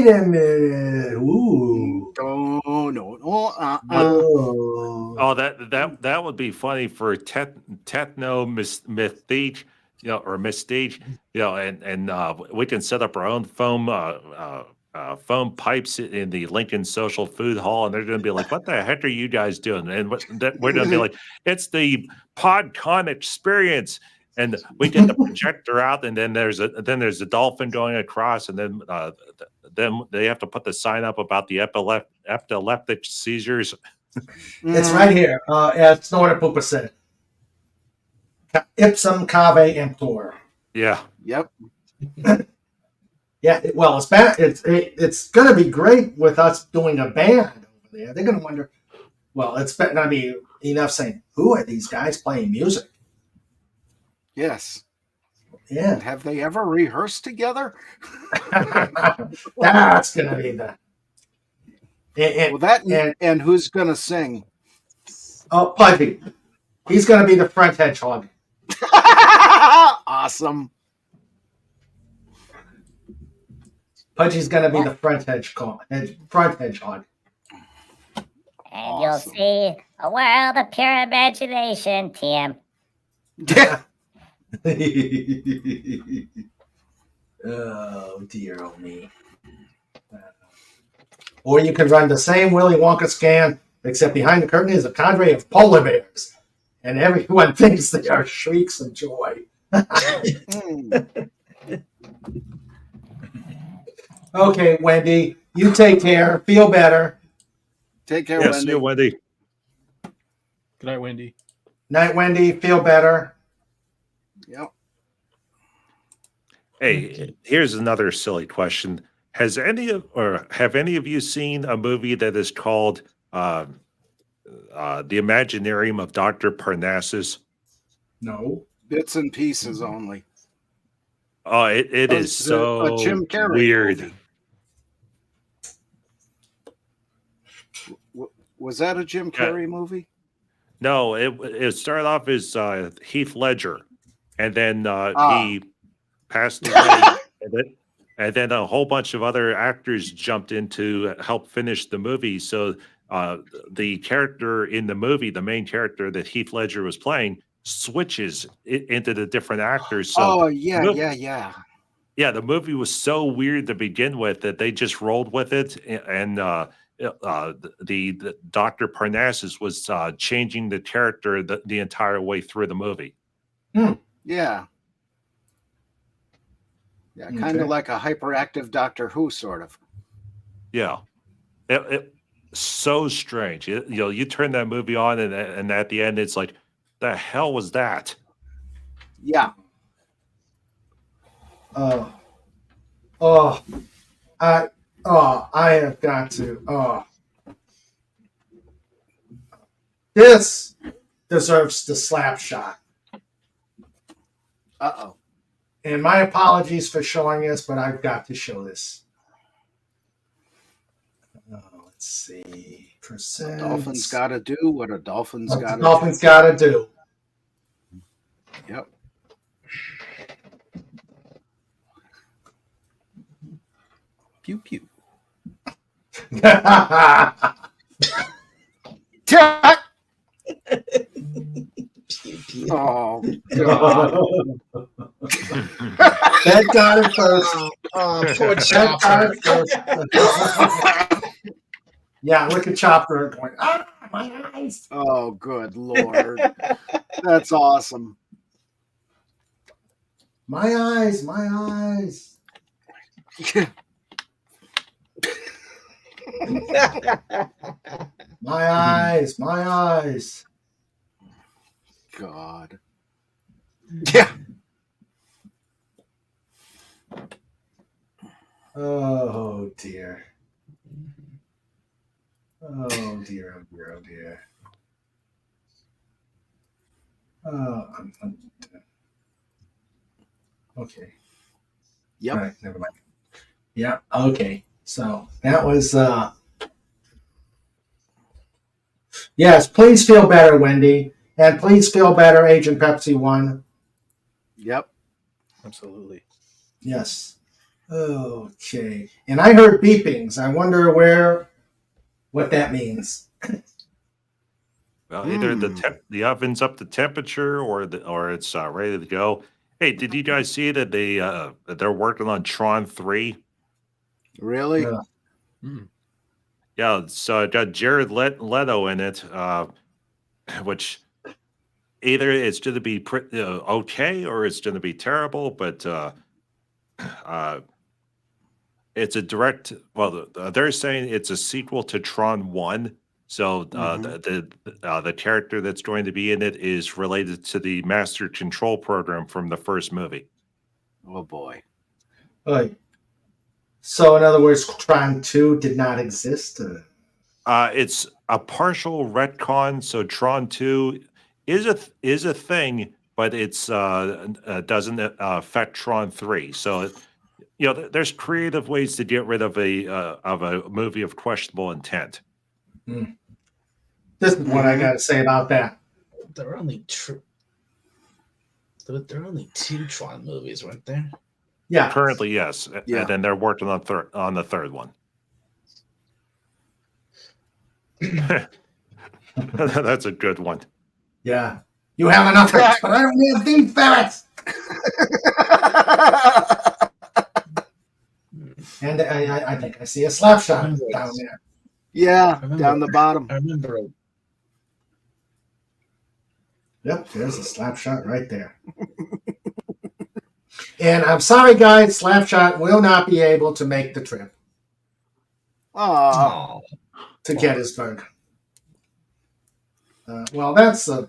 Oh, that would be funny for techno mystique, or mystique, and we can set up our own foam pipes in the Lincoln Social Food Hall, and they're going to be like, "What the heck are you guys doing?" And we're going to be like, "It's the PodCon experience. and we get the projector out, and then there's a dolphin going across, and then they have to put the sign up about the epileptic seizures. It's right here. It's Snorter Pooper said. Ipsum cave imptor. Yeah. Yep. Yeah, well, it's bad. It's going to be great with us doing a band over there. They're going to wonder. Well, it's going to be enough saying, "Who are these guys playing music?" Yes. Yeah. And have they ever rehearsed together? That's going to be the. And who's going to sing? Oh, Pudgy. He's going to be the front hedgehog. Awesome. Pudgy's going to be the front hedgehog. And you'll see a world of pure imagination, Tim. Oh, dear, oh me. Or you could run the same Willy Wonka scan, except behind the curtain is a cadre of polar bears. And everyone thinks they are shrieks of joy. Okay, Wendy, you take care. Feel better. Take care, Yes, Wendy. see you, Wendy. Good night, Wendy. Night, Wendy. Feel better. Yep. Hey, here's another silly question. Have any of you seen a movie that is called The Imaginarium of Dr. Parnassus? No. Bits and pieces only. Oh, it is so a Jim Carrey weird. movie. Was that a Jim Carrey movie? No, it started off as Heath Ledger, and then he passed away, and then a whole bunch of other actors jumped in to help finish the movie. So the character in the movie, the main character that Heath Ledger was playing, switches into the different actors. So yeah. Yeah, the movie was so weird to begin with that they just rolled with it, and the Dr. Parnassus was changing the character the entire way through the movie. Yeah. Yeah, kind of like a hyperactive Doctor Who, sort of. Yeah, it so strange. You turn that movie on, and at the end, it's like, the hell was that? Yeah. I have got to. This deserves the slap shot. Uh-oh. And my apologies for showing this, but I've got to show this. Let's see. Percent. Dolphins got to do what a dolphin's got to do. Dolphins got to do. Yep. Pew pew. Oh, God. That got it first. Poor That got Chopper. it first. Yeah, look at Chopper going, my eyes. Oh, good Lord. That's awesome. My eyes, my eyes. My eyes, my eyes. God. Yeah. Oh dear. Oh dear, oh dear, oh dear. Okay. Yep. All right, never mind. Yeah, okay. So that was yes, please feel better, Wendy. And please feel better, Agent Pepsi 1. Yep. Absolutely. Yes. Okay. And I heard beepings. I wonder what that means. Well, either the oven's up to temperature, or it's ready to go. Hey, did you guys see that they're working on Tron 3? Really? Yeah, so it got Jared Leto in it, which either it's going to be okay or it's going to be terrible, but it's a direct. Well, they're saying it's a sequel to Tron 1. So the character that's going to be in it is related to the Master Control program from the first movie. Oh boy. Right. So in other words, Tron 2 did not exist. It's a partial retcon. So Tron 2 is a thing, but it's doesn't affect Tron 3. So there's creative ways to get rid of a movie of questionable intent. This is what I got to say about that. There were only there were only 2 Tron movies, weren't there? Yeah. Currently, yes. Yeah. And then they're working on the third one. That's a good one. Yeah. You have enough ferrets, but I don't have these ferrets. And I think I see a slap shot down there. Yeah, down the bottom. I remember it. Yep, there's a slap shot right there. And I'm sorry, guys, Slapshot will not be able to make the trip Oh, to Gettysburg. Well, that's a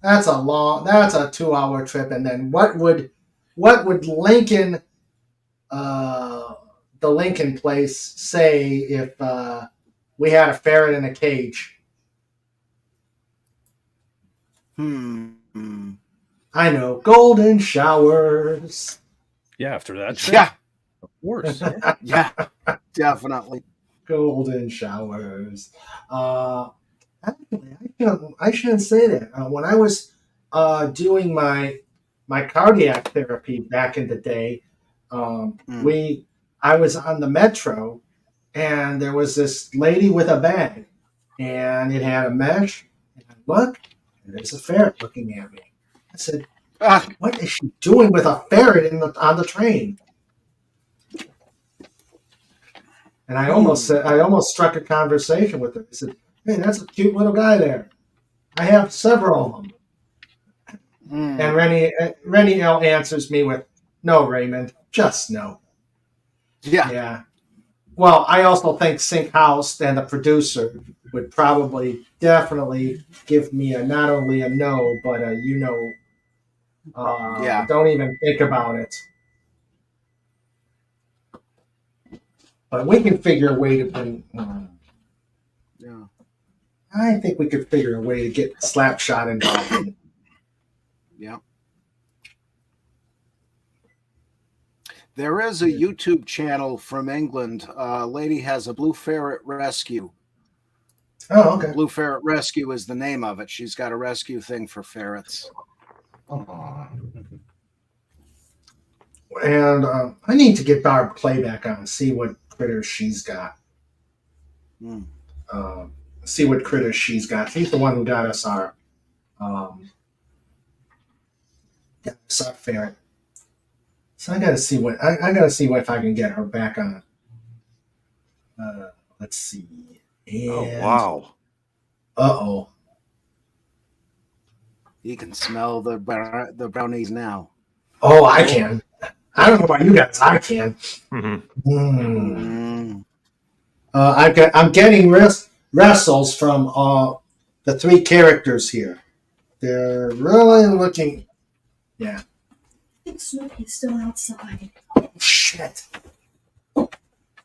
2-hour trip, and then what would Lincoln, the Lincoln place, say if we had a ferret in a cage? I know, golden showers. Yeah, after that trip, yeah, of course. yeah, definitely. Golden showers. Actually, I shouldn't say that. When I was doing my cardiac therapy back in the day, I was on the metro, and there was this lady with a bag, and it had a mesh. And I look, and there's a ferret looking at me. I said, "What is she doing with a ferret on the train?" And I almost struck a conversation with her. I said, "Hey, that's a cute little guy there. I have several of them." And Rennie L answers me with, "No, Raymond, just no." Yeah. Well, I also think Sink House and the producer would probably definitely give me not only a no, but a don't even think about it. But we can figure a way to bring. Yeah. I think we could figure a way to get Slapshot involved. Yeah. There is a YouTube channel from England. A lady has a blue ferret rescue. Oh, okay. Blue Ferret Rescue is the name of it. She's got a rescue thing for ferrets. And I need to get Barb Clay back on and see what critters she's got. See what critters she's got. She's the one who got us our ferret. So I gotta see what if I can get her back on. Let's see. And, oh wow! Uh-oh. You can smell the brownies now. Oh, I can. I don't know about you guys. I can. I'm getting wrestles from the 3 characters here. They're really looking. Yeah. I think Snoopy's still outside. Oh, shit.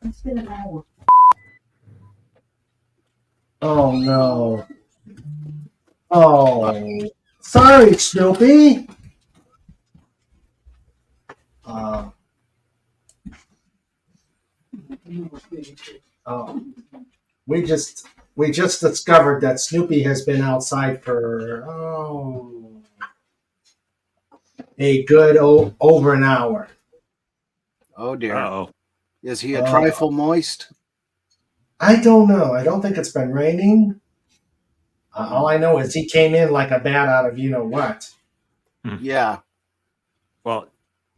It's been an hour. Oh, no. Oh. Sorry, Snoopy. We just discovered that Snoopy has been outside for a good over an hour. Oh dear. Uh-oh. Is he a trifle moist? I don't know. I don't think it's been raining. All I know is he came in like a bat out of you know what. Yeah. Well,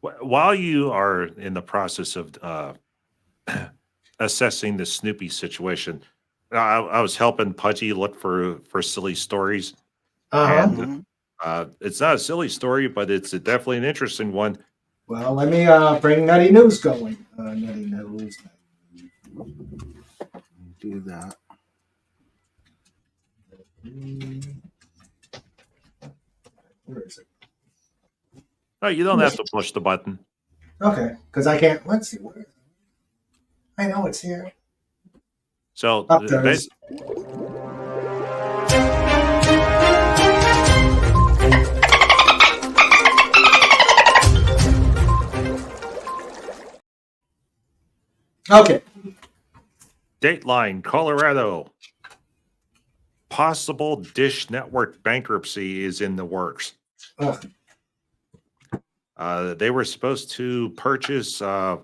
while you are in the process of assessing the Snoopy situation, I was helping Pudgy look for silly stories, and It's not a silly story, but it's definitely an interesting one. Well, let me bring Nutty News going. Nutty News. Do that. Where is it? No, you don't have to push the button. Okay, because I can't. Let's see. Where? I know it's here. So Up there it is. Okay. Dateline, Colorado. Possible Dish Network bankruptcy is in the works. Ugh. They were supposed to purchase a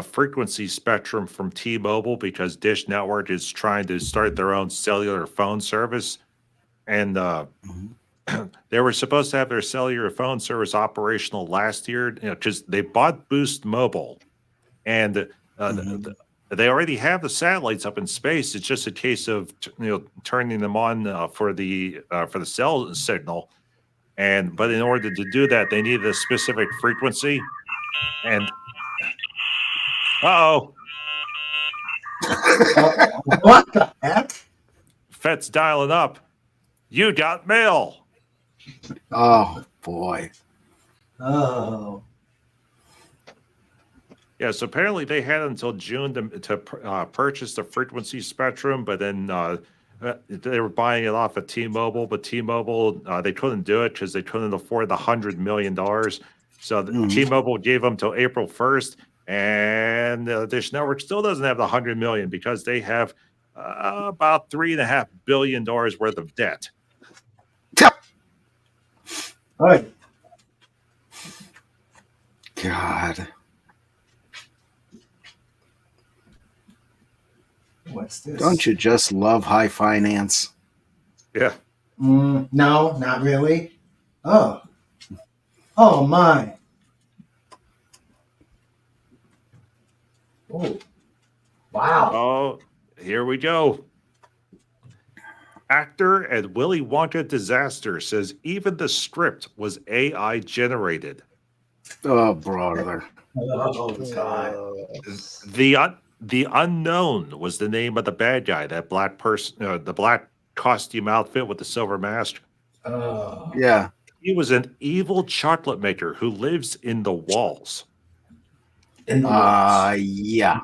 frequency spectrum from T-Mobile because Dish Network is trying to start their own cellular phone service. And they were supposed to have their cellular phone service operational last year, because they bought Boost Mobile. And they already have the satellites up in space. It's just a case of turning them on for the cell signal. But in order to do that, they needed a specific frequency. And what the heck? Fet's dialing up. You got mail. Oh boy. Oh. Yeah, so apparently they had until June to purchase the frequency spectrum, but then they were buying it off of T-Mobile, but T-Mobile, they couldn't do it because they couldn't afford the $100 million. So T-Mobile gave them till April 1st, and Dish Network still doesn't have the $100 million because they have about $3.5 billion worth of debt. Right. God. What's this? Don't you just love high finance? Yeah. No, not really. Oh. Oh, my. Oh. Wow. Oh, here we go. Actor and Willy Wonka disaster says even the script was AI generated. Oh, brother. Oh, God. The Unknown was the name of the bad guy, that black person, the black costume outfit with the silver mask. Oh. Yeah. He was an evil chocolate maker who lives in the walls. Yeah.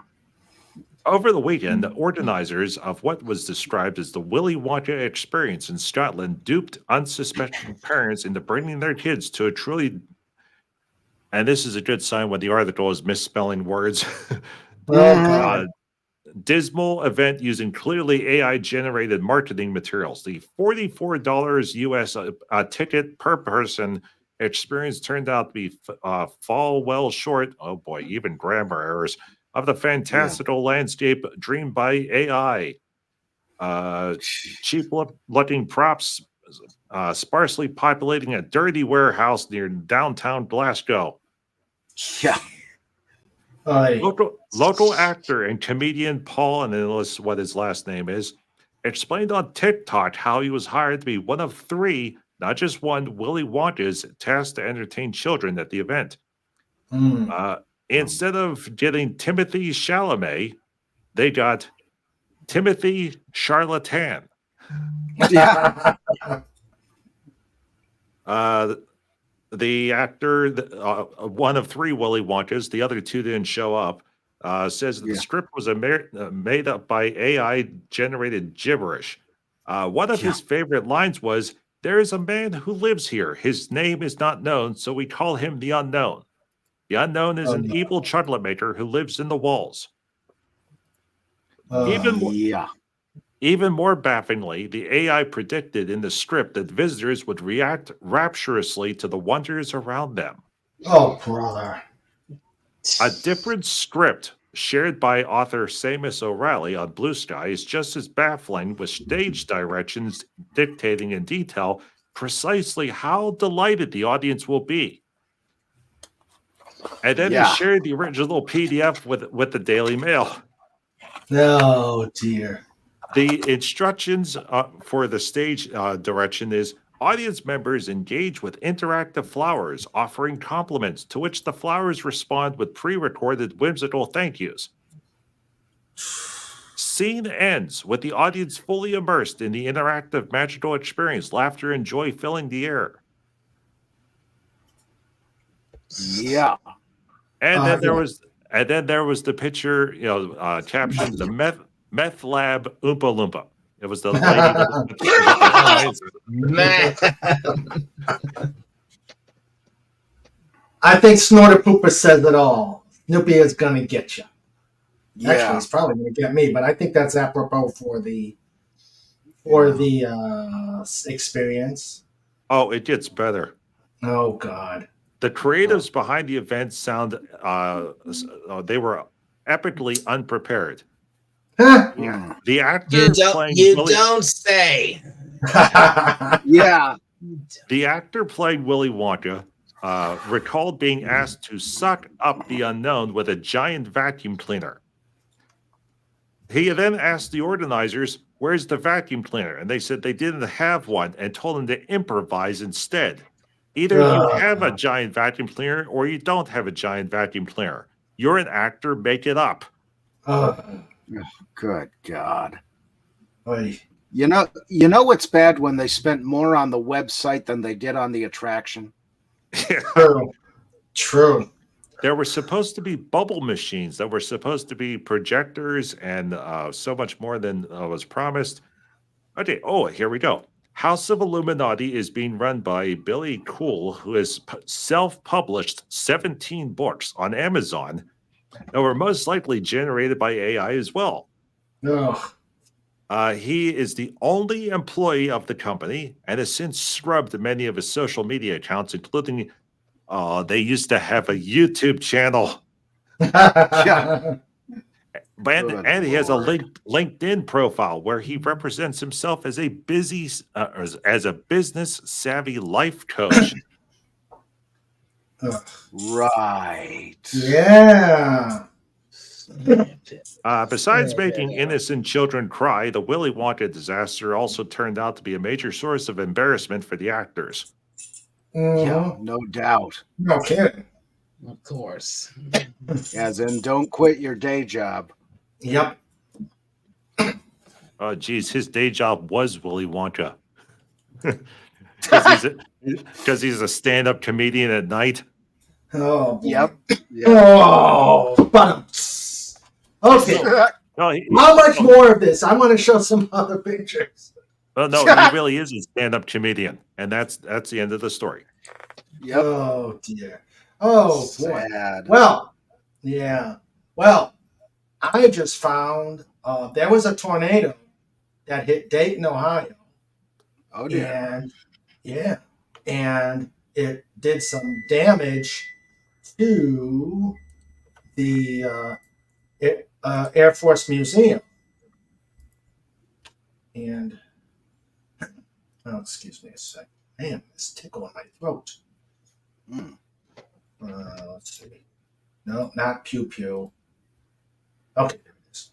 Over the weekend, the organizers of what was described as the Willy Wonka experience in Scotland duped unsuspecting parents into bringing their kids to a truly, and this is a good sign when the article is misspelling words, dismal event using clearly AI-generated marketing materials. The $44 US ticket per person experience turned out to be fall well short, oh boy, even grammar errors, of the fantastical landscape dreamed by AI. Cheap-looking props sparsely populating a dirty warehouse near downtown Glasgow. Yeah. Local actor and comedian Paul, and then list what his last name is, explained on TikTok how he was hired to be one of three, not just one, Willy Wonkas tasked to entertain children at the event. Instead of getting Timothy Chalamet, they got Timothy Charlatan. Yeah. The actor, one of three Willy Wonkas, the other two didn't show up, says that the script was made up by AI-generated gibberish. One of his favorite lines was, "There is a man who lives here. His name is not known, so we call him the Unknown. The Unknown is an evil chocolate maker who lives in the walls." Even more bafflingly, the AI predicted in the script that visitors would react rapturously to the wonders around them. Oh, brother. A different script shared by author Seamus O'Reilly on Blue Sky is just as baffling, with stage directions dictating in detail precisely how delighted the audience will be. And then he shared the original PDF with the Daily Mail. Oh, dear. The instructions for the stage direction is Audience members engage with interactive flowers, offering compliments, to which the flowers respond with pre-recorded whimsical thank yous. Scene ends with the audience fully immersed in the interactive magical experience, laughter and joy filling the air. Yeah. And then there yeah. was the picture, captioned the meth lab Oompa Loompa. It was the lady with the eyes. Man. I think Snorter Pooper says it all. Snoopy is gonna get you. Yeah. Actually, he's probably gonna get me, but I think that's apropos for the experience. Oh, it gets better. Oh God. The creatives behind the event sound they were epically unprepared. Yeah. The actor don't say. Yeah. The actor playing Willy Wonka recalled being asked to suck up the unknown with a giant vacuum cleaner. He then asked the organizers, "Where's the vacuum cleaner?" And they said they didn't have one and told him to improvise instead. Either you have a giant vacuum cleaner or you don't have a giant vacuum cleaner. You're an actor, make it up. Good God. Oy. You know what's bad when they spent more on the website than they did on the attraction? True. There were supposed to be bubble machines that were supposed to be projectors and so much more than was promised. Okay, here we go. House of Illuminati is being run by Billy Cool, who has self-published 17 books on Amazon that were most likely generated by AI as well. Ugh. He is the only employee of the company and has since scrubbed many of his social media accounts, including they used to have a YouTube channel. Yeah. And he has a LinkedIn profile where he represents himself as a business savvy life coach. Right. Yeah. Besides making innocent children cry, the Willy Wonka disaster also turned out to be a major source of embarrassment for the actors. Yeah, no doubt. No kidding. Of course. As in, don't quit your day job. Yep. Oh, geez, his day job was Willy Wonka. Because he's a stand-up comedian at night. Oh, boy. Yep. Oh, but okay. How much more of this? I want to show some other pictures. Oh no, he really is a stand-up comedian, and that's the end of the story. Yep. Oh dear. Oh boy. Sad. Well, yeah. Well, I just found there was a tornado that hit Dayton, Ohio. Oh dear. And it did some damage to the Air Force Museum. And excuse me a sec. Man, this tickle in my throat. Let's see. No, not pew pew. Okay, there it is.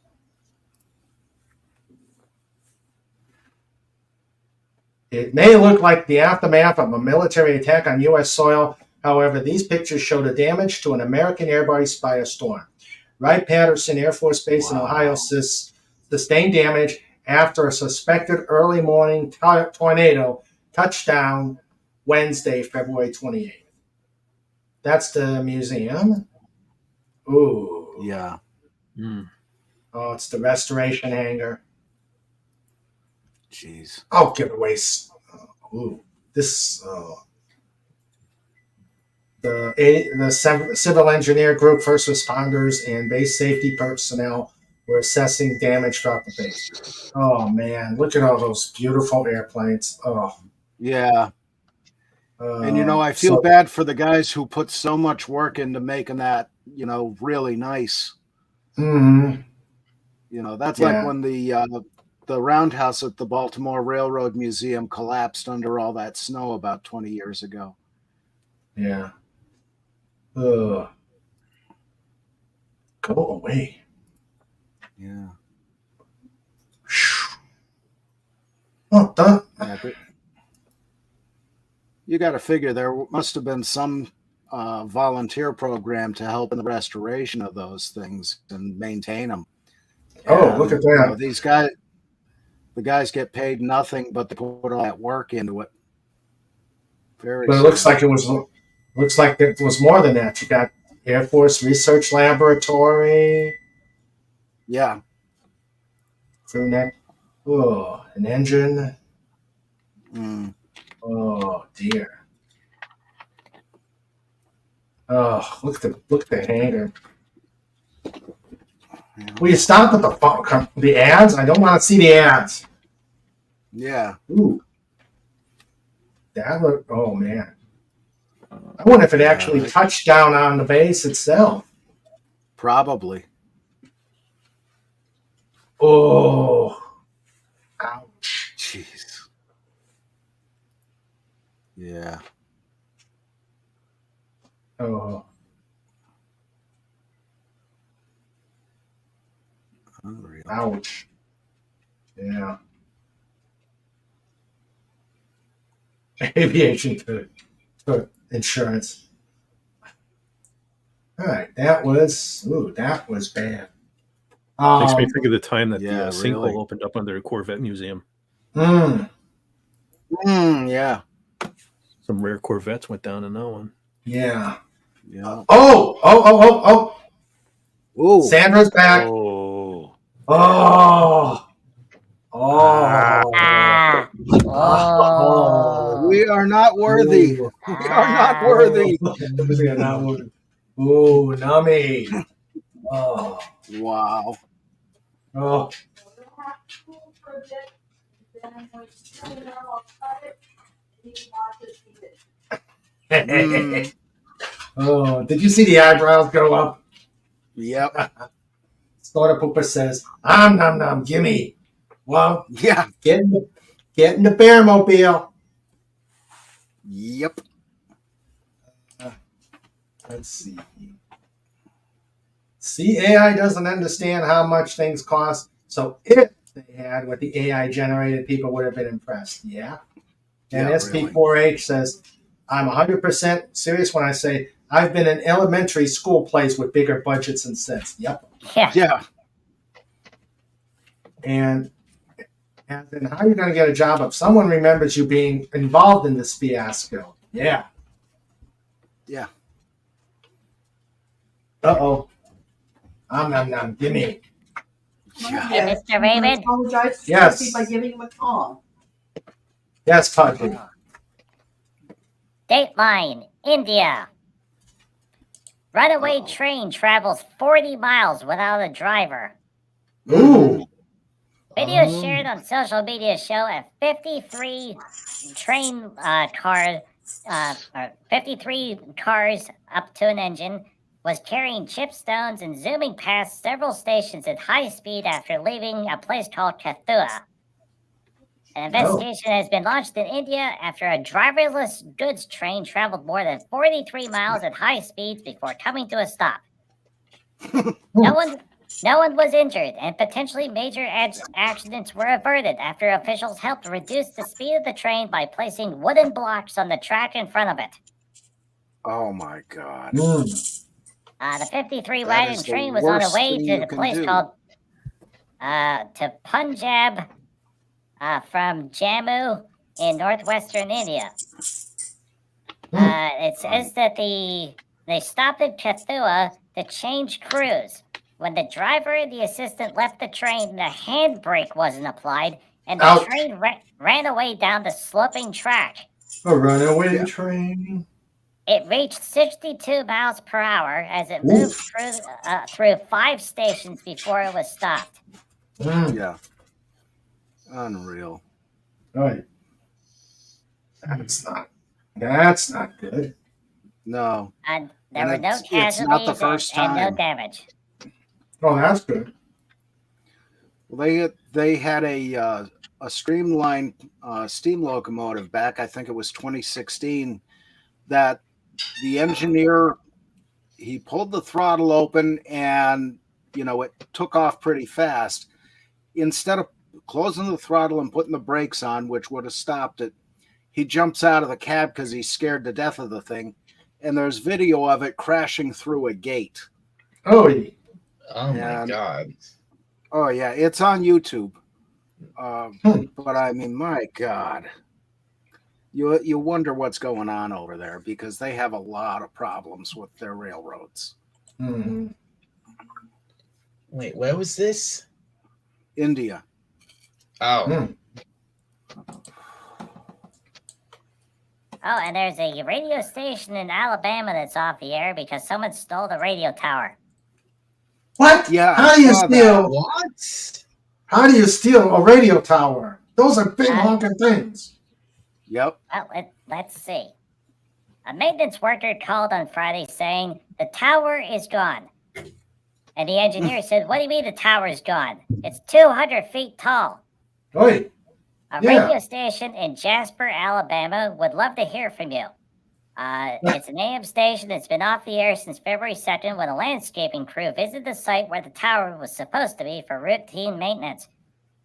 It may look like the aftermath of a military attack on U.S. soil. However, these pictures show the damage to an American airbase by a storm. Wright-Patterson Air Force Base in Ohio sustained damage after a suspected early morning tornado touched down Wednesday, February 28th. That's the museum. Ooh. Yeah. Oh, it's the restoration hangar. Jeez. Oh, giveaways. Ooh. This, the civil engineer group, first responders, and base safety personnel were assessing damage throughout the base. Oh, man. Look at all those beautiful airplanes. Oh. Yeah. And, I feel bad for the guys who put so much work into making that, really nice. Mm-hmm. That's like when the roundhouse at the Baltimore Railroad Museum collapsed under all that snow about 20 years ago. Yeah. Ugh. Go away. Yeah. Oh, done. You got to figure there must have been some volunteer program to help in the restoration of those things and maintain them. Oh, look at that. These guys, the guys get paid nothing, but they put all that work into it. Very. But it looks like it was more than that. You got Air Force Research Laboratory. Yeah. Crew neck. Oh, an engine. Mm. Oh dear. Oh, look at the hangar. Yeah. Will you stop at the ads? I don't want to see the ads. Yeah. Ooh. That look. Oh man. I wonder if it actually touched down on the base itself. Probably. Oh. Ouch. Jeez. Yeah. Oh. Unreal. Ouch. Yeah. Aviation to insurance. All right, that was bad. Makes me think of the time that the sinkhole really. opened up under a Corvette museum. Yeah. Some rare Corvettes went down in that one. Yeah. Yeah. Oh. Ooh. Sandra's back. Oh. Oh. Ah. Oh. We are not worthy. Ooh. We are not worthy. We are not worthy. Ooh, nummy. Oh. Wow. Oh. Oh, did you see the eyebrows go up? Yep. Starter Pooper says, nom nom, gimme. Well, Yeah. get in the Bearmobile. Yep. Let's see. See, AI doesn't understand how much things cost. So if they had what the AI generated, people would have been impressed. Yeah. And Yeah, SP4H says, I'm 100% serious when I say I've been in elementary school plays with bigger budgets and since. Yep. Yeah. And then how are you going to get a job if someone remembers you being involved in this fiasco? Yeah. Yeah. Uh-oh. Nom, gimme. Hey, Mr. Raymond. Apologize to Yes. Sophie by giving him a call. Yes, Pudgy. Dateline, India. Runaway train travels 40 miles without a driver. Ooh. Video shared on social media show a 53 train car, 53 cars up to an engine was carrying chip stones and zooming past several stations at high speed after leaving a place called Kathua. An investigation has been launched in India after a driverless goods train traveled more than 43 miles at high speeds before coming to a stop. No one was injured, and potentially major accidents were averted after officials helped reduce the speed of the train by placing wooden blocks on the track in front of it. Oh my God. The 53 That wagon is the train was on the worst way thing to you the can place do. called to Punjab from Jammu in northwestern India. It says that they stopped at Kathua to change crews. When the driver and the assistant left the train, the handbrake wasn't applied, and the Ouch. train ran away down the sloping track. A runaway train. It reached 62 miles per hour as it moved through 5 stations before it was stopped. Yeah. Unreal. Right. That's not good. No. And there And were no it's not the casualties first and no time. damage. Oh, that's good. Well, they had a streamlined steam locomotive back, I think it was 2016, that the engineer, he pulled the throttle open and, it took off pretty fast. Instead of closing the throttle and putting the brakes on, which would have stopped it, he jumps out of the cab because he's scared to death of the thing, and there's video of it crashing through a gate. Oh, Oh my God. Oh yeah, it's on YouTube. But I mean, my God, you wonder what's going on over there because they have a lot of problems with their railroads. mm-hmm. Wait, where was this? India. Oh. Oh, and there's a radio station in Alabama that's off the air because someone stole the radio tower. What? Yeah. How do you steal? What? How do you steal a radio tower? Those are big honking things. Yep. Well, let's see. A maintenance worker called on Friday saying the tower is gone. And the engineer said, "What do you mean the tower is gone? It's 200 feet tall." Right. A radio station in Jasper, Alabama would love to hear from you. It's an AM station that's been off the air since February 2nd when a landscaping crew visited the site where the tower was supposed to be for routine maintenance.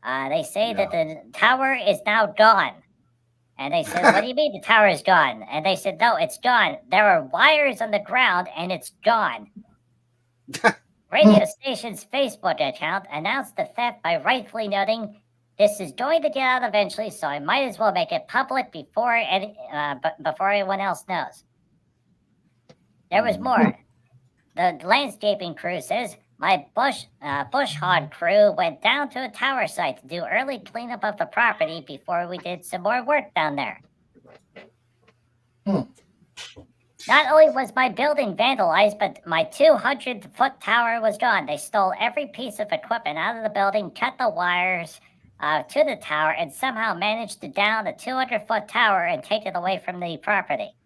They say that the tower is now gone. And they said, "What do you mean the tower is gone?" And they said, "No, it's gone. There are wires on the ground and it's gone." Radio station's Facebook account announced the theft by rightfully noting, "This is going to get out eventually, so I might as well make it public before anyone else knows." There was more. The landscaping crew says, "My bush hog crew went down to a tower site to do early cleanup of the property before we did some more work down there." Not only was my building vandalized, but my 200-foot tower was gone. They stole every piece of equipment out of the building, cut the wires to the tower, and somehow managed to down the 200-foot tower and take it away from the property.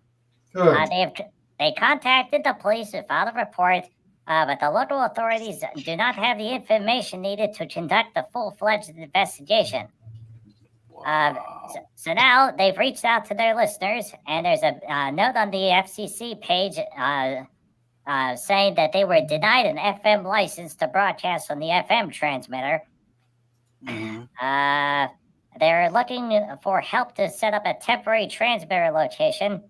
They contacted the police who filed a report, but the local authorities do not have the information needed to conduct a full-fledged investigation. So now they've reached out to their listeners, and there's a note on the FCC page saying that they were denied an FM license to broadcast on the FM transmitter. They're looking for help to set up a temporary transmitter location.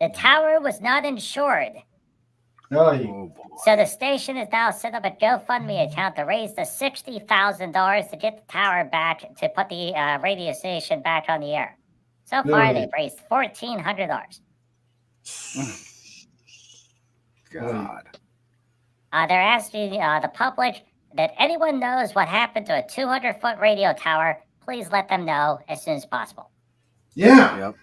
The tower was not insured. So the station has now set up a GoFundMe account to raise the $60,000 to get the tower back, to put the radio station back on the air. So far, they've raised $1,400. God. They're asking the public that anyone knows what happened to a 200-foot radio tower, please let them know as soon as possible. Yeah. Yep.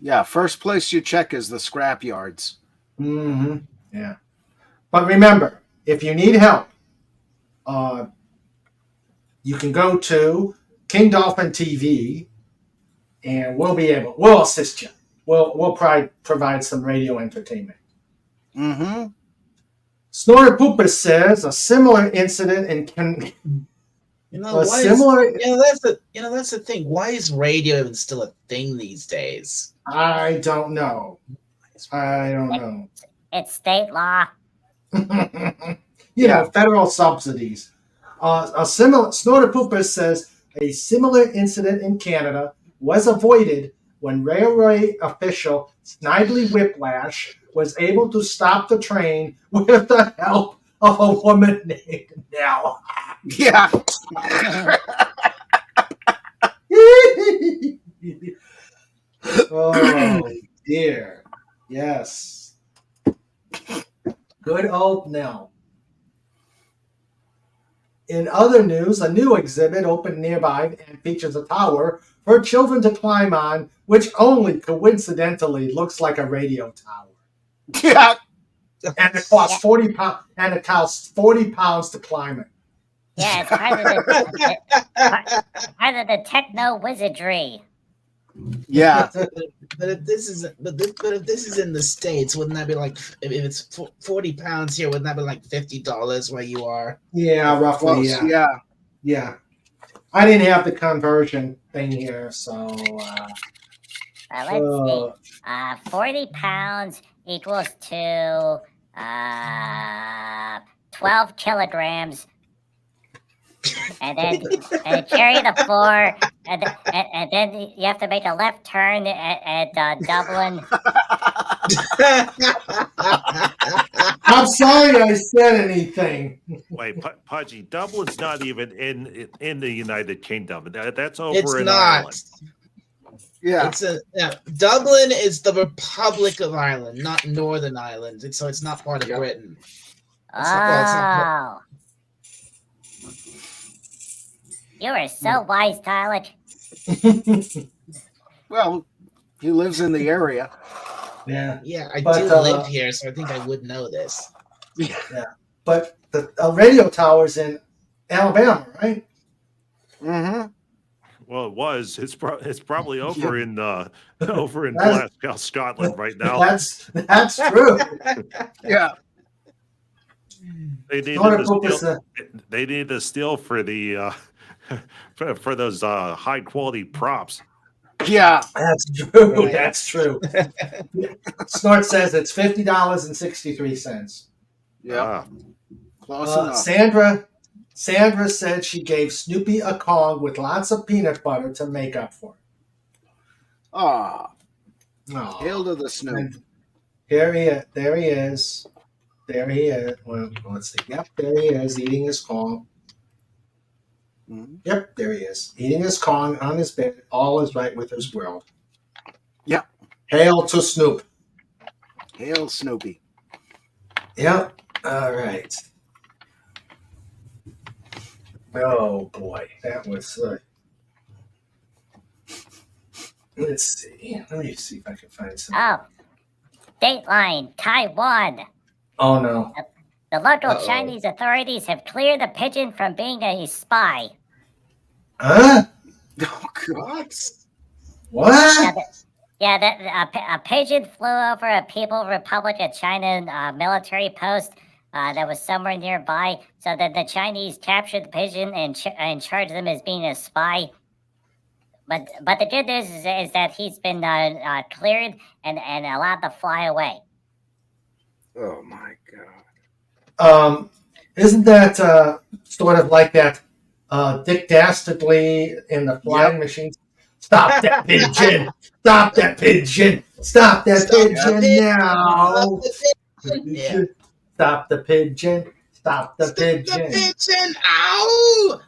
Yeah, first place you check is the scrap yards. Mm-hmm. Yeah. But remember, if you need help, you can go to King Dolphin TV, and we'll assist you. We'll provide some radio entertainment. Mm-hmm. Snorter Pooper says a similar incident in that's the thing. Why is radio even still a thing these days? I don't know. It's state law. Federal subsidies. Snorter Pooper says a similar incident in Canada was avoided when railway official Snidely Whiplash was able to stop the train with the help of a woman named Nell. Yeah. Oh, dear. Yes. Good old Nell. In other news, a new exhibit opened nearby and features a tower for children to climb on, which only coincidentally looks like a radio tower. Yeah. And it costs £40 to climb it. Yeah, it's part of the techno wizardry. Yeah. But if this is in the States, wouldn't that be like, if it's £40 here, wouldn't that be like $50 where you are? Yeah, roughly. Yeah. I didn't have the conversion thing here, so. Let's see. 40 pounds equals to 12 kilograms. And then carry the floor and then you have to make a left turn at Dublin. I'm sorry I said anything. Wait, Pudgy, Dublin's not even in the United Kingdom. That's over It's in not. Ireland. Yeah. Dublin is the Republic of Ireland, not Northern Ireland. So it's not part of Britain. Oh. You are so wise, Tyler. Well, he lives in the area. Yeah. Yeah, I But, do live here, so I think I would know this. Yeah. But the radio tower's in Alabama, right? Mm-hmm. Well, it was. It's probably over in That's- Glasgow, Scotland right now. That's true. Yeah. They needed Snorter to Pooper steal. They needed to steal for the for those high quality props. Yeah. That's true. That's true. Snort says it's $50.63. Yeah. Ah, Close enough. Sandra said she gave Snoopy a Kong with lots of peanut butter to make up for it. Ah, Oh. hail to the Snoop. And there he is. There he is. There he is. Well, let's see. Yep, there he is eating his Kong. Mhm. Yep, there he is eating his Kong on his bed. All is right with his world. Yep. Hail to Snoop. Hail Snoopy. Yep. All right. Oh boy, that was. Let's see. Let me see if I can find some. Oh. Dateline, Taiwan. Oh no. The local Uh-oh. Chinese authorities have cleared the pigeon from being a spy. Huh? Oh God. What? A pigeon flew over a People Republic of China military post that was somewhere nearby. So that the Chinese captured the pigeon and charged them as being a spy. But the good news is that he's been cleared and allowed to fly away. Oh my God. Isn't that sort of like that Dick Dastardly in the flying machine? Stop that pigeon! Stop that pigeon! Stop that pigeon now! Yeah. Stop the pigeon! Stop the pigeon! pigeon! Ow!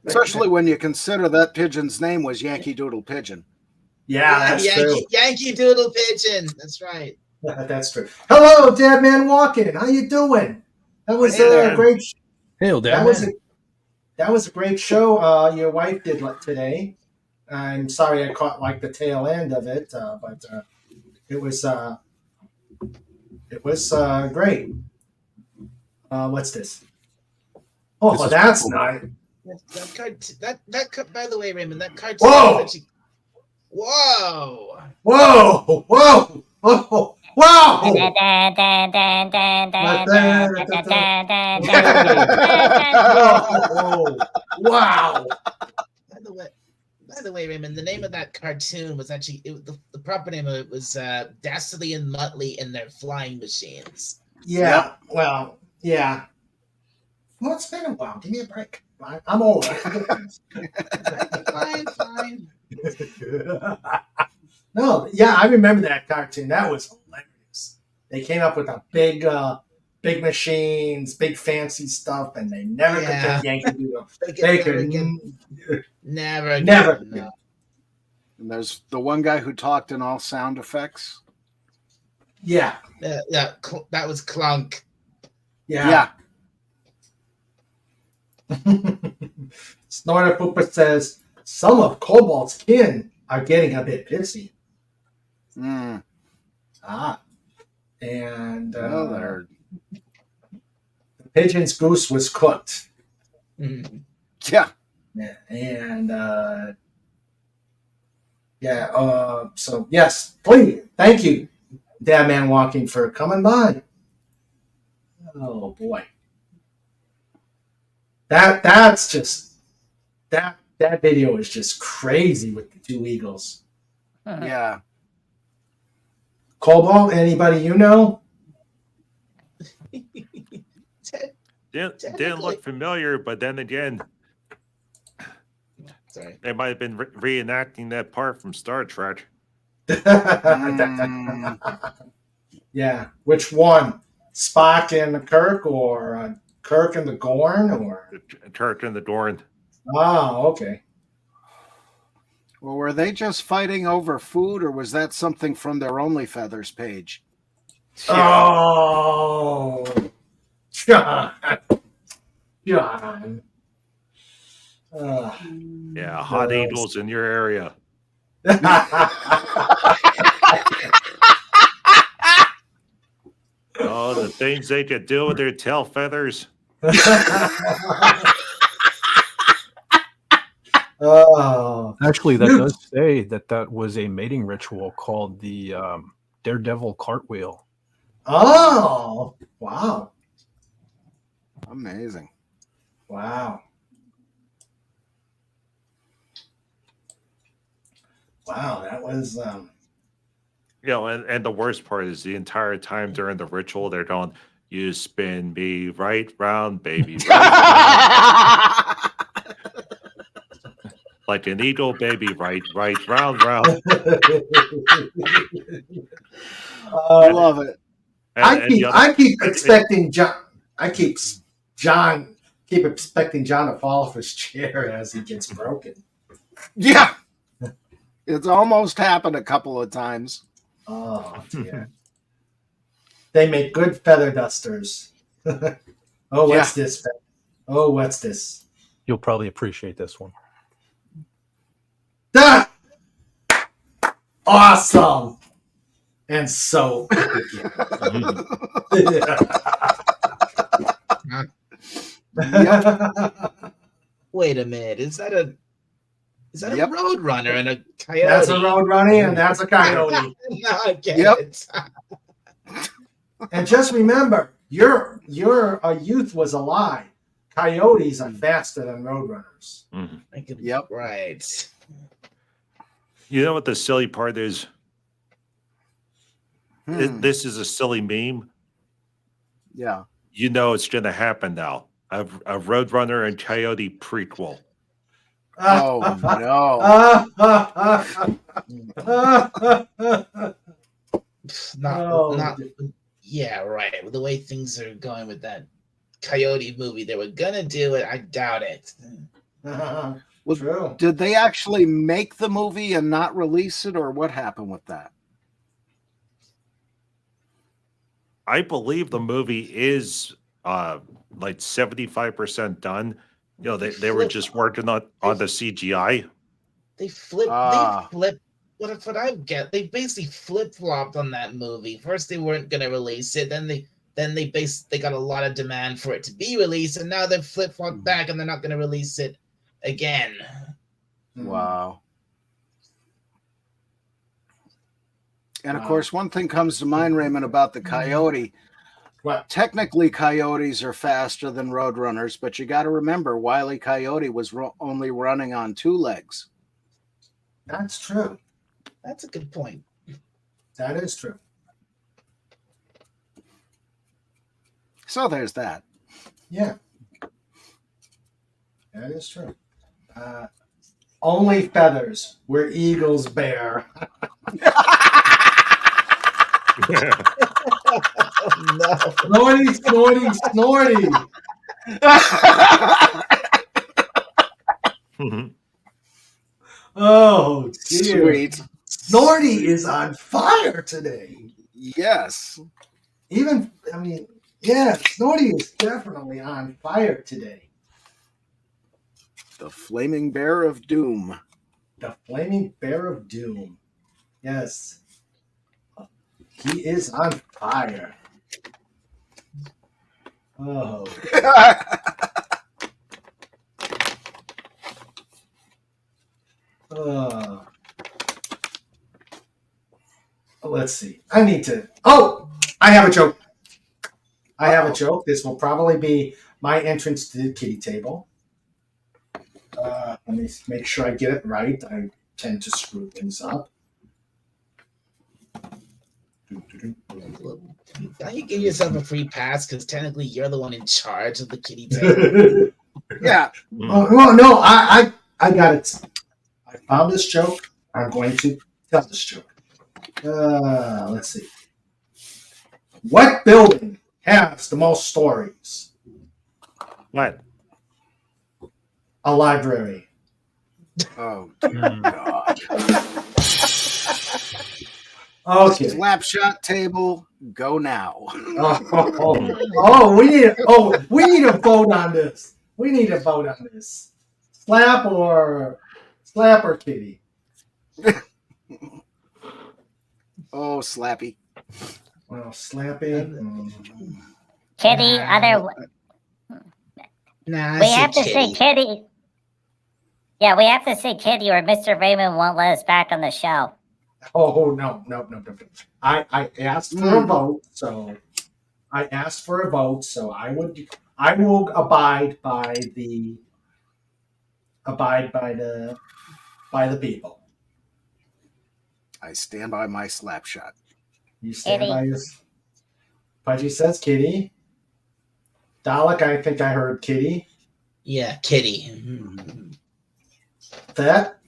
Especially when you consider that pigeon's name was Yankee Doodle Pigeon. Yeah, that's true. Yankee Doodle Pigeon. That's right. That's true. Hello, Dead Man Walking. How you doing? That was a great. Hail, Dad. That was a great show. Your wife did today. I'm sorry I caught like the tail end of it, but it was great. What's this? Oh, This is that's cool. nice. That by the way, Raymond, that cartoon. Whoa! Actually, whoa! Whoa! Whoa! Whoa! Whoa! Whoa! Wow! By the way, Raymond, the name of that cartoon was actually the proper name of it was Dastardly and Muttley and Their Flying Machines. Yeah. Well, yeah. Well, it's been a while. Give me a break. I'm old. Fine. No, yeah, I remember that cartoon. That was hilarious. They came up with a big machines, big fancy stuff, and they never could get Yankee Doodle. They could never. And there's the one guy who talked in all sound effects. Yeah. That was Clunk. Yeah. Snorter Pooper says some of Cobalt's kin are getting a bit pissy. Mm. And The pigeon's goose was cooked. Mm. Yeah. And so yes, please, thank you, Dad Man Walking, for coming by. Oh boy, that's just that video is just crazy with the two eagles. Yeah. Cobalt, anybody you know? Didn't look familiar, but then again, Sorry. They might have been reenacting that part from Star Trek. Yeah. Which one? Spock and Kirk, or Kirk and the Gorn, or Kirk and the Dorn. Oh, okay. Well, were they just fighting over food, or was that something from their Only Feathers page? Oh, John. John. Yeah, hot eagles in your area. Oh, the things they could do with their tail feathers. Oh, Actually, that does say that was a mating ritual called the Daredevil Cartwheel. oh, wow, Amazing. wow, wow. That was You know, and the worst part is the entire time during the ritual, they're going, "You spin me right round, baby, right round." Like an eagle, baby, right, round. I love it. I keep expecting John. Keep expecting John to fall off his chair as he gets broken. Yeah. It's almost happened a couple of times. Oh dear. They make good feather dusters. What's this? Oh, what's this? You'll probably appreciate this one. Ah! Awesome. And so Wait a minute. Is that a Yep. road runner and a coyote? That's a road running, and that's a coyote. Now I get Yep. it. And just remember, your youth was a lie. Coyotes are faster than roadrunners. Yep. Right. You know what the silly part is? This is a silly meme. Yeah. You know it's going to happen now. A Roadrunner and Coyote prequel. Oh no. Not. Yeah, right. The way things are going with that Coyote movie, they were gonna do it. I doubt it. Well, True. did they actually make the movie and not release it, or what happened with that? I believe the movie is like 75% done. You know, they were just working on the CGI. They flipped. Ah. They flipped. What I get? They basically flip flopped on that movie. First, they weren't going to release it. Then they got a lot of demand for it to be released, and now they've flip flopped back, and they're not going to release it again. Wow. And of course, one thing comes to mind, Raymond, about the coyote. What? Technically, coyotes are faster than roadrunners, but you got to remember, Wile E. Coyote was only running on 2 legs. That's true. That's a good point. That is true. So there's that. Yeah. That is true. Only feathers where eagles bear. No. Snorty, snorty, snorty. Oh, dear. Sweet. Snorty is on fire today. Yes. Snorty is definitely on fire today. The Flaming Bear of Doom. The Flaming Bear of Doom. Yes. He is on fire. Oh. Let's see. I have a joke. I have a joke. This will probably be my entrance to the kitty table. Let me make sure I get it right. I tend to screw things up. Now you give yourself a free pass because technically you're the one in charge of the kitty table. Yeah. Well, no, I got it. I found this joke. I'm going to tell this joke. Let's see. What building has the most stories? What? A library. Oh Hmm. God. Okay. Slapshot table, go now. We need a vote on this. We need a vote on this. Slap or kitty? Oh, Slappy. Well, slapping. Kitty, Nah, I we say have to say Kitty. Yeah, we have to say Kitty, or Mr. Raymond won't let us back on the show. Oh no. I asked for a vote, so I will abide by the people. I stand by my Slapshot. You stand Kitty. by your. Pudgy says kitty. Dalek, I think I heard kitty. Yeah, kitty. That.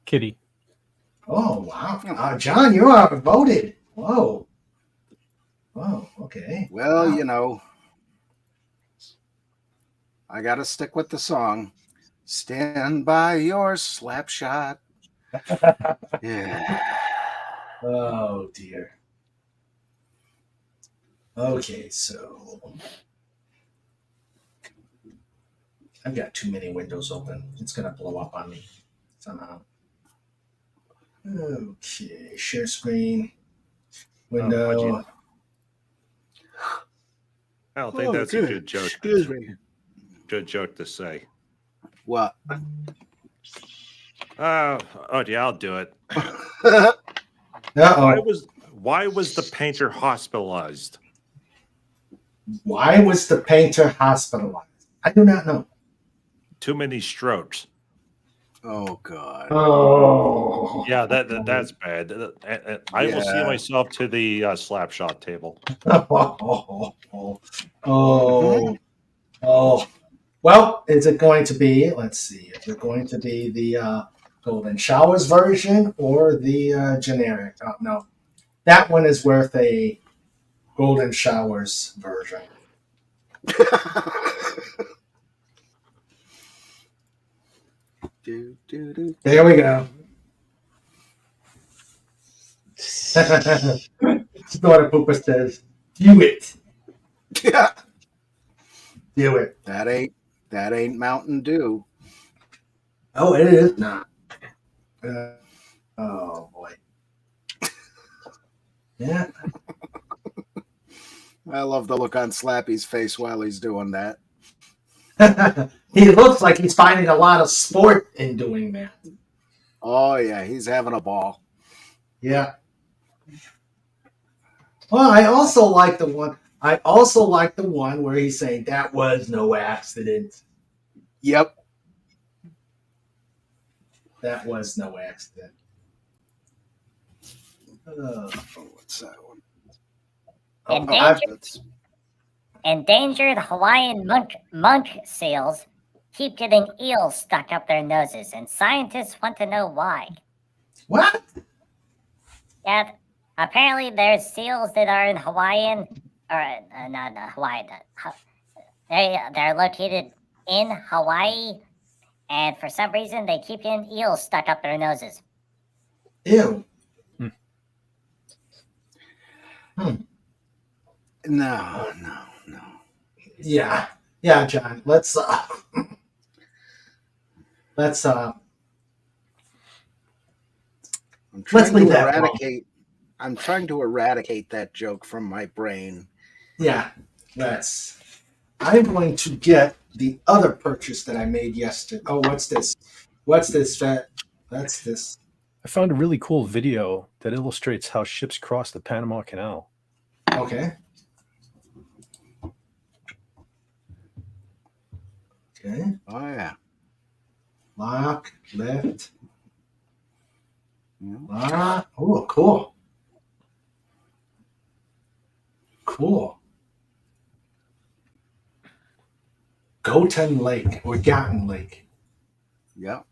Kitty. Oh wow, John, you are voted. Whoa. Okay. Well, Wow. you know, I got to stick with the song. Stand by your Slapshot. Yeah. Oh dear. Okay, so I've got too many windows open. It's gonna blow up on me somehow. Okay, share screen, window. I don't think that's a good joke. Excuse me. Good joke to say. What? Oh yeah, I'll do it. Uh-oh. Why was the painter hospitalized? Why was the painter hospitalized? I do not know. Too many strokes. Oh God. Oh. Yeah, that's bad. I will see Yeah. myself to the slapshot table. Oh. Well, is it going to be? Let's see. Is it going to be the Golden Showers version or the generic? Oh, no, that one is worth a Golden Showers version. There we go. Snorter Pooper says, "Do it, Yeah. do it." That ain't Mountain Dew. Oh, it is not. Oh boy. Yeah. I love the look on Slappy's face while he's doing that. He looks like he's finding a lot of sport in doing that. Oh yeah, he's having a ball. Yeah. Well, I also like the one where he's saying that was no accident. Yep. That was no accident. What's that one? Endangered Hawaiian monk seals keep getting eels stuck up their noses, and scientists want to know why. What? Yeah, apparently there's seals that are in Hawaiian, or not Hawaii. They're located in Hawaii, and for some reason they keep getting eels stuck up their noses. Ew. No. Yeah, John. Let's I'm trying leave to that eradicate. I'm trying to eradicate that joke from my brain. yeah. I'm going to get the other purchase that I made yesterday. Oh, what's this? That's this. I found a really cool video that illustrates how ships cross the Panama Canal. Okay. Okay. Oh yeah. Lock, lift. Yeah. Lock. Oh, cool. Cool. Goten Lake or Gatton Lake. Yep.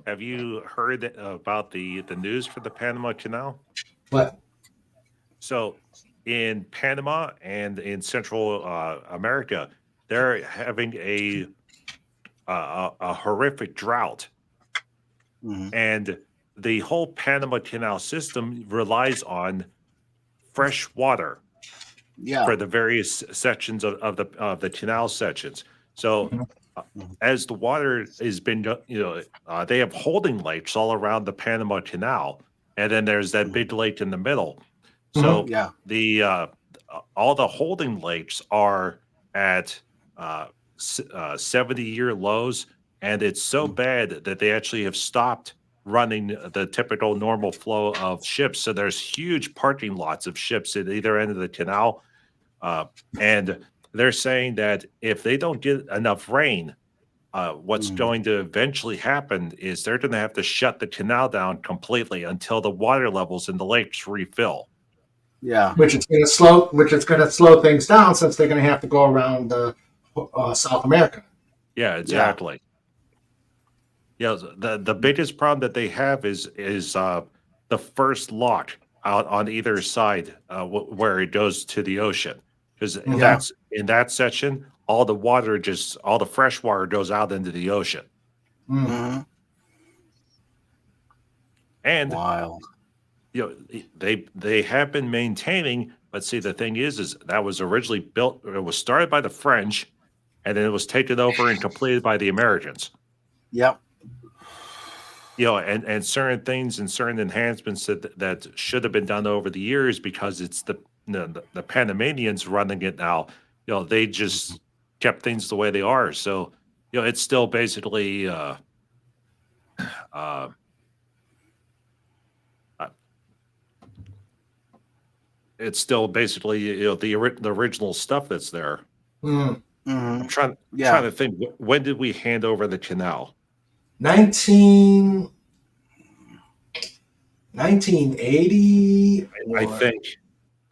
Have you heard about the news for the Panama Canal? But So in Panama and in Central America, they're having a horrific drought, and the whole Panama Canal system relies on fresh water Yeah. for the various sections of the canal sections. So as the water has been, they have holding lakes all around the Panama Canal, and then there's that big lake in the middle. So Yeah. the all the holding lakes are at 70-year lows, and it's so bad that they actually have stopped running the typical normal flow of ships. So there's huge parking lots of ships at either end of the canal, and they're saying that if they don't get enough rain, what's going to eventually happen is they're going to have to shut the canal down completely until the water levels in the lakes refill. Yeah. which is going to slow things down since they're going to have to go around South America. Yeah, exactly. Yeah, the biggest problem that they have is the first lock out on either side where it goes to the ocean, because that's in that section, all the fresh water goes out into the ocean. And wild. They have been maintaining, but see, the thing is that was originally built, it was started by the French, and then it was taken over and completed by the Americans. Yep. And certain things and certain enhancements that should have been done over the years, because it's the Panamanians running it now. They just kept things the way they are. So, it's still basically it's still basically the original stuff that's there. I'm trying to think, when did we hand over the canal? 1980, I think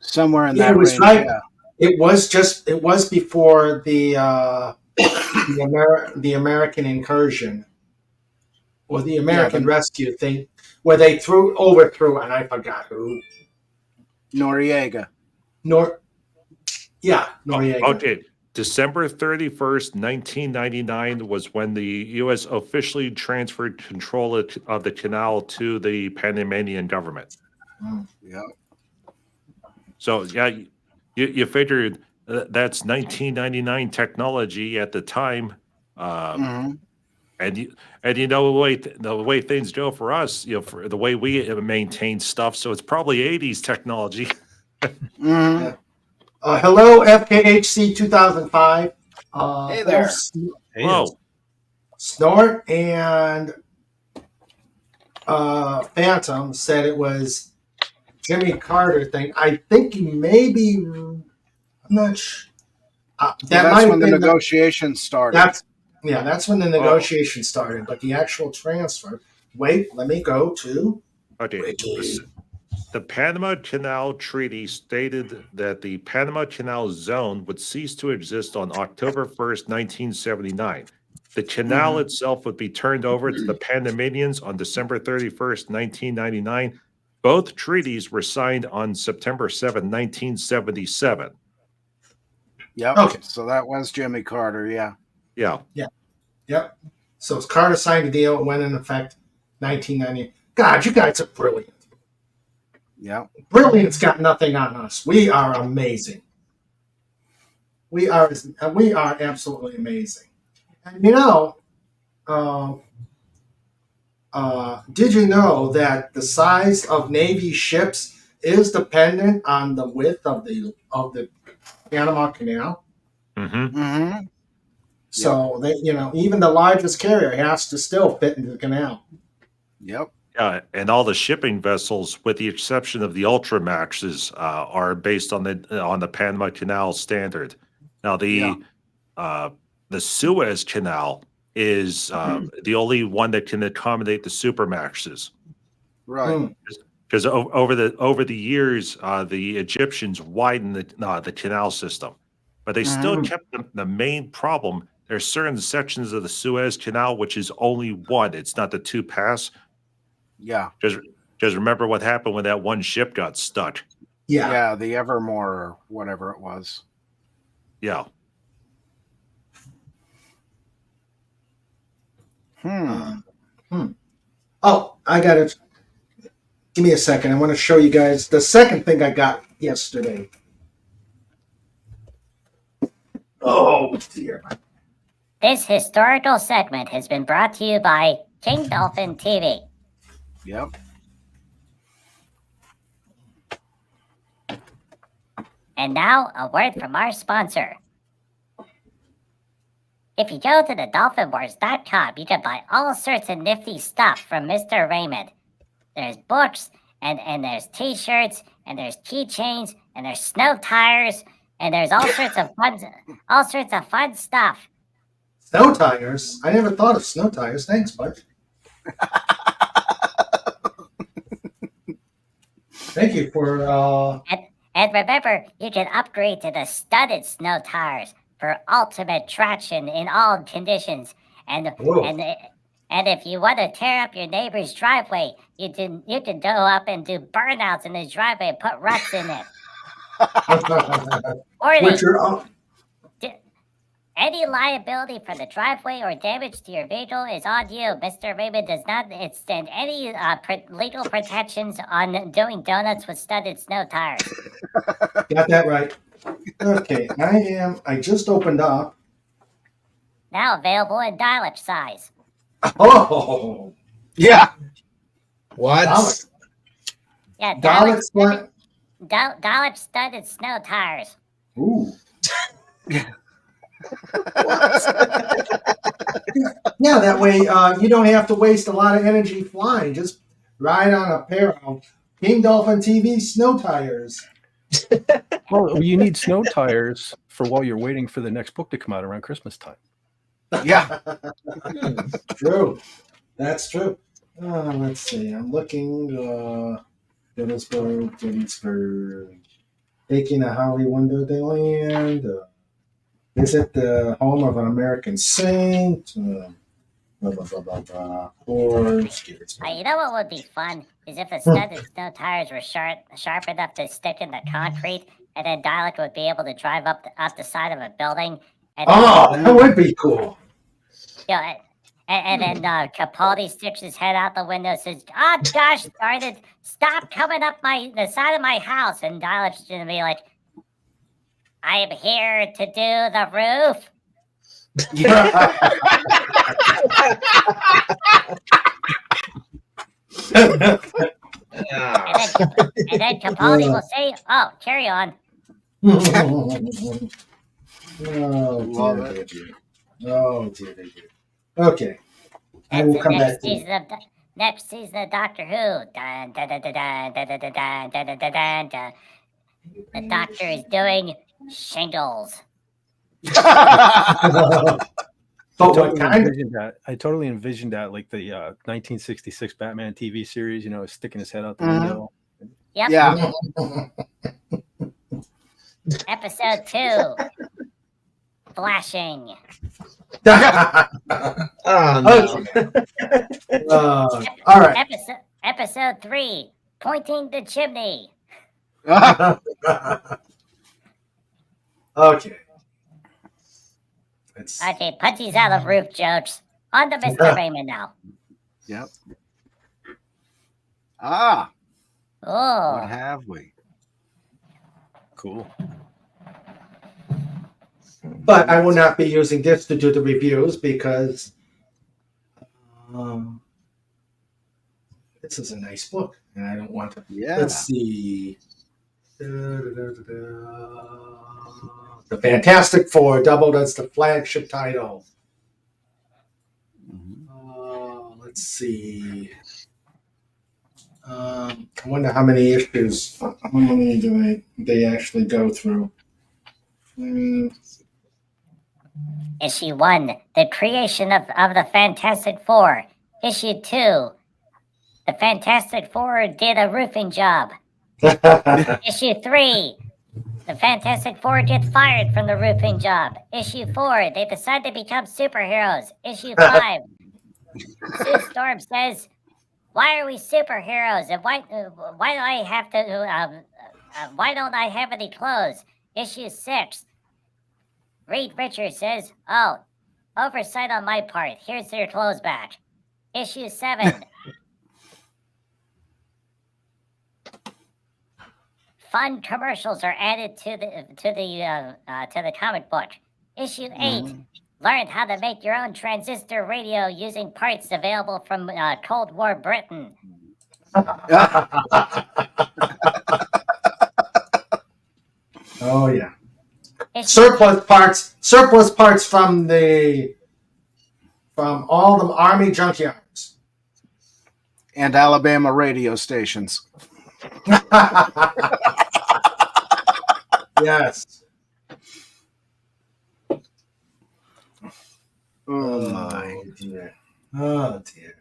somewhere in yeah, that it was range. right. Yeah. It was before the American incursion or the American rescue thing, where they overthrew, and I forgot who. Noriega. Noriega. Okay. December 31st, 1999 was when the U.S. officially transferred control of the canal to the Panamanian government. Yeah. So, you figured that's 1999 technology at the time. And the way things go for us, for the way we maintain stuff, so it's probably 80s technology. Yeah. Hello, FKHC 2005. Hey there. Whoa. Snort and Phantom said it was Jimmy Carter thing. I think maybe, I'm not sure. That's when the negotiations started. That's when the negotiation started. But the actual transfer. Wait, let me go to. Okay. The Panama Canal Treaty stated that the Panama Canal Zone would cease to exist on October 1st, 1979. The canal itself would be turned over to the Panamanians on December 31st, 1999. Both treaties were signed on September 7, 1977. Yep. Okay. So that was Jimmy Carter. Yeah. Yep. So Carter signed the deal. It went in effect 1990. God, you guys are brilliant. Yeah. Brilliant's got nothing on us. We are amazing. We are absolutely amazing. And did you know that the size of Navy ships is dependent on the width of the Panama Canal? So they, even the largest carrier has to still fit into the canal. Yep. Yeah, and all the shipping vessels, with the exception of the Ultramaxes, are based on the Panama Canal standard. Now the Suez Canal is the only one that can accommodate the Supermaxes. Right. because over the years, the Egyptians widened the canal system, but they still kept the main problem. There's certain sections of the Suez Canal which is only one. It's not the two pass. Yeah. Just remember what happened when that one ship got stuck. Yeah, the Evermore or whatever it was. Yeah. Oh, I got it. Give me a second. I want to show you guys the second thing I got yesterday. Oh, dear. This historical segment has been brought to you by King Dolphin TV. Yep. And now, a word from our sponsor. If you go to the dolphinwars.com, you can buy all sorts of nifty stuff from Mr. Raymond. There's books, and there's t-shirts, and there's keychains, and there's snow tires, and there's all sorts of fun stuff. Snow tires? I never thought of snow tires. Thanks, bud. Thank you for... And remember, you can upgrade to the studded snow tires for ultimate traction in all conditions. And if you want to tear up your neighbor's driveway, you can go up and do burnouts in his driveway and put ruts in it. Any liability for the driveway or damage to your vehicle is on you. Mr. Raymond does not extend any legal protections on doing donuts with studded snow tires. Got that right. Okay, I just opened up. Now available in dial-up size. Oh! Yeah! What? Yeah, dial-up studded snow tires. Ooh. Yeah, that way you don't have to waste a lot of energy flying. Just ride on a pair of King Dolphin TV snow tires. Well, you need snow tires for while you're waiting for the next book to come out around Christmas time. Yeah. True. That's true. Let's see. I'm looking. Gettysburg. Taking a Holly Wonderland. Visit the home of an American saint. Blah, blah, blah, blah, blah. You know what would be fun is if the studded snow tires were sharp enough to stick in the concrete, and then Dalek would be able to drive up the side of a building. And that would be cool. Yeah, and then Capaldi sticks his head out the window and says, "Oh gosh darn it, stop coming up the side of my house." And Dalek's gonna be like, "I am here to do the roof." and then Capaldi will say, "Oh, carry on." Oh, dear. Okay. I will come back to next season of Doctor Who. Dun, dun, dun, dun, dun, dun, dun, dun, dun, dun, dun, dun. The Doctor is doing shingles. I totally envisioned that, like the 1966 Batman TV series, sticking his head out the window. Yep. Yeah. Episode 2. Flashing. Oh, no. All right. Episode 3. Pointing the chimney. Okay. Okay, Punchy's out of roof jokes. On to Mr. Raymond now. Yep. Oh. What have we? Cool. But I will not be using this to do the reviews because this is a nice book, and I don't want to. Yeah. Let's see. The Fantastic Four doubled as the flagship title. Let's see. I wonder how many issues. How many do they actually go through? Issue 1, The Creation of the Fantastic Four. Issue 2, The The Fantastic Four did a roofing job. Issue 3. The Fantastic Four get fired from the roofing job. Issue 4. They decide to become superheroes. Issue 5. Sue Storm says, "Why are we superheroes? And why do I have to? Why don't I have any clothes?" Issue 6. Reed Richards says, "Oh, oversight on my part. Here's your clothes back." Issue 7. Fun commercials are added to the comic book. Issue 8. Learn how to make your own transistor radio using parts available from Cold War Britain. Oh yeah. Issue Surplus parts from all the army junkyards. And Alabama radio stations. Yes. Oh my. Oh dear. Oh dear.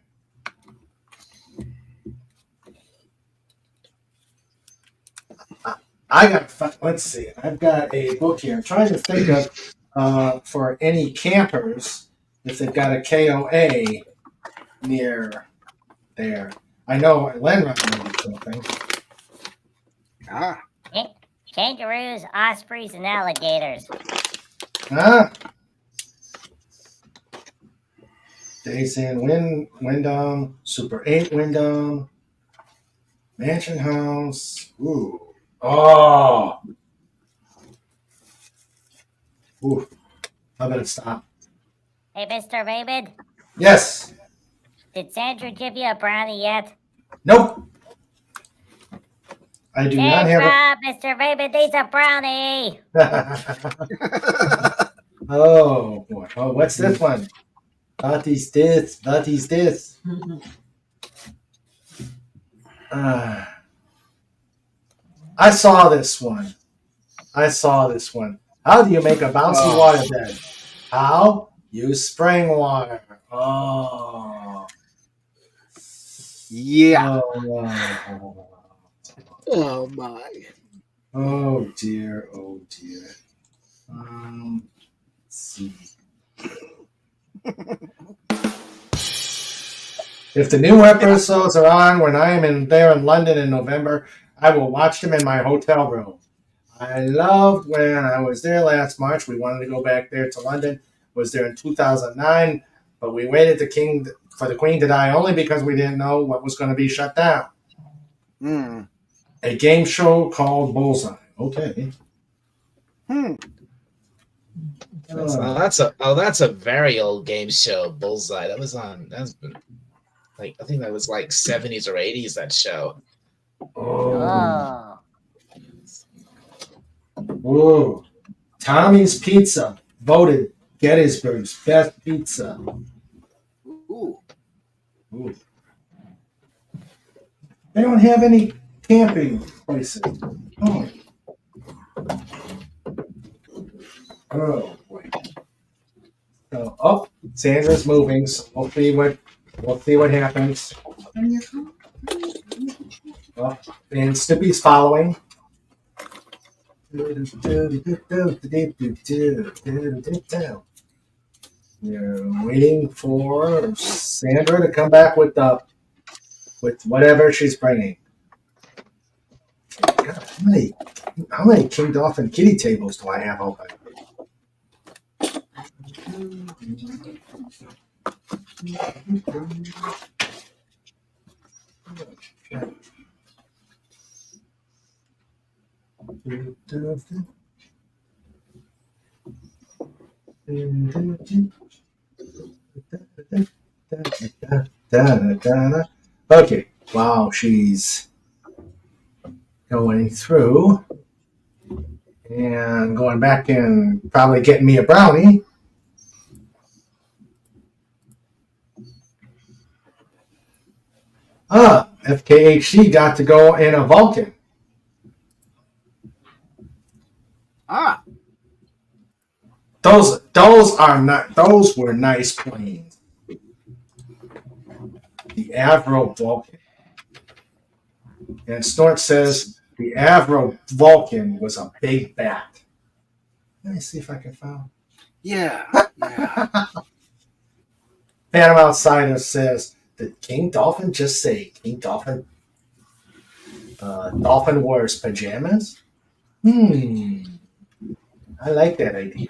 Let's see. I've got a book here. I'm trying to think of for any campers if they've got a KOA near there. I know Len recommended something. Ah. Kangaroos, ospreys, and alligators. Ah. Daisy and Wyndham, Super 8 Wyndham, Mansion House. Ooh. Oh. Ooh. How about it stop? Hey, Mr. Raymond, Yes. did Sandra give you a brownie yet? Nope. I do not have Sandra, Mr. Raymond needs a brownie. a. Oh boy. Oh, what's this one? What is this? What is this? I saw this one. How do you make a bouncy water bed? How? Use spring water. Oh. Yeah. Oh. Oh my. Oh dear. Oh dear. Let's see. If the new episodes are on when I am there in London in November, I will watch them in my hotel room. I loved when I was there last March. We wanted to go back there to London. Was there in 2009, but we waited for the Queen to die only because we didn't know what was going to be shut down. A game show called Bullseye. Okay. That's a very old game show, Bullseye. That's been like, I think that was like 70s or 80s, that show. Oh. Whoa. Tommy's Pizza voted Gettysburg's best pizza. Ooh. Ooh. They don't have any camping places. Oh boy. So, Sandra's moving, so we'll see what happens. And Snoopy's following. You're waiting for Sandra to come back with whatever she's bringing. God, how many King Dolphin kitty tables do I have open? Okay. Wow, she's going through and going back and probably getting me a brownie. FKHC got to go in a Vulcan. Those were nice planes. The Avro Vulcan. And Snort says the Avro Vulcan was a big bat. Let me see if I can find. Yeah. Phantom Outsider says, did King Dolphin just say King Dolphin? Dolphin wears pajamas? I like that idea.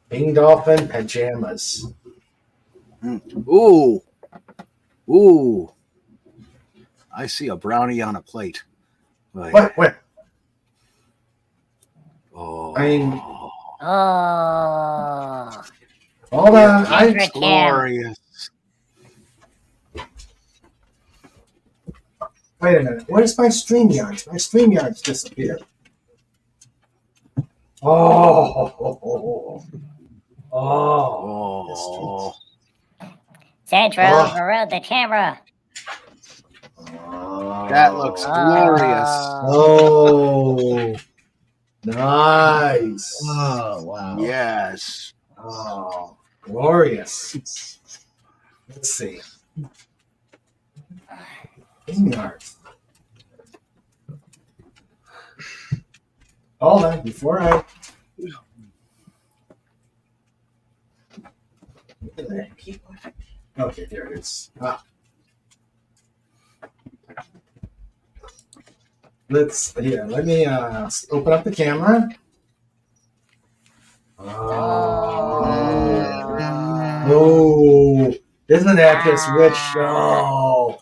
King Dolphin pajamas. Ooh. Ooh. I see a brownie on a plate. Like, What? Where? Oh. I mean, Oh. hold on. Sandra Kim. Glorious. Wait a minute. Where's my StreamYards? My StreamYards disappeared. Oh. Sandra Oh. overrode the camera. That looks glorious. Oh. Nice. Oh, wow. Yes. Oh, glorious. Let's see. StreamYards. Hold on, before I. Okay, there it is. Let me open up the camera. Oh, isn't that just rich? Oh,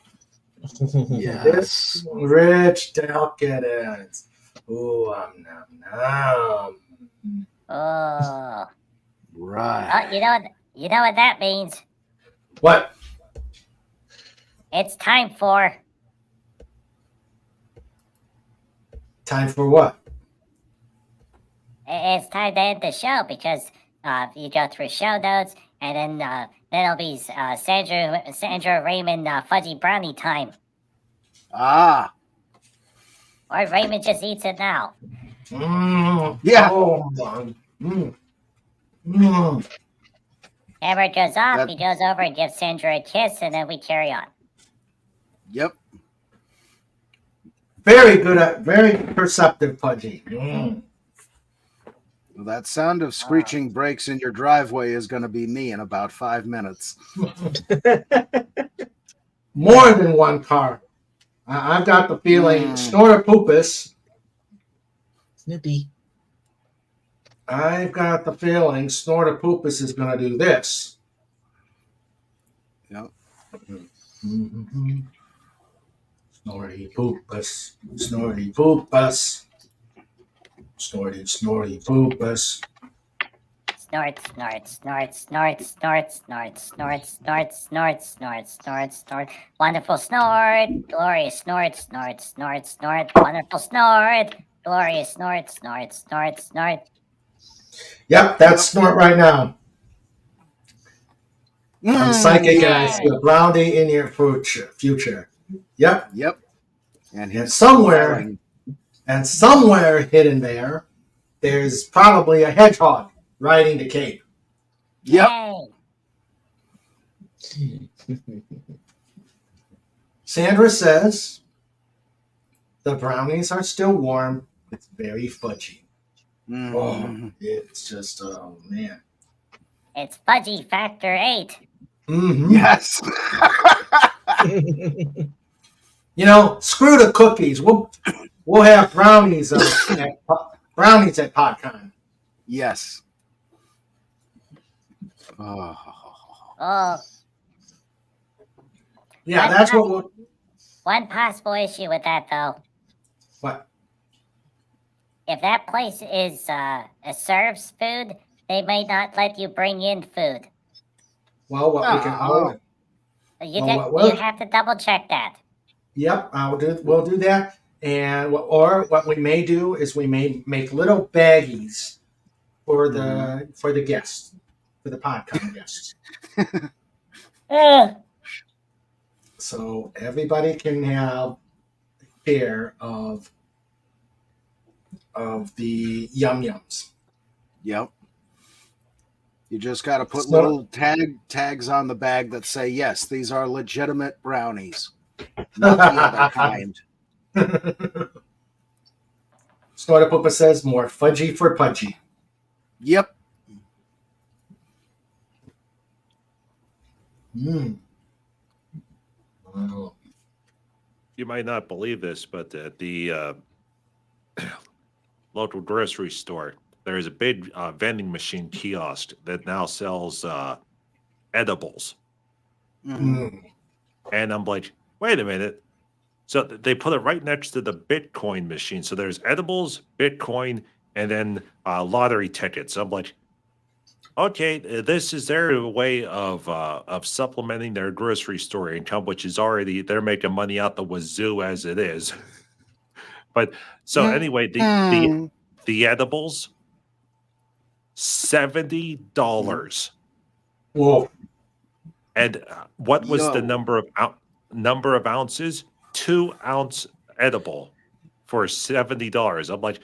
Yes. rich decadence. Oh, nom nom. Oh. Right. You know what that means? What? It's time for what? It's time to end the show because you go through show notes and then it'll be Sandra Raymond fudgy brownie time. Ah. Or Raymond just eats it now. Yeah. Oh, Camera goes off. He goes over and gives Sandra a kiss, and then we carry on. Yep. Very good. Very perceptive, Pudgy. Well, that sound of screeching brakes in your driveway is going to be me in about 5 minutes. More than one car. I've got the feeling Snorter Poopus. Snoopy. I've got the feeling Snorter Poopus is going to do this. Yep. Snorty Poopus. Snorty Poopus. Snorty Poopus. Snort, snort, snort, snort, snort, snort, snort, snort, snort, snort, snort, snort. Wonderful snort, glorious snort, snort, snort, snort. Wonderful snort, glorious snort, snort, snort, snort. Yep, that's Snort right now. I'm psychic and I see a brownie in your future. Yep. Yep. And somewhere hidden there's probably a hedgehog riding the cape. Yep. Sandra says the brownies are still warm. It's very fudgy. Oh, it's just, oh man. It's fudgy factor 8. Yes. Screw the cookies. We'll have brownies at PodCon. Yes. Oh. Yeah, that's what we'll. One possible issue with that, though. What? If that place is serves food, they may not let you bring in food. Well, what we can. You have to double check that. Yep, we'll do that. And what we may do is we may make little baggies for the guests, for the PodCon guests. So everybody can have a share of the yum yums. Yep. You just got to put So- little tags on the bag that say, yes, these are legitimate brownies, not the other kind. Snorter Poopa says more fudgy for pudgy. Yep. Mm. Wow. You might not believe this, but at the local grocery store, there is a big vending machine kiosk that now sells edibles. Mm. And I'm like, wait a minute. So they put it right next to the Bitcoin machine. So there's edibles, Bitcoin, and then lottery tickets. I'm like, okay, this is their way of supplementing their grocery store income, which is already they're making money out the wazoo as it is. But so anyway, the edibles, $70. Whoa. And what was the Yo. number of ounces? 2-ounce edible for $70. I'm like,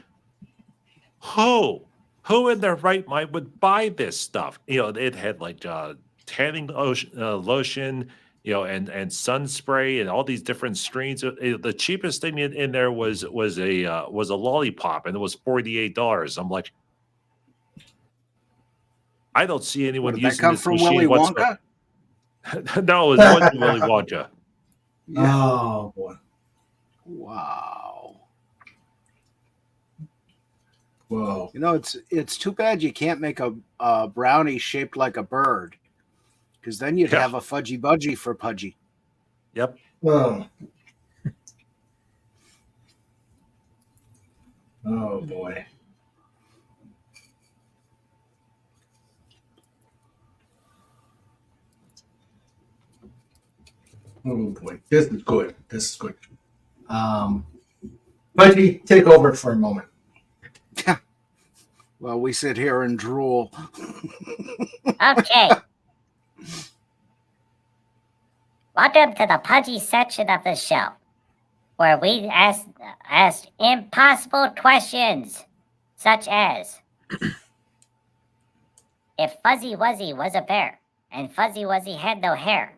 who in their right mind would buy this stuff? You know, it had like tanning lotion, you know, and sun spray and all these different strains. The cheapest thing in there was a lollipop, and it was $48. I'm like, I don't see anyone What, did that using come this from machine Willy whatsoever. Wonka? No, it wasn't Willy Wonka. Yeah. Oh boy. Wow. Whoa. You know, it's too bad you can't make a brownie shaped like a bird, because then you'd Yeah. have a fudgy budgie for pudgy. Yep. Whoa. Oh boy. Oh boy. This is good. This is good. Pudgy, take over for a moment. Well, we sit here and drool. Okay. Welcome to the pudgy section of the show, where we ask impossible questions, such as, if Fuzzy Wuzzy was a bear and Fuzzy Wuzzy had no hair,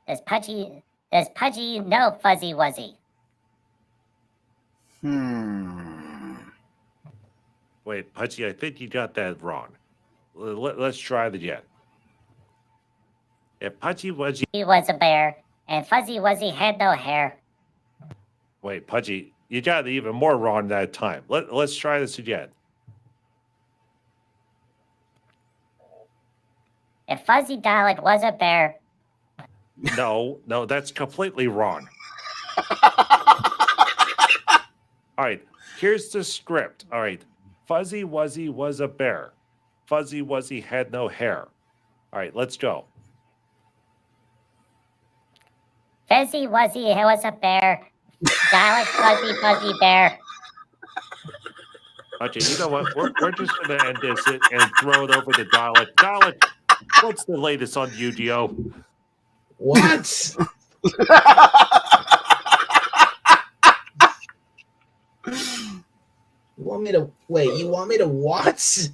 does Pudgy know Fuzzy Wuzzy? Wait, Pudgy, I think you got that wrong. Let's try it again. If Pudgy Wuzzy... He was a bear and Fuzzy Wuzzy had no hair. Wait, Pudgy, you got it even more wrong that time. Let's try this again. If Fuzzy Dalek was a bear... No, that's completely wrong. All right, here's the script. All right, Fuzzy Wuzzy was a bear. Fuzzy Wuzzy had no hair. All right, let's go. Fuzzy Wuzzy was a bear. Dalek Fuzzy bear. Okay, you know what? We're just going to end this and throw it over to Dalek. Dalek, what's the latest on Yu-Gi-Oh? What? You want me to wait? You want me to what?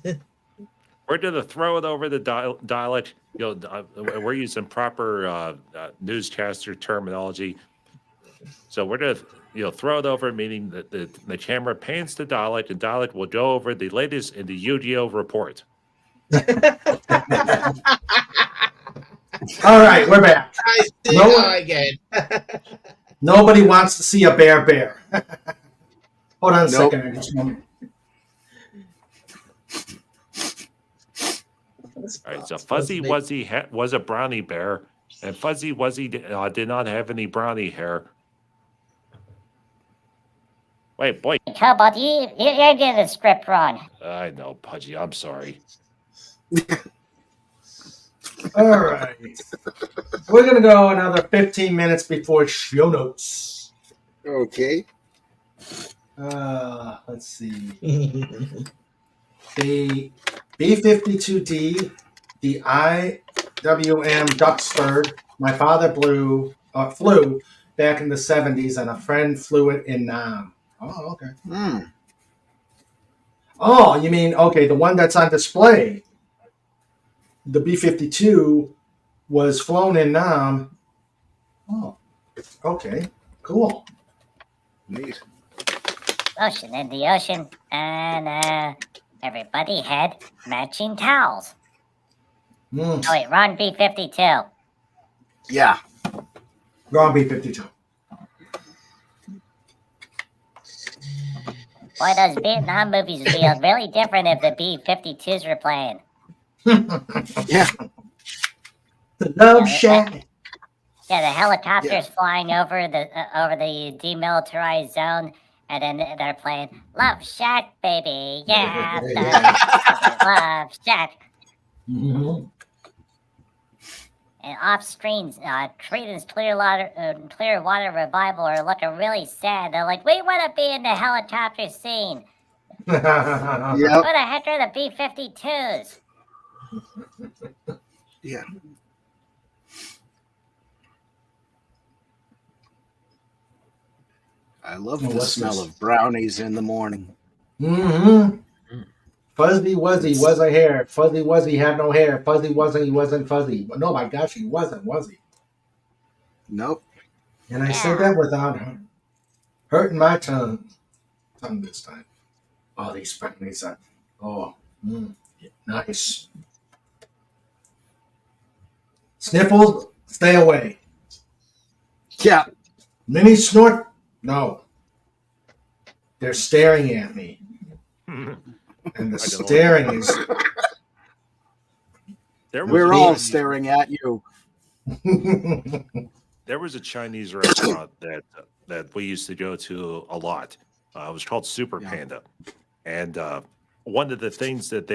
We're going to throw it over to Dalek. You know, we're using proper newscaster terminology. So we're going to throw it over, meaning that the camera pans to Dalek, and Dalek will go over the latest in the Yu-Gi-Oh report. All right, we're back. I see No now one- again. Nobody wants to see a bear. Hold on a Nope. second. I just want- All right, so Fuzzy Wuzzy was a brownie bear, and Fuzzy Wuzzy did not have any brownie hair. Wait, boy. How about you? You're getting the script wrong. I know, Pudgy. I'm sorry. All right. We're going to go another 15 minutes before show notes. Okay. Let's see. The B-52D, the IWM Duxford, my father flew back in the 70s, and a friend flew it in Nam. Oh, okay. Oh, you mean, okay, the one that's on display. the B-52 was flown in Nam. Oh, okay, cool. Neat. Ocean in the ocean, and everybody had matching towels. Mm. Oh wait, wrong B-52. Yeah. Wrong B-52. Boy, those Vietnam movies would be really different if the B-52s were playing. Yeah. The Love Shack. Yeah, the helicopters flying over the demilitarized zone, and then they're playing "Love Shack, baby." Yeah, Love Shack. Mm-hmm. And off screen, Creedence Clearwater Revival are looking really sad. They're like, "We want to be in the helicopter scene." Yep. Who the heck are the B-52s? Yeah. I love the what's smell this? of brownies in the morning. Mm-hmm. Fuzzy Wuzzy was a hair. Fuzzy Wuzzy had no hair. Fuzzy Wuzzy he wasn't fuzzy. No, my gosh, he wasn't, was he? Nope. And I said that without hurting my tongue this time. Oh, these brownies are, nice. Sniffles, stay away. Yeah. Mini snort, no. They're staring at me. And the staring is... We're all staring at you. There was a Chinese restaurant that we used to go to a lot. It was called Super Panda, and one of the things that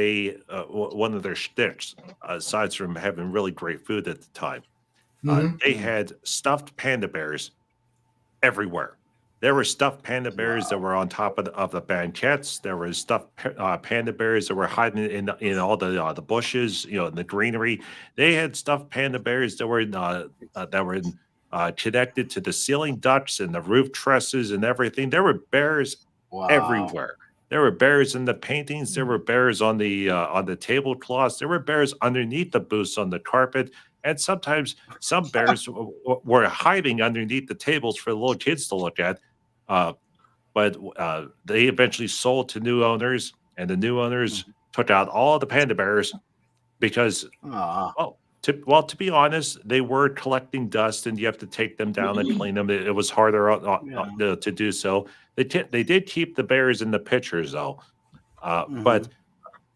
one of their shticks, aside from having really great food at the time, they had stuffed panda bears everywhere. There were stuffed panda bears that were on top of the banquettes. There were stuffed panda bears that were hiding in all the bushes, in the greenery. They had stuffed panda bears that were connected to the ceiling ducts and the roof trusses and everything. There were bears everywhere. There were bears in the paintings. There were bears on the tablecloths. There were bears underneath the booths on the carpet. And sometimes some bears were hiding underneath the tables for the little kids to look at. But they eventually sold to new owners, and the new owners took out all the panda bears because, to be honest, they were collecting dust, and you have to take them down and clean them. It was harder to do so. They did keep the bears in the pictures, though. But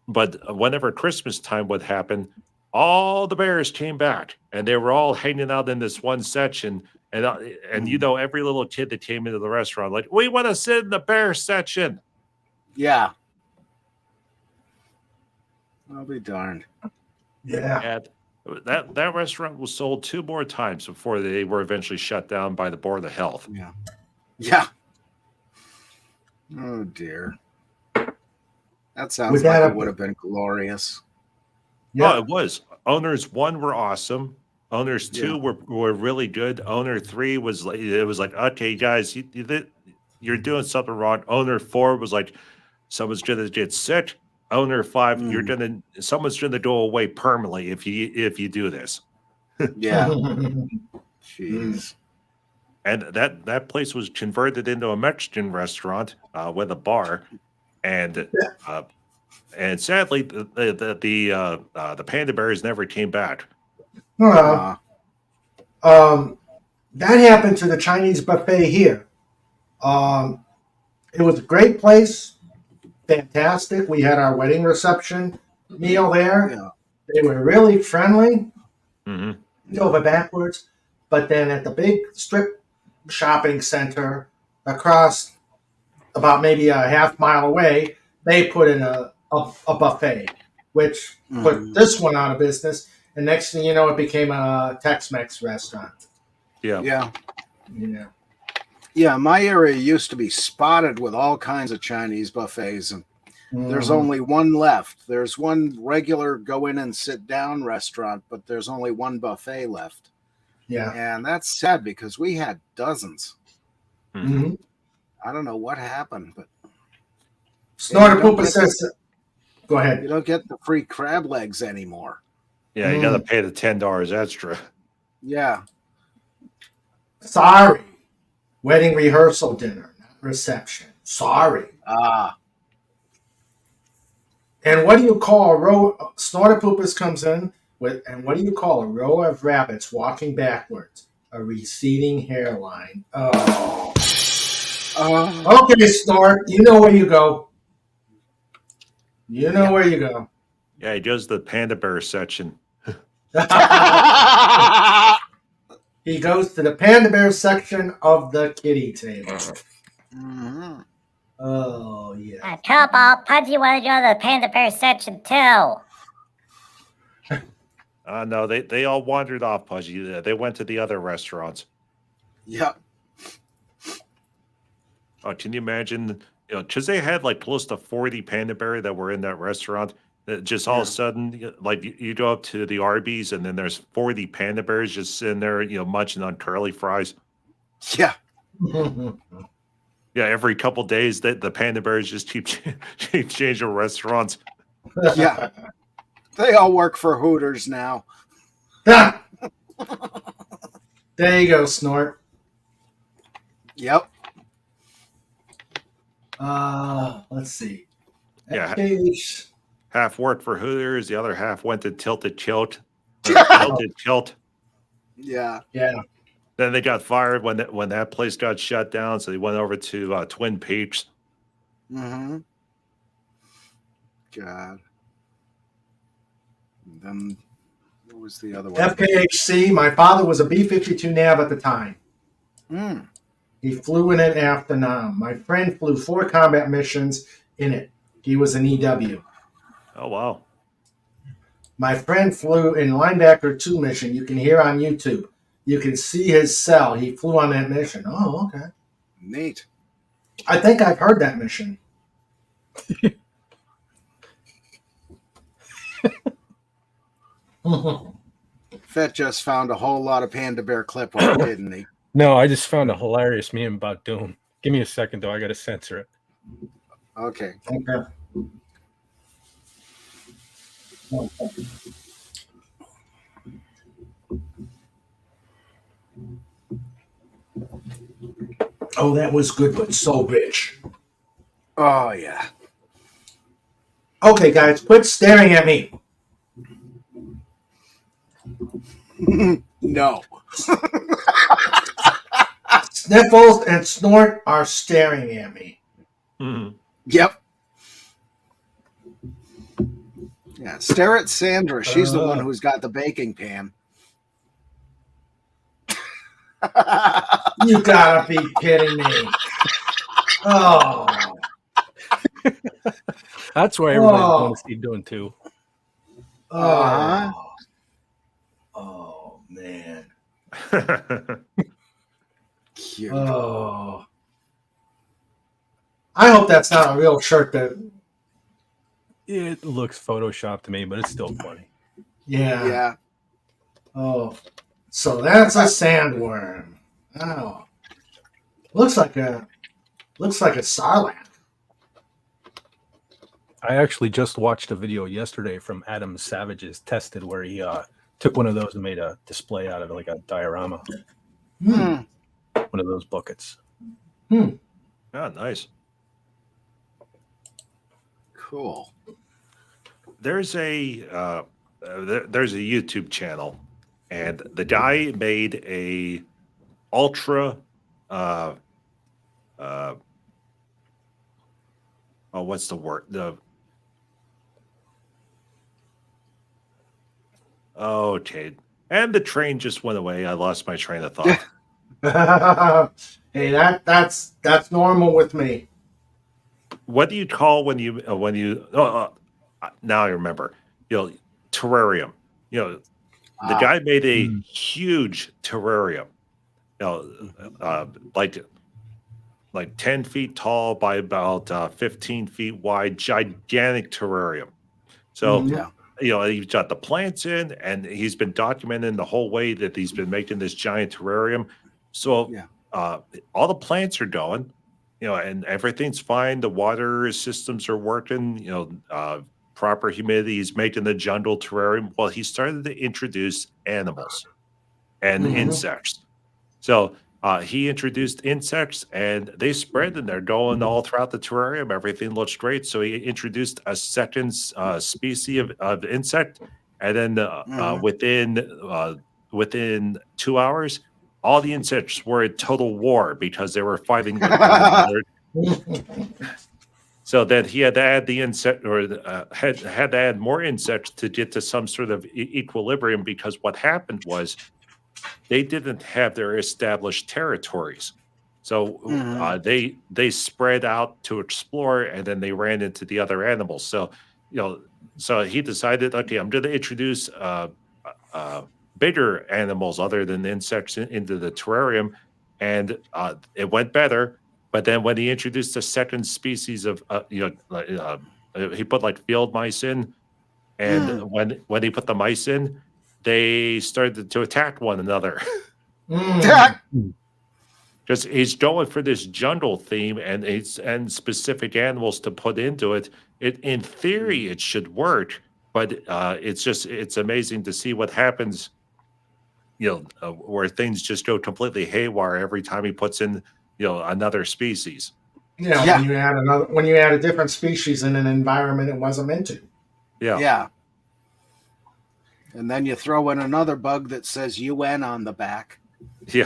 whenever Christmas time would happen, all the bears came back, and they were all hanging out in this one section. And every little kid that came into the restaurant, like, we want to sit in the bear section. Yeah. I'll be darned. Yeah. And that restaurant was sold 2 more times before they were eventually shut down by the Board of Health. Yeah. Yeah. Oh dear. That sounds like it would have been glorious. Yeah, it was. Owners 1 were awesome. Owners 2 were really good. Owner 3 was like, okay, guys, you're doing something wrong. Owner 4 was like, someone's gonna get sick. Owner 5, someone's gonna go away permanently if you do this. Yeah. Jeez. And that place was converted into a Mexican restaurant with a bar, and sadly the panda bears never came back. That happened to the Chinese buffet here. It was a great place, fantastic. We had our wedding reception meal there. Yeah. They were really friendly, over backwards. But then at the big strip shopping center across about maybe a half mile away, they put in a buffet, which put this one out of business. And next thing you know, it became a Tex-Mex restaurant. Yeah. Yeah. Yeah. Yeah, my area used to be spotted with all kinds of Chinese buffets, and there's only one left. There's one regular go in and sit down restaurant, but there's only one buffet left. Yeah. And that's sad because we had dozens. Mm-hmm. I don't know what happened, but Snorter Poopa says, go ahead. You don't get the free crab legs anymore. Yeah, you got to pay the $10 extra. Yeah. Sorry. Wedding rehearsal dinner, not reception. Sorry. Ah. And what do you call a row? Snorter Poopers comes in with, and what do you call a row of rabbits walking backwards? A receding hairline. Oh. Okay, Snort. You know where you go. You know where you go. Yeah, he goes to the panda bear section. He goes to the panda bear section of the kitty table. Mhm. Oh, yeah. Cowball, Pudgy want to go to the panda bear section too. No, they all wandered off, Pudgy. They went to the other restaurants. Yep. Oh, can you imagine? Because they had like close to 40 panda bear that were in that restaurant. That just all of a sudden, like you go up to the Arby's and then there's 40 panda bears just sitting there, munching on curly fries. Yeah. Yeah, every couple days that the panda bears just keep changing restaurants. Yeah. They all work for Hooters now. There you go, Snort. Yep. Let's see. Yeah. FKH. Half worked for Hooters, the other half went to Tilted Tilt. Tilted Tilt. Yeah. Yeah. Then they got fired when that place got shut down, so they went over to Twin Peaks. Mm-hmm. God. And then what was the other one? FKHC. My father was a B-52 nav at the time. Mm. He flew in it after Nam. My friend flew 4 combat missions in it. He was an EW. Oh, wow. My friend flew in Linebacker 2 mission. You can hear on YouTube. You can see his cell. He flew on that mission. Oh, okay. Neat. I think I've heard that mission. Fett just found a whole lot of panda bear clip art, didn't he? No, I just found a hilarious meme about Doom. Give me a second, though. I got to censor it. Okay. Okay. Oh, that was good, but so rich. Oh, yeah. Okay, guys, quit staring at me. No. Sniffles and Snort are staring at me. Mm-hmm. Yep. Yeah, stare at Sandra. She's the one who's got the baking pan. You gotta be kidding me. Oh. That's why everybody's going to see Doom too. Oh. Oh, man. Cute. Oh. I hope that's not a real shirt that. It looks photoshopped to me, but it's still funny. Yeah. Yeah. Oh. So that's a sandworm. Oh. Looks like a sarlacc. I actually just watched a video yesterday from Adam Savage's Tested where he took one of those and made a display out of it, like a diorama. Hmm. One of those buckets. Hmm. Oh, nice. Cool. There's a YouTube channel, and the guy made a ultra what's the word? Okay. And the train just went away. I lost my train of thought. Hey, that's normal with me. What do you call when you now I remember, terrarium. The guy made a huge terrarium. Like 10 feet tall by about 15 feet wide, gigantic terrarium. So, he's got the plants in, and he's been documenting the whole way that he's been making this giant terrarium. So, all the plants are going, and everything's fine. The water systems are working, proper humidity. He's making the jungle terrarium. Well, he started to introduce animals and insects. So he introduced insects, and they spread, and they're going all throughout the terrarium. Everything looks great. So he introduced a second species of insect, and then within 2 hours, all the insects were in total war because they were fighting with one another. So then he had to add the insect, or had to add more insects to get to some sort of equilibrium, because what happened was they didn't have their established territories. So they spread out to explore, and then they ran into the other animals. So, so he decided, okay, I'm going to introduce bigger animals other than insects into the terrarium, and it went better. But then when he introduced the second species of, he put like field mice in, and when he put the mice in, they started to attack one another. Because he's going for this jungle theme, and specific animals to put into it. In theory, it should work, but it's amazing to see what happens. Where things just go completely haywire every time he puts in another species. When you add a different species in an environment it wasn't meant to. Yeah. And then you throw in another bug that says UN on the back. Yeah.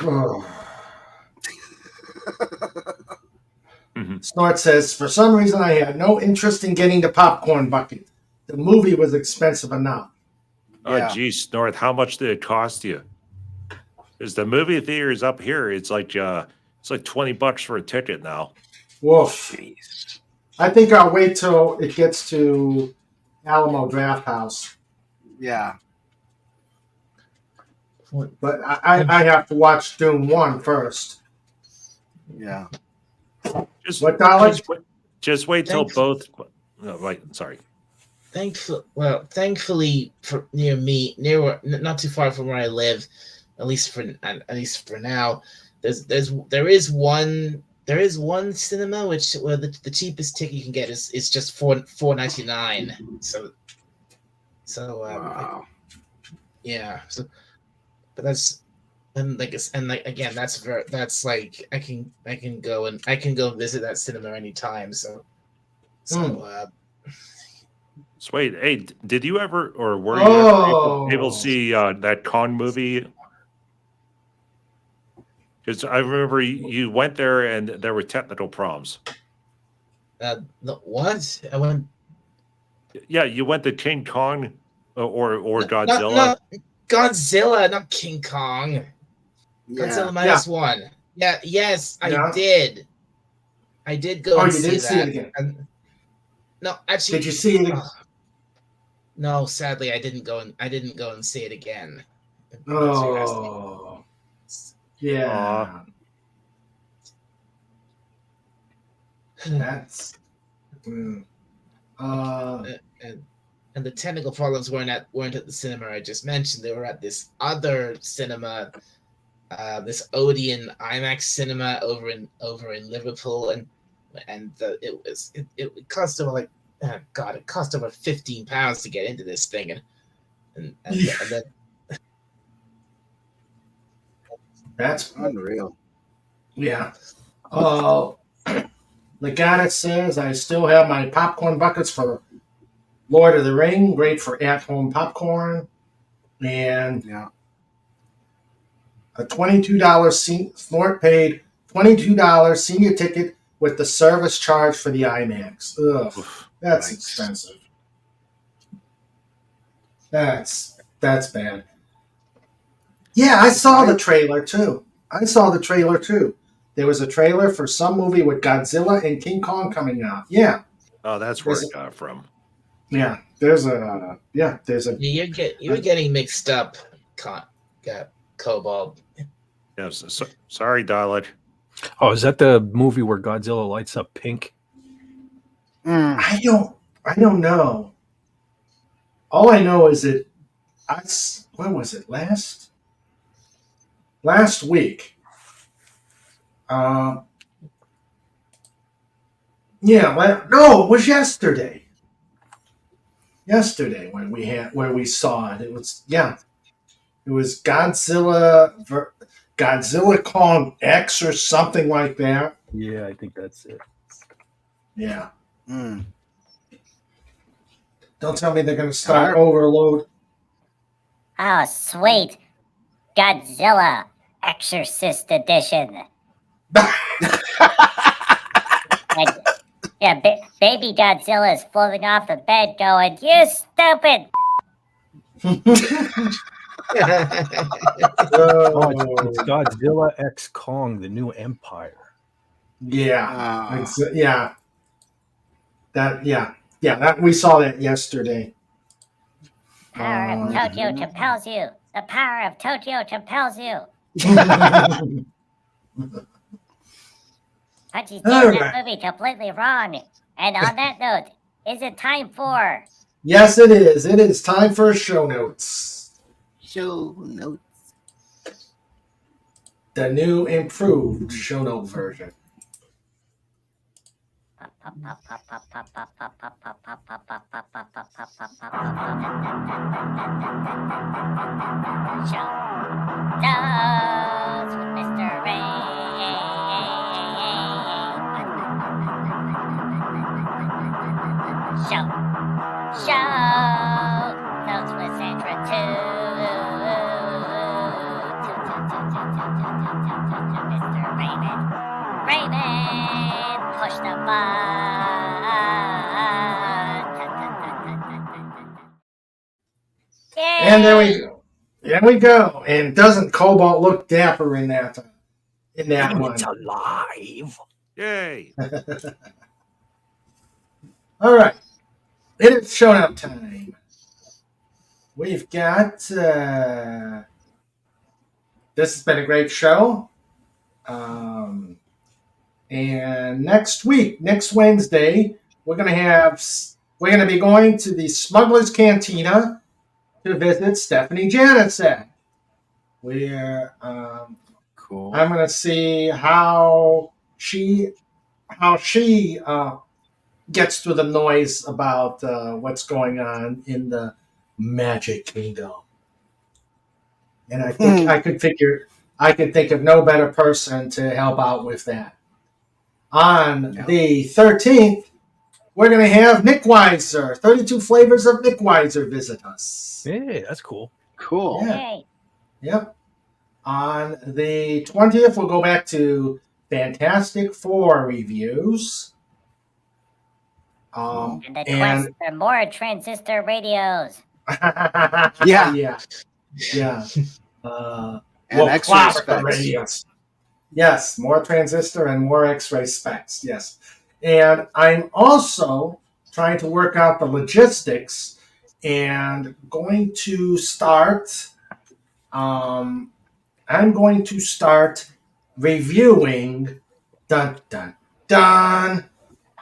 Snort says, for some reason I had no interest in getting the popcorn bucket. The movie was expensive enough. Oh, geez, Snort, how much did it cost you? Because the movie theater is up here. It's like $20 for a ticket now. Woof. Jeez. I think I'll wait till it gets to Alamo Draft House. Yeah. But I have to watch Doom 1 first. Yeah. Just wait till both. No, right. Sorry. Thankfully, for not too far from where I live, at least for now, there is one cinema where the cheapest ticket you can get is just $4.99. Wow. But that's again, that's like I can go and visit that cinema anytime. So wait, hey, did you ever, or were you ever able to see that Kong movie? Because I remember you went there and there were technical problems. What? I went. Yeah, you went to King Kong or Godzilla. No, Godzilla, not King Kong. Yeah. Godzilla -1. Yeah, yes, I did. I did go and see that. See it again. No, actually, did you see it again? No, sadly, I didn't go and see it again. Oh, yeah. That's. And the technical problems weren't at the cinema I just mentioned. They were at this other cinema, this Odeon IMAX cinema over in Liverpool, and it cost over like it cost over £15 to get into this thing, and then that's unreal. Yeah. Leganet says I still have my popcorn buckets for Lord of the Ring, great for at-home popcorn, and a $22 Snort paid $22 senior ticket with the service charge for the IMAX. Ugh, that's expensive. That's bad. Yeah, I saw the trailer too. There was a trailer for some movie with Godzilla and King Kong coming out. Yeah. Oh, that's where it got from. Yeah, there's a. You're getting mixed up, Cobalt. Yes, sorry, Dalek. Oh, is that the movie where Godzilla lights up pink? I don't know. All I know is that when was it? Last week. No, it was yesterday. yesterday when we saw it. It was It was Godzilla Kong X or something like that. Yeah, I think that's it. Yeah. Mm. Don't tell me they're going to start Overload. Oh, sweet. Godzilla Exorcist Edition. And, yeah, baby Godzilla is floating off the bed going, "You stupid!" Oh, it's Godzilla X Kong, the new empire. Yeah. That we saw that yesterday. Power of Tokyo compels you. The power of Tokyo compels you. Punchy's getting that movie completely wrong. And on that note, is it time for... Yes, it is. It is time for show notes. Show notes. The new improved show note version. Show notes with Mr. Ray. Show notes with Sandra too. Mr. Raymond, push the button. And there we go. There we go. And doesn't Cobalt look dapper in that one? It's alive. Yay. All right. It is show note time. We've got this has been a great show. And next Wednesday, we're gonna be going to the Smuggler's Cantina to visit Stephanie Janison. Where Cool. I'm gonna see how she gets through the noise about what's going on in the Magic Kingdom. And I think I could think of no better person to help out with that. On the 13th, we're going to have Nick Weiser, 32 Flavors of Nick Weiser, visit us. Yeah, that's cool. Cool. Yeah. Yep. On the 20th, we'll go back to Fantastic Four reviews. And the quest for more transistor radios. Yeah. And X-ray specs. Radios. Yes, more transistor and more X-ray specs. Yes. And I'm also trying to work out the logistics and going to start. I'm going to start reviewing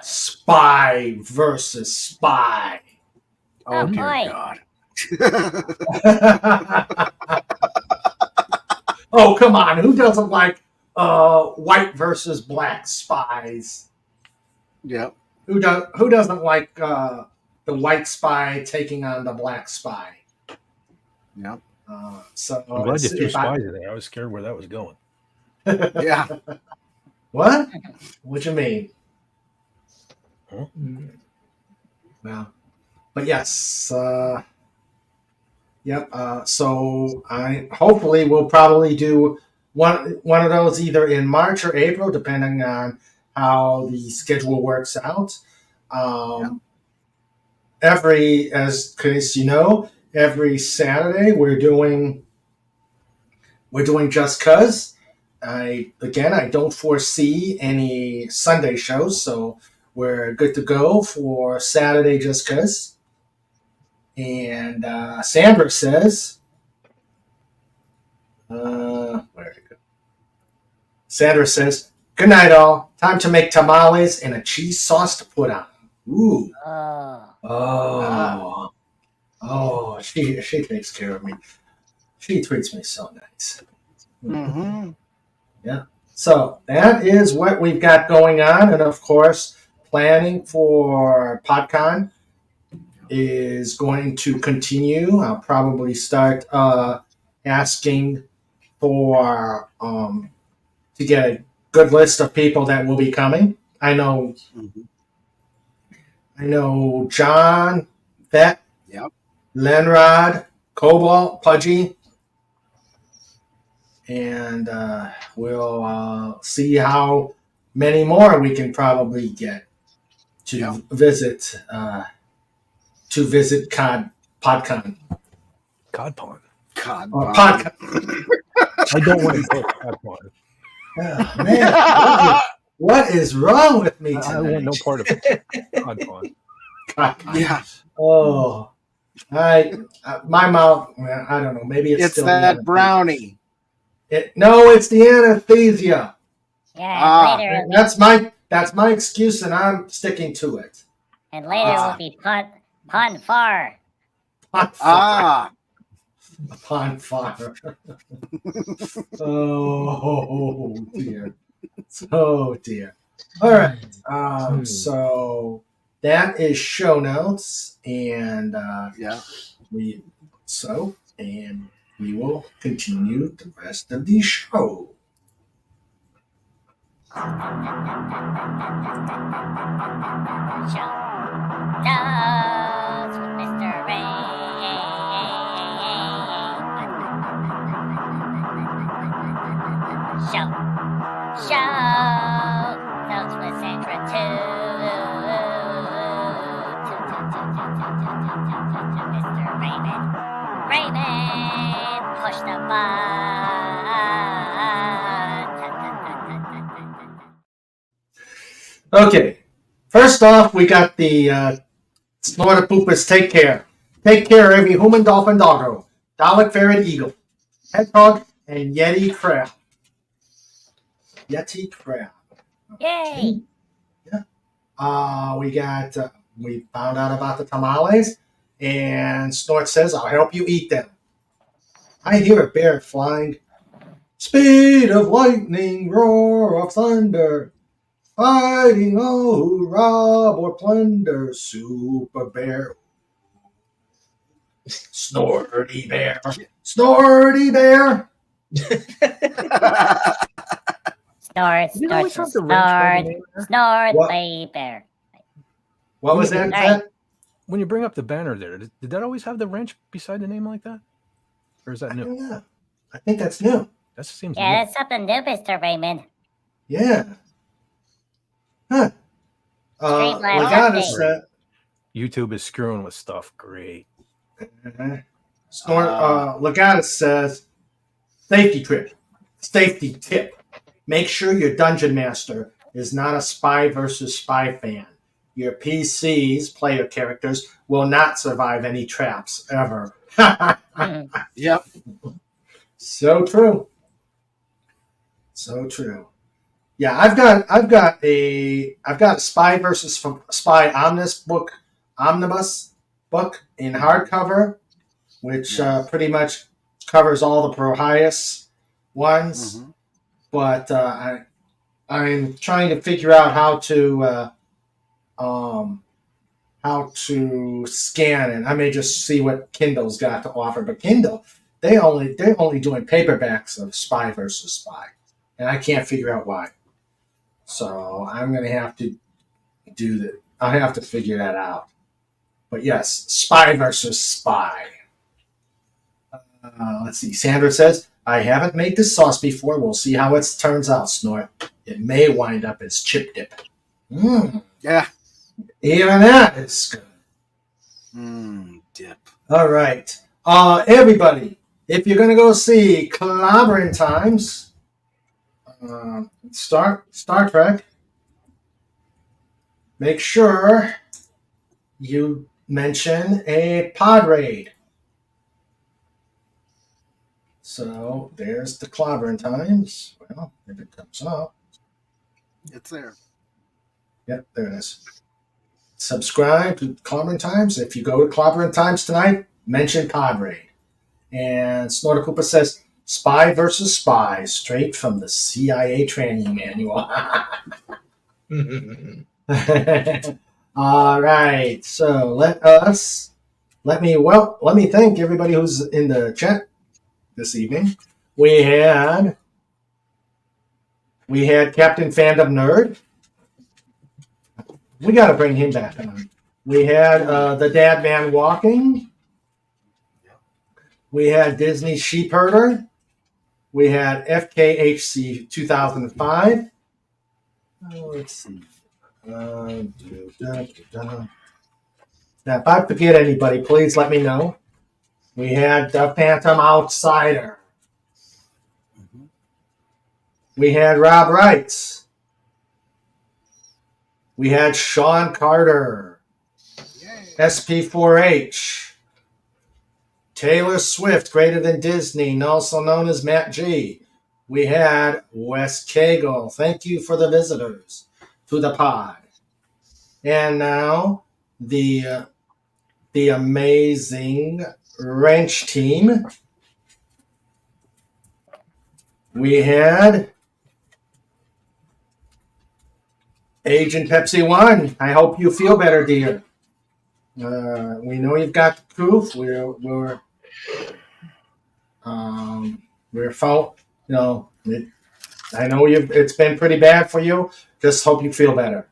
Spy versus Spy. Oh, dear boy. God. Oh, come on. Who doesn't like white versus black spies? Yep. Who doesn't like the white spy taking on the black spy? Yep. So I'm glad you threw spies in there. I was scared where that was going. Yeah. What? What you mean? Huh? Well, but yes. Yep. So I hopefully we'll probably do one of those either in March or April, depending on how the schedule works out. Every Saturday we're doing Just 'Cause. I don't foresee any Sunday shows, so we're good to go for Saturday Just 'Cause. And Sandra says, where did it go? Sandra says, "Good night, all. Time to make tamales and a cheese sauce to put on." Ooh. Oh. She takes care of me. She treats me so nice. Mm-hmm. Yeah. So that is what we've got going on, and of course, planning for PodCon is going to continue. I'll probably start asking for to get a good list of people that will be coming. I know John, Vet, Yep. Lenrod, Cobalt, Pudgy, and we'll see how many more we can probably get to visit PodCon. Cod Pond. Or PodCon. I don't want to go to Cod Pond. Oh, man, what is wrong with me tonight? I want no part of Cod Pond. Yeah. Oh, my mouth. Well, I don't know. Maybe it's still that brownie. No, it's the anesthesia. Yeah, later. That's my excuse, and I'm sticking to it. And later will be Pond Far. Pond fire. Oh dear. Oh dear. All right. So that is show notes, and we will continue the rest of the show. Shows with Mr. Ray. Show those with Sandra Mr. Raymond, push the button. Okay. First off, we got the Snorter Poopers. Take care. Take care, every human, dolphin, doggo, Dalek, ferret, eagle, hedgehog, and Yeti crab. Yeti crab. Yay! Yeah. We found out about the tamales, and Snort says, "I'll help you eat them." I hear a bear flying. Speed of lightning, roar of thunder, fighting all who rob or plunder. Super bear. Snorty bear. Snorty bear. Snort, play bear. What was that? When you bring up the banner there, did that always have the wrench beside the name like that? Or is that new? Yeah, I think that's new. That seems yeah, new. that's something new, Mr. Raymond. Yeah. Huh. YouTube is screwing with stuff. Great. Legatus says, safety tip. Make sure your dungeon master is not a spy versus spy fan. Your PC's player characters will not survive any traps ever. Yep. So true. So true. Yeah, I've got a spy versus spy omnibus book in hardcover, which pretty much covers all the Prohias ones. Mm-hmm. But I'm trying to figure out how to scan it. I may just see what Kindle's got to offer. But Kindle, they're only doing paperbacks of Spy versus Spy, and I can't figure out why. So I'm gonna have to do that. I have to figure that out. But yes, Spy versus Spy. Let's see. Sandra says, "I haven't made this sauce before. We'll see how it turns out, Snort. It may wind up as chip dip." Yeah. Even that is good. Dip. All right. Everybody, if you're going to go see Clobbering Times, Star Trek, make sure you mention a pod raid. So there's the Clobbering Times. Well, if it comes up. It's there. Yep, there it is. Subscribe to Clobbering Times. If you go to Clobbering Times tonight, mention pod raid. And Snorter Cooper says, "Spy versus Spy, straight from the CIA training manual." All right. So let me thank everybody who's in the chat this evening. We had Captain Fandom Nerd. We got to bring him back on. We had the Dad Man Walking. We had Disney Sheepherder. We had FKHC 2005. Let's see. Now, if I forget anybody, please let me know. We had the Phantom Outsider. We had Rob Wrights. We had Sean Carter. SP4H. Taylor Swift, Greater Than Disney, also known as Matt G. We had Wes Cagle. Thank you for the visitors to the pod. And now the amazing wrench team. We had Agent Pepsi One. I hope you feel better, dear. We know you've got the proof. We're fault. You know, I know it's been pretty bad for you. Just hope you feel better.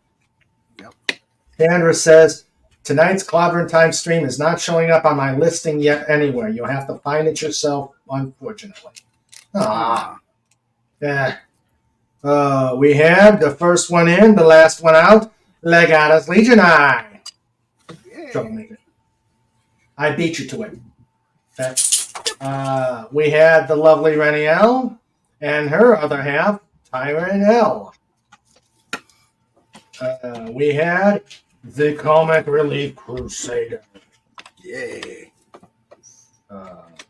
Yep. Sandra says, tonight's Clobbering Time stream is not showing up on my listing yet anywhere. You'll have to find it yourself, unfortunately. Yeah. We have the first one in, the last one out. Legatus Legionii. Troublemaker. I beat you to it. We had the lovely Renielle and her other half, Tyron L. We had the Comic Relief Crusader. Yay.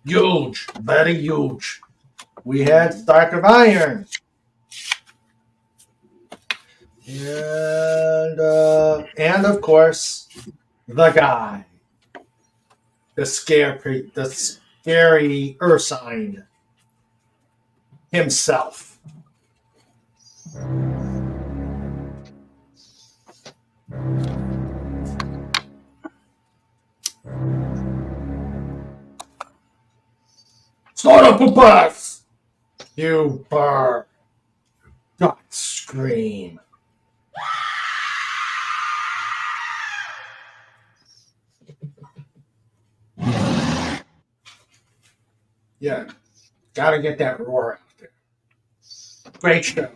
Huge. Very huge. We had Stark of Iron. And of course, the guy. The scary Ursine himself. Start up a bus! You burr. Don't scream. Yeah, gotta get that roar out there. Great show.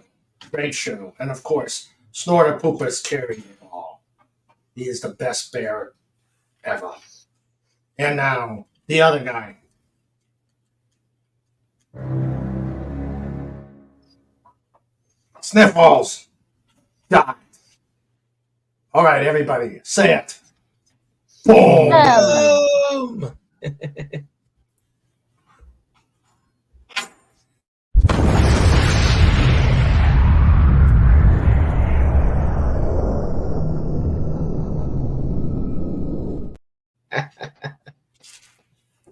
Great show. And of course, Snorter Poopa's carrying it all. He is the best bear ever. And now, the other guy. Sniffles. Die. All right, everybody, say it. Boom. Boom!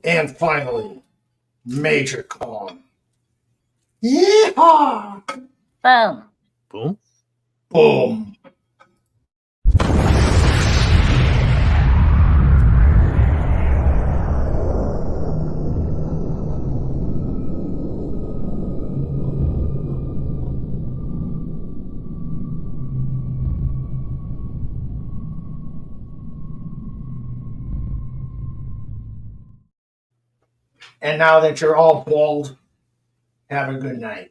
And finally, Major Kong. Yeehaw! Boom. Boom. Boom. And now that you're all bald, have a good night.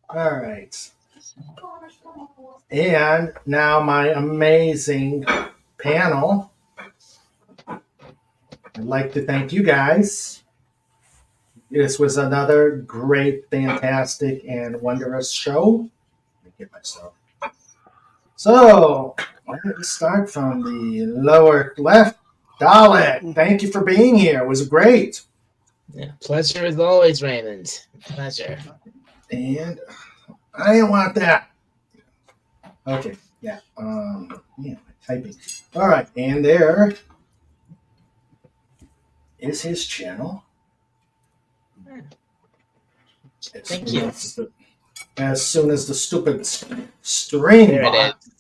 All right. And now my amazing panel. I'd like to thank you guys. This was another great, fantastic, and wondrous show. Let me get myself. So, let's start from the lower left. Dalek, thank you for being here. It was great. Yeah, pleasure as always, Raymond. Pleasure. And I didn't want that. Okay, yeah. Typing. All right, and there is his channel. Thank you. As soon as the stupid stream There it bot. is.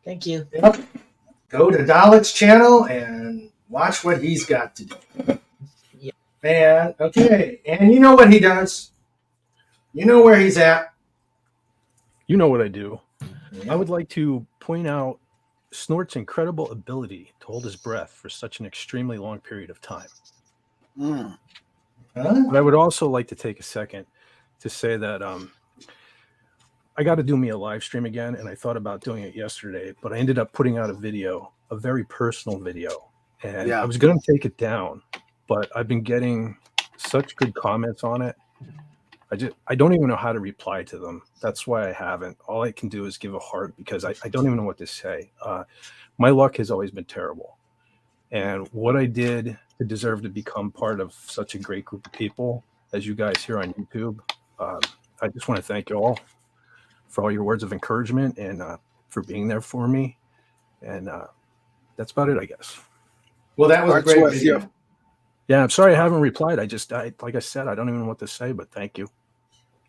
Thank you. Yep. Go to Dalek's channel and watch what he's got to do. Yeah. And okay, and you know what he does. You know where he's at. You know what I do. Yeah. I would like to point out Snort's incredible ability to hold his breath for such an extremely long period of time. Mm. Huh? But I would also like to take a second to say that I got to do me a live stream again, and I thought about doing it yesterday, but I ended up putting out a video, a very personal video, and Yeah. I was going to take it down, but I've been getting such good comments on it. I don't even know how to reply to them. That's why I haven't. All I can do is give a heart because I don't even know what to say. My luck has always been terrible. And what I did to deserve to become part of such a great group of people as you guys here on YouTube, I just want to thank you all for all your words of encouragement and for being there for me. And that's about it, I guess. Well, that was a Hearts great with video. you. Yeah, I'm sorry I haven't replied. Like I said, I don't even know what to say, but thank you.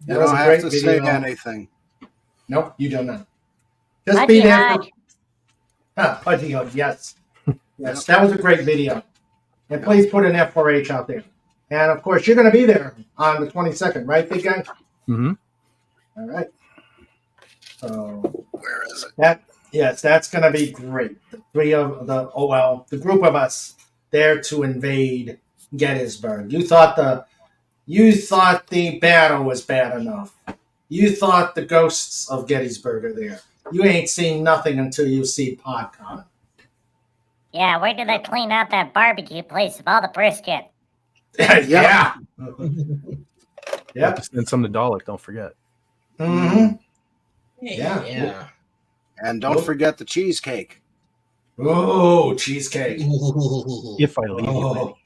You That was don't a have great to video. say anything. Nope, you do not. Just Pudgy be there. Hut. Pudgy Hut, yes. Yes, that was a great video. And please put an F4H out there. And of course, you're going to be there on the 22nd, right, big guy? Mm-hmm. All right. So Where is it? that's going to be great. The the group of us there to invade Gettysburg. You thought the battle was bad enough. You thought the ghosts of Gettysburg are there. You ain't seen nothing until you see PodCon. Yeah, where did they clean out that barbecue place of all the brisket? Yeah. Yep. And some to Dalek, don't forget. Mm-hmm. Yeah. Yeah. And don't forget the cheesecake. Oh, cheesecake. Ooh. If I leave you. Oh,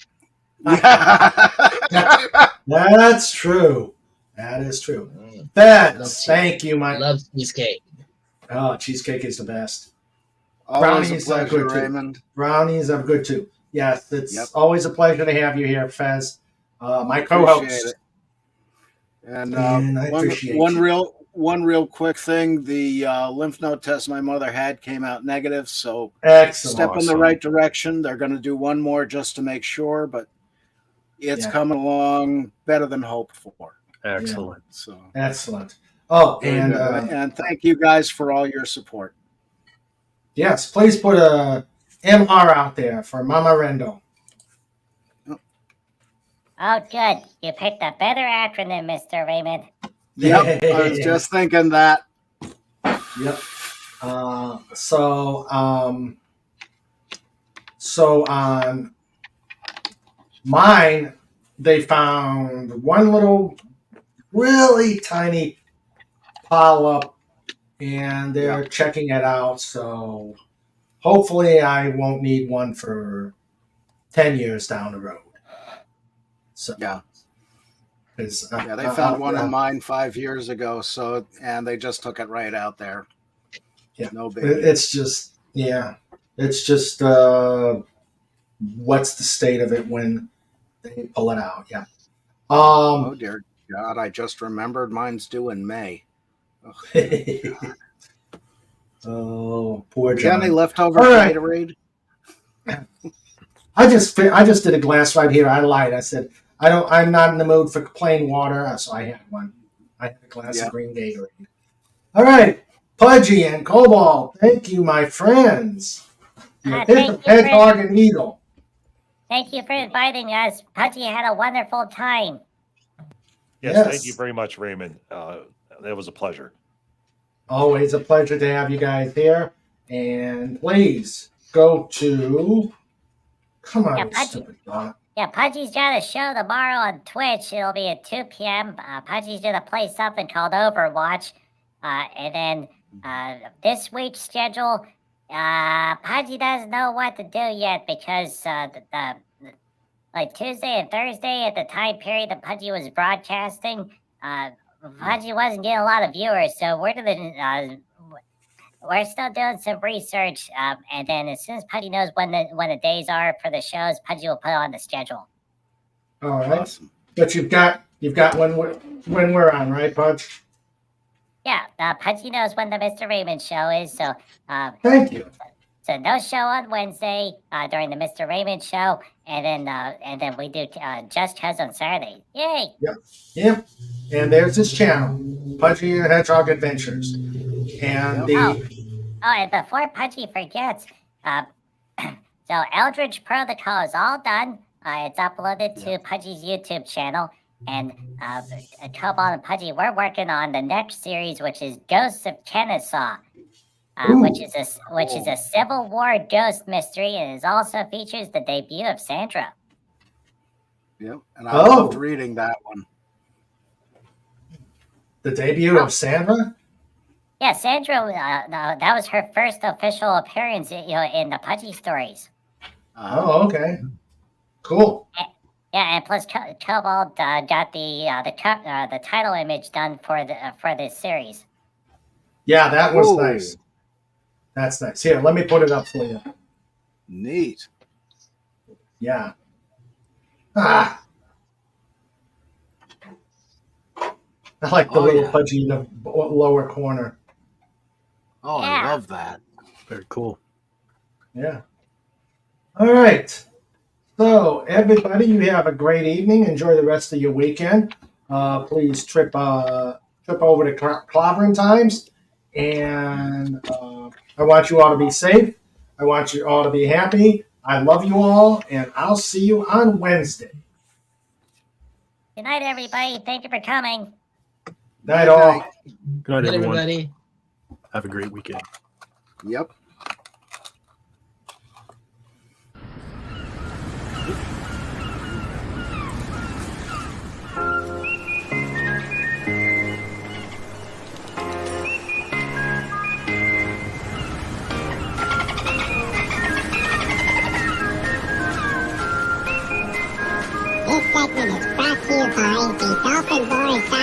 Yeah. that's true. That is true. Love Feds, thank you, my. Love cheesecake. Oh, cheesecake is the best. Always a Brownies are pleasure, good too. Raymond. Brownies are good too. Yes, it's Yep. always a pleasure to have you here, Fez. My Appreciate co-host. it. And And I appreciate one you. real quick thing: the lymph node test my mother had came out negative, so Excellent. step in the Awesome. right direction. They're going to do one more just to make sure, but it's Yeah. coming along better than hoped for. Excellent. So, Excellent. Oh, very and good. And thank you guys for all your support. yes, please put a MR out there for Mama Rendo. Oh, good. You picked a better acronym, Mr. Raymond. Yep, I was just thinking that. Yep. So on mine, they found one little really tiny polyp, and they're checking it out. So hopefully I won't need one for 10 years down the road. So Yeah. 'cause, Yeah, they found one in mine 5 years ago, and they just took it right out there. Yeah. No big. It's just what's the state of it when they pull it out? Yeah. Oh dear God! I just remembered mine's due in May. Oh, poor Got any John. leftover All right. Gatorade? I just did a glass right here. I lied. I said I'm not in the mood for plain water, so I had one. I had a glass Yeah. of green Gatorade. All right, Pudgy and Cobalt, thank you, my friends. You hit thank the you, hedgehog and eagle. Thank you for inviting us. Pudgy had a wonderful time. Yes, thank Yes. you very much, Raymond. That was a pleasure. Always a pleasure to have you guys here. And please go to. Come on, Yeah, you Pudgy. stupid dog. Yeah, Pudgy's got a show tomorrow on Twitch. It'll be at 2 p.m. Pudgy's going to play something called Overwatch. And then this week's schedule, Pudgy doesn't know what to do yet because like Tuesday and Thursday at the time period that Pudgy was broadcasting, Pudgy wasn't getting a lot of viewers. So we're still doing some research, and then as soon as Pudgy knows when the days are for the shows, Pudgy will put it on the schedule. All right. Awesome. But you've got You've got when we're on, right, Pudge? Yeah, Pudgy knows when the Mr. Raymond show is, so Thank you. so no show on Wednesday during the Mr. Raymond show, and then we do Just Cuz on Saturday. Yay! Yep. And there's this channel, Pudgy and Hedgehog Adventures. And Oh, and before Pudgy forgets, so Eldritch Protocol is all done. It's uploaded to Pudgy's YouTube channel. And Cobalt and Pudgy, we're working on the next series, which is Ghosts of Kennesaw, which is a Civil War ghost mystery, and it also features the debut of Sandra. Yep. And I loved reading that one. The debut of Sandra? Yeah, Sandra. That was her first official appearance, in the Pudgy stories. Oh, okay. Cool. Yeah, and plus Cobalt got the title image done for this series. Yeah, that was nice. That's nice. Here, let me put it up for you. Neat. Yeah. I like the little Pudgy in the lower corner. Oh, Yeah. I love that. Very cool. Yeah. All right. So, everybody, you have a great evening. Enjoy the rest of your weekend. Please trip over to Clobbering Times. And I want you all to be safe. I want you all to be happy. I love you all, and I'll see you on Wednesday. Good night, everybody. Thank you for coming. Night, all. Good night, Good, everyone. everybody. Have a great weekend. Yep. This segment is brought to you by the